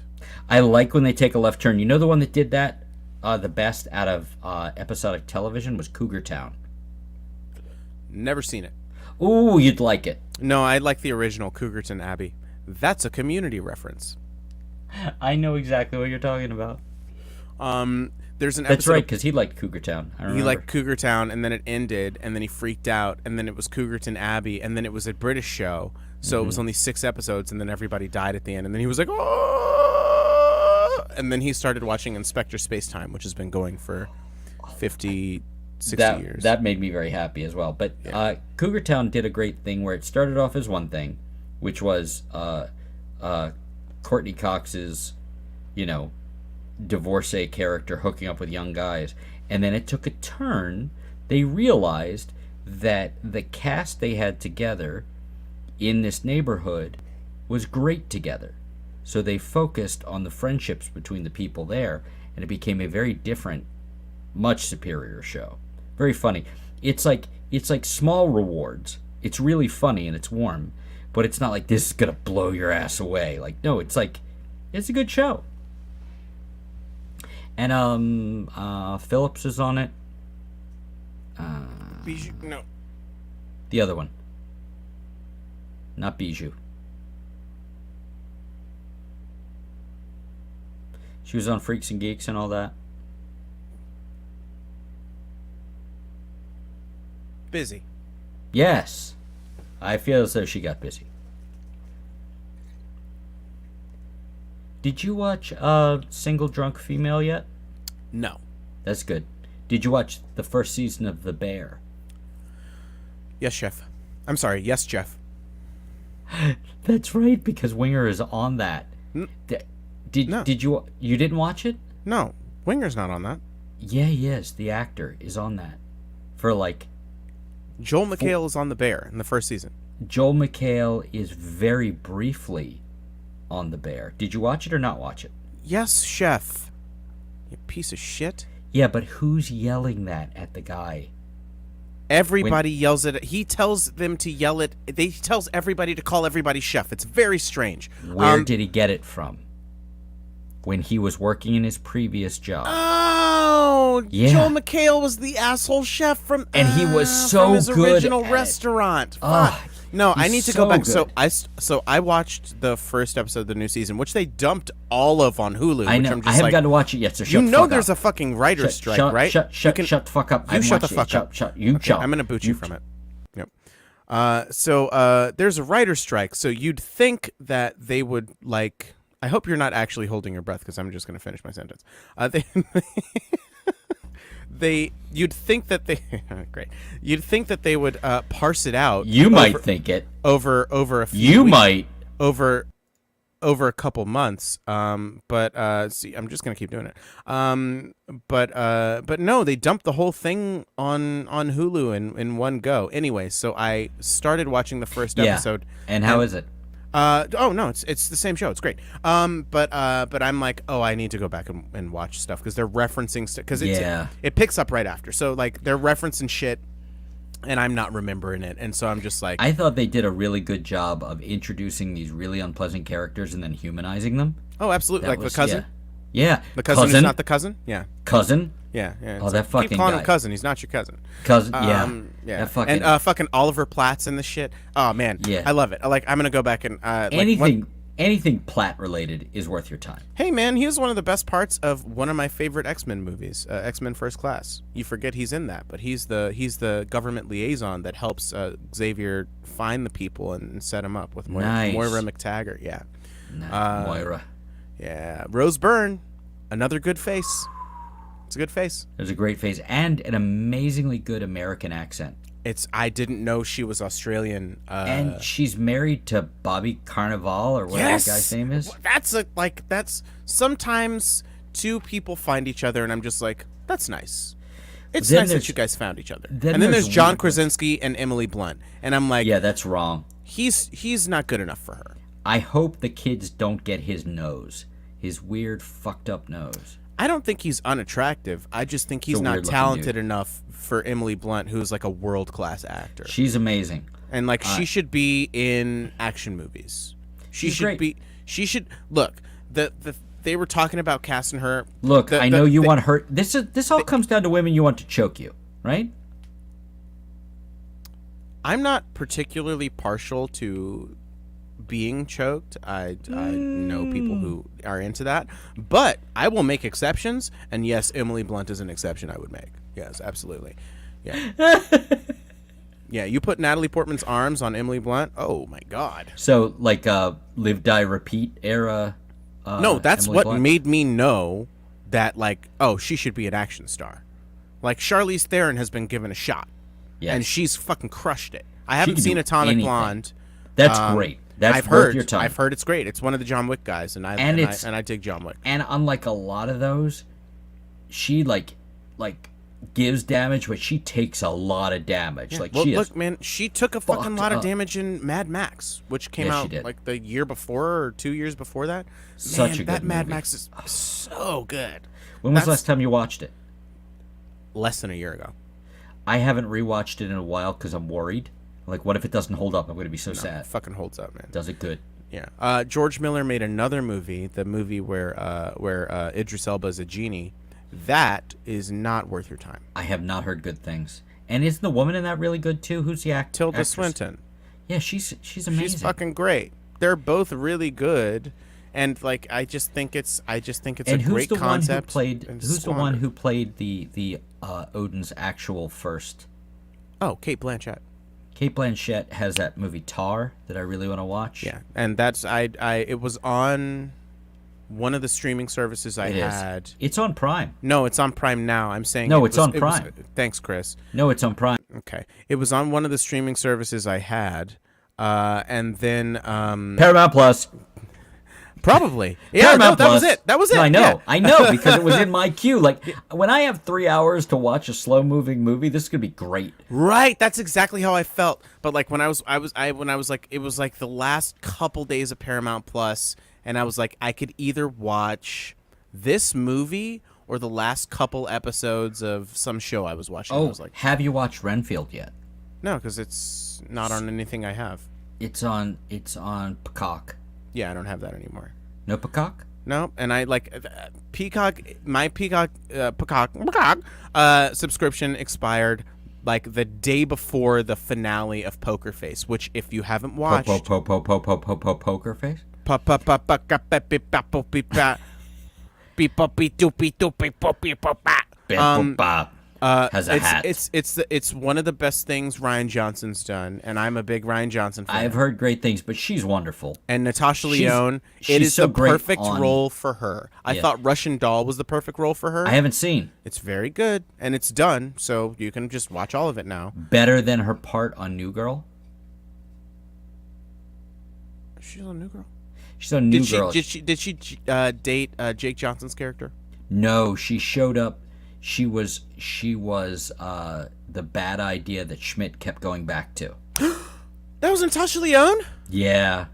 S2: I like when they take a left turn. You know the one that did that the best out of episodic television was Cougar Town.
S1: Never seen it.
S2: Ooh, you'd like it.
S1: No, I like the original Cougarton Abbey. That's a Community reference.
S2: I know exactly what you're talking about.
S1: There's an
S2: That's
S1: episode
S2: right, because he liked Cougar Town. I remember.
S1: he liked Cougar Town, and then it ended, and then he freaked out, and then it was Cougarton Abbey, and then it was a British show, so it was only 6 episodes, and then everybody died at the end, and then he was like, oh! And then he started watching Inspector Spacetime, which has been going for 50, 60 years.
S2: That made me very happy as well. But Cougar Town did a great thing where it started off as one thing, which was Courtney Cox's, divorcee character hooking up with young guys. And then it took a turn. They realized that the cast they had together in this neighborhood was great together. So they focused on the friendships between the people there, and it became a very different, much superior show. Very funny. It's like small rewards. It's really funny and it's warm, but it's not like this is gonna blow your ass away. Like, no, it's like it's a good show. And Phillips is on it.
S1: Bijou, no.
S2: The other one. Not Bijou. She was on Freaks and Geeks and all that.
S1: Busy.
S2: Yes. I feel as though she got busy. Did you watch Single Drunk Female yet?
S1: No.
S2: That's good. Did you watch the first season of The Bear?
S1: Yes, Chef. I'm sorry. Yes, Jeff.
S2: That's right, because Winger is on that.
S1: No.
S2: Did you didn't watch it?
S1: No. Winger's not on that.
S2: Yeah, he is. The actor is on that. For like
S1: Joel McHale is on The Bear in the first season.
S2: Joel McHale is very briefly on The Bear. Did you watch it or not watch it?
S1: Yes, Chef. You piece of shit.
S2: Yeah, but who's yelling that at the guy?
S1: Everybody yells at it. He tells them to yell it. He tells everybody to call everybody chef. It's very strange.
S2: Where did he get it from? When he was working in his previous job.
S1: Oh,
S2: Yeah.
S1: Joel McHale was the asshole chef from,
S2: And he was so
S1: from his
S2: good
S1: original
S2: at it.
S1: restaurant.
S2: Oh,
S1: Fuck. No, I
S2: he's
S1: need to
S2: so
S1: go back.
S2: good.
S1: So I watched the first episode of the new season, which they dumped all of on Hulu.
S2: I
S1: Which
S2: know.
S1: I'm just
S2: I haven't
S1: like,
S2: got to watch it yet, so shut
S1: you
S2: the
S1: know
S2: fuck
S1: there's
S2: up.
S1: a fucking writer's strike, right?
S2: Shut the fuck up.
S1: You
S2: I've
S1: shut the
S2: watched
S1: fuck
S2: it.
S1: up.
S2: Shut. You
S1: Okay,
S2: shut.
S1: I'm gonna boot you from it. Yep. So there's a writer's strike. So you'd think that they would like. I hope you're not actually holding your breath because I'm just gonna finish my sentence. You'd think that they great. You'd think that they would parse it out.
S2: You might think it.
S1: over a few
S2: You
S1: weeks,
S2: might.
S1: over a couple months. But see, I'm just gonna keep doing it. But no, they dumped the whole thing on Hulu in one go. Anyway, so I started watching the first episode.
S2: And how is it?
S1: Oh no, it's the same show. It's great. But I'm like, oh, I need to go back and watch stuff because they're referencing stuff because it picks up right after. So like they're referencing shit, and I'm not remembering it, and so I'm just like,
S2: I thought they did a really good job of introducing these really unpleasant characters and then humanizing them.
S1: oh, absolutely, like the cousin,
S2: Yeah.
S1: the cousin who's not the cousin, yeah,
S2: Cousin.
S1: yeah.
S2: Oh,
S1: It's
S2: that
S1: like,
S2: fucking
S1: keep calling
S2: guy.
S1: him cousin. He's not your cousin.
S2: Cousin. Yeah.
S1: Yeah,
S2: That fucking
S1: and fucking Oliver Platt's and the shit. Oh man,
S2: Yeah.
S1: I love it. Like, I'm gonna go back and
S2: anything Platt related is worth your time.
S1: Hey man, he was one of the best parts of one of my favorite X-Men movies, X-Men First Class. You forget he's in that, but he's the government liaison that helps Xavier find the people and set him up with
S2: Nice.
S1: Moira McTaggart. Yeah,
S2: Moira.
S1: yeah. Rose Byrne, another good face. It's a good face.
S2: There's a great face and an amazingly good American accent.
S1: I didn't know she was Australian.
S2: And she's married to Bobby Carnival or whatever
S1: yes,
S2: that guy's name is.
S1: That's sometimes two people find each other, and I'm just like, that's nice. It's
S2: Then
S1: nice
S2: there's-
S1: that you guys found each other.
S2: then
S1: And then
S2: there's
S1: there's John
S2: weird ones.
S1: Krasinski and Emily Blunt, and I'm like,
S2: Yeah, that's wrong.
S1: he's not good enough for her.
S2: I hope the kids don't get his nose. His weird, fucked up nose.
S1: I don't think he's unattractive. I just think he's
S2: a
S1: not
S2: weird-looking
S1: talented
S2: dude.
S1: enough for Emily Blunt, who's like a world-class actor.
S2: She's amazing.
S1: And like she should be in action movies. She
S2: She's
S1: should
S2: great.
S1: be. She should look. They were talking about casting her.
S2: Look, I know you want her. This all comes down to women you want to choke you, right?
S1: I'm not particularly partial to being choked. I know people who are into that, but I will make exceptions. And yes, Emily Blunt is an exception I would make. Yes, absolutely. Yeah. Yeah, you put Natalie Portman's arms on Emily Blunt. Oh my God.
S2: So, like, live, die, repeat era.
S1: No, that's
S2: Emily
S1: what
S2: Blunt?
S1: made me know that, like, oh, she should be an action star. Like, Charlize Theron has been given a shot,
S2: Yes.
S1: and she's fucking crushed it. I haven't
S2: can
S1: seen
S2: do
S1: Atomic
S2: anything.
S1: Blonde.
S2: That's great. That's
S1: I've
S2: worth
S1: heard.
S2: your time.
S1: I've heard it's great. It's one of the John Wick guys, and I dig John Wick.
S2: And unlike a lot of those, she like gives damage, but she takes a lot of damage. Like
S1: Well,
S2: she is
S1: look, man, she took a fucking
S2: fucked
S1: lot of
S2: up.
S1: damage in Mad Max, which came
S2: Yes, she
S1: out
S2: did.
S1: like the year before or 2 years before that.
S2: Such
S1: Man,
S2: a good
S1: that Mad
S2: movie.
S1: Max is so good.
S2: When was the
S1: That's
S2: last time you watched it?
S1: less than a year ago.
S2: I haven't rewatched it in a while because I'm worried. Like, what if it doesn't hold up? I'm going to be so
S1: It
S2: sad.
S1: fucking holds up, man.
S2: Does it good?
S1: Yeah. George Miller made another movie, the movie where Idris Elba is a genie. That is not worth your time.
S2: I have not heard good things. And isn't the woman in that really good too? Who's the actor?
S1: Tilda Swinton.
S2: Yeah, she's amazing.
S1: She's fucking great. They're both really good, and like I just think it's
S2: and
S1: a
S2: who's
S1: great
S2: the
S1: concept.
S2: Who's the one who played the Odin's actual first?
S1: Oh, Kate Blanchett.
S2: Kate Blanchett has that movie Tar that I really want to watch.
S1: Yeah, and that's it was on one of the streaming services I
S2: It is.
S1: had.
S2: It's on Prime.
S1: No, it's on Prime now. I'm saying
S2: No,
S1: it
S2: it's
S1: was-
S2: on
S1: it was-
S2: Prime.
S1: Thanks, Chris.
S2: No, it's on Prime.
S1: Okay, it was on one of the streaming services I had, and then
S2: Paramount Plus.
S1: probably yeah,
S2: Paramount
S1: no, that was
S2: Plus.
S1: it. That was it.
S2: No, I know.
S1: yeah.
S2: I know because it was in my queue. Like when I have 3 hours to watch a slow moving movie, this is gonna be great.
S1: Right, that's exactly how I felt. But like when I was like it was like the last couple days of Paramount Plus, and I was like I could either watch this movie or the last couple episodes of some show I was watching. I
S2: Oh,
S1: was like,
S2: have you watched Renfield yet?
S1: no, because it's not on anything I have.
S2: It's on Peacock.
S1: Yeah, I don't have that anymore.
S2: No Peacock?
S1: No, and I like Peacock. My Peacock subscription expired like the day before the finale of Poker Face, which if you haven't watched,
S2: Poker Face? Has a hat.
S1: It's one of the best things Ryan Johnson's done, and I'm a big Ryan Johnson fan.
S2: I've heard great things, but she's wonderful.
S1: And Natasha Lyonne, it
S2: she's
S1: is
S2: so
S1: the
S2: great
S1: perfect
S2: on-
S1: role for her. I
S2: Yeah.
S1: thought Russian Doll was the perfect role for her.
S2: I haven't seen.
S1: It's very good, and it's done, so you can just watch all of it now.
S2: Better than her part on New Girl?
S1: She's a new girl.
S2: She's on New
S1: Did
S2: Girl.
S1: she date Jake Johnson's character?
S2: No, she showed up. She was the bad idea that Schmidt kept going back to.
S1: That was Natasha Lyonne?
S2: Yeah.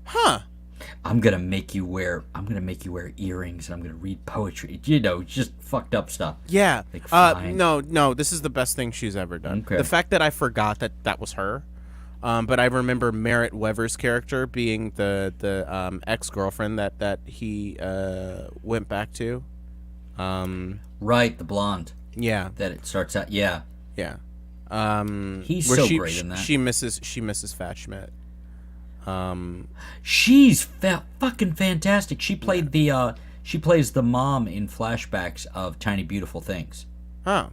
S1: Huh.
S2: I'm gonna make you wear earrings, and I'm gonna read poetry. You know, just fucked up stuff.
S1: Yeah.
S2: Like, fine.
S1: No. This is the best thing she's ever done.
S2: Okay.
S1: The fact that I forgot that was her, but I remember Merritt Wever's character being the ex-girlfriend that he went back to.
S2: Right, the blonde.
S1: Yeah.
S2: That it starts out. Yeah.
S1: Yeah.
S2: He's
S1: where
S2: so great in that.
S1: She misses Fat Schmidt.
S2: She's fucking fantastic. She played she plays the mom in flashbacks of Tiny Beautiful Things.
S1: Oh,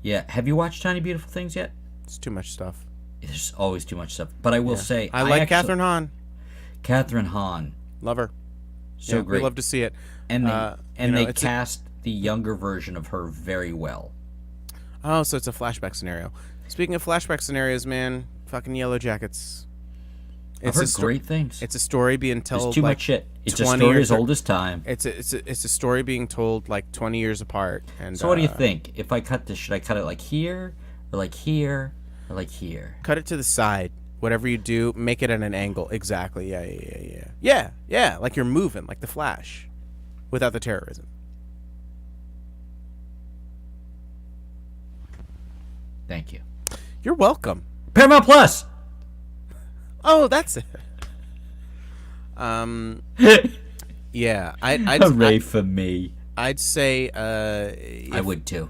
S2: Yeah, have you watched Tiny Beautiful Things yet?
S1: it's too much stuff.
S2: There's always too much stuff. But I will say,
S1: I like Catherine Hahn.
S2: Catherine Hahn,
S1: Love her.
S2: so
S1: Yeah,
S2: great.
S1: we love to see it.
S2: And they
S1: it's
S2: cast the younger version of her very well.
S1: Oh, so it's a flashback scenario. Speaking of flashback scenarios, man, fucking Yellow Jackets.
S2: I've heard great things.
S1: It's a story being told.
S2: There's too
S1: like
S2: much shit. It's a
S1: 20
S2: story
S1: or
S2: as old as time.
S1: It's a story being told like 20 years apart. And
S2: So what do you think? If I cut this, should I cut it like here, or like here, or like here?
S1: Cut it to the side. Whatever you do, make it at an angle. Exactly. Yeah. Like you're moving, like the Flash, without the terrorism.
S2: Thank you.
S1: You're welcome.
S2: Paramount Plus.
S1: Oh, that's it. Yeah.
S2: Hooray for me.
S1: I'd say
S2: I would too.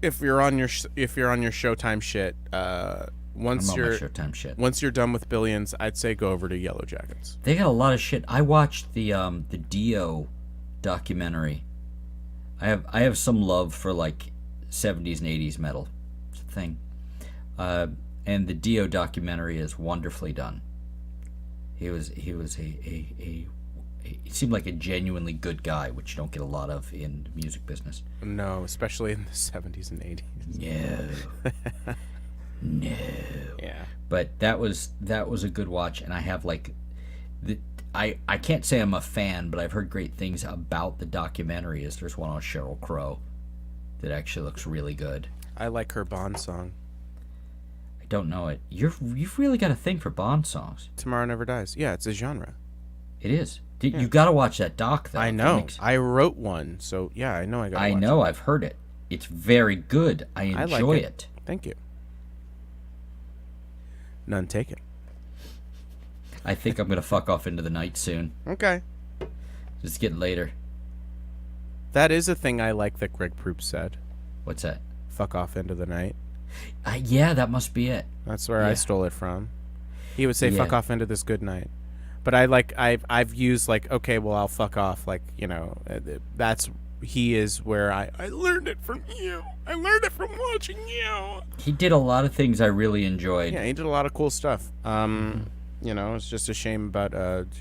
S1: if you're on your Showtime shit, once
S2: I'm on my Showtime shit.
S1: once you're done with Billions, I'd say go over to Yellow Jackets.
S2: They got a lot of shit. I watched the Dio documentary. I have some love for like 70s and 80s metal. It's a thing. And the Dio documentary is wonderfully done. He was he seemed like a genuinely good guy, which you don't get a lot of in the music business.
S1: No, especially in the 70s and 80s.
S2: No.
S1: Yeah.
S2: But that was a good watch, and I have like I can't say I'm a fan, but I've heard great things about the documentary. There's one on Sheryl Crow that actually looks really good.
S1: I like her Bond song.
S2: I don't know it. You've really got a thing for Bond songs.
S1: Tomorrow Never Dies. Yeah, it's a genre.
S2: It is. You got to watch that doc, though.
S1: I know. I wrote one, so yeah, I know I got to watch
S2: know. I've heard it. It's very good. I enjoy
S1: like
S2: it.
S1: Thank you. None taken.
S2: I think I'm going to fuck off into the night soon.
S1: Okay.
S2: It's getting later.
S1: That is a thing I like that Greg Proops said.
S2: What's that?
S1: Fuck off into the night.
S2: Yeah, that must be it.
S1: That's where I stole it from. He would say,
S2: Yeah.
S1: fuck off into this good night. But I've used like, okay, well, I'll fuck off. Like, you know, he is where I learned it from you. I learned it from watching you.
S2: He did a lot of things I really enjoyed.
S1: Yeah, he did a lot of cool stuff. You know, it's just a shame about,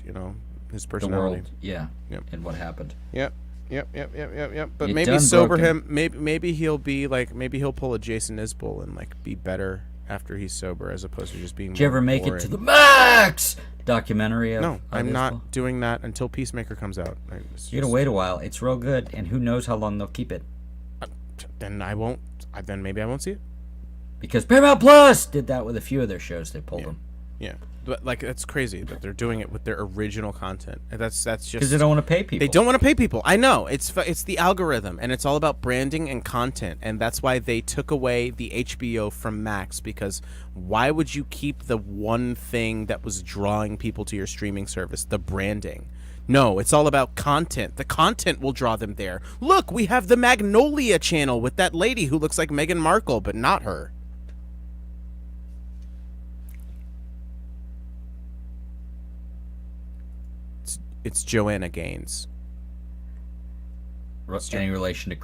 S1: you know, his
S2: The
S1: personality.
S2: world, yeah,
S1: Yep.
S2: and what happened.
S1: Yep. But
S2: You
S1: maybe
S2: done
S1: sober
S2: broke
S1: him. Maybe he'll be like, maybe he'll pull a Jason Isbell and like be better after he's sober, as opposed to just being.
S2: Did you
S1: more
S2: ever make
S1: boring.
S2: it to the Max documentary?
S1: No, I'm
S2: Isbell?
S1: not doing that until Peacemaker comes out.
S2: You're gonna wait a while. It's real good, and who knows how long they'll keep it?
S1: Then I won't. Then maybe I won't see it.
S2: Because Paramount Plus did that with a few of their shows. They pulled them
S1: Yeah, but like that's crazy that they're doing it with their original content. And that's just
S2: because they don't want to pay people.
S1: They don't want to pay people. I know. It's the algorithm, and it's all about branding and content, and that's why they took away the HBO from Max, because why would you keep the one thing that was drawing people to your streaming service, the branding? No, it's all about content. The content will draw them there. Look, we have the Magnolia channel with that lady who looks like Meghan Markle, but not her. It's Joanna Gaines.
S2: Any relation to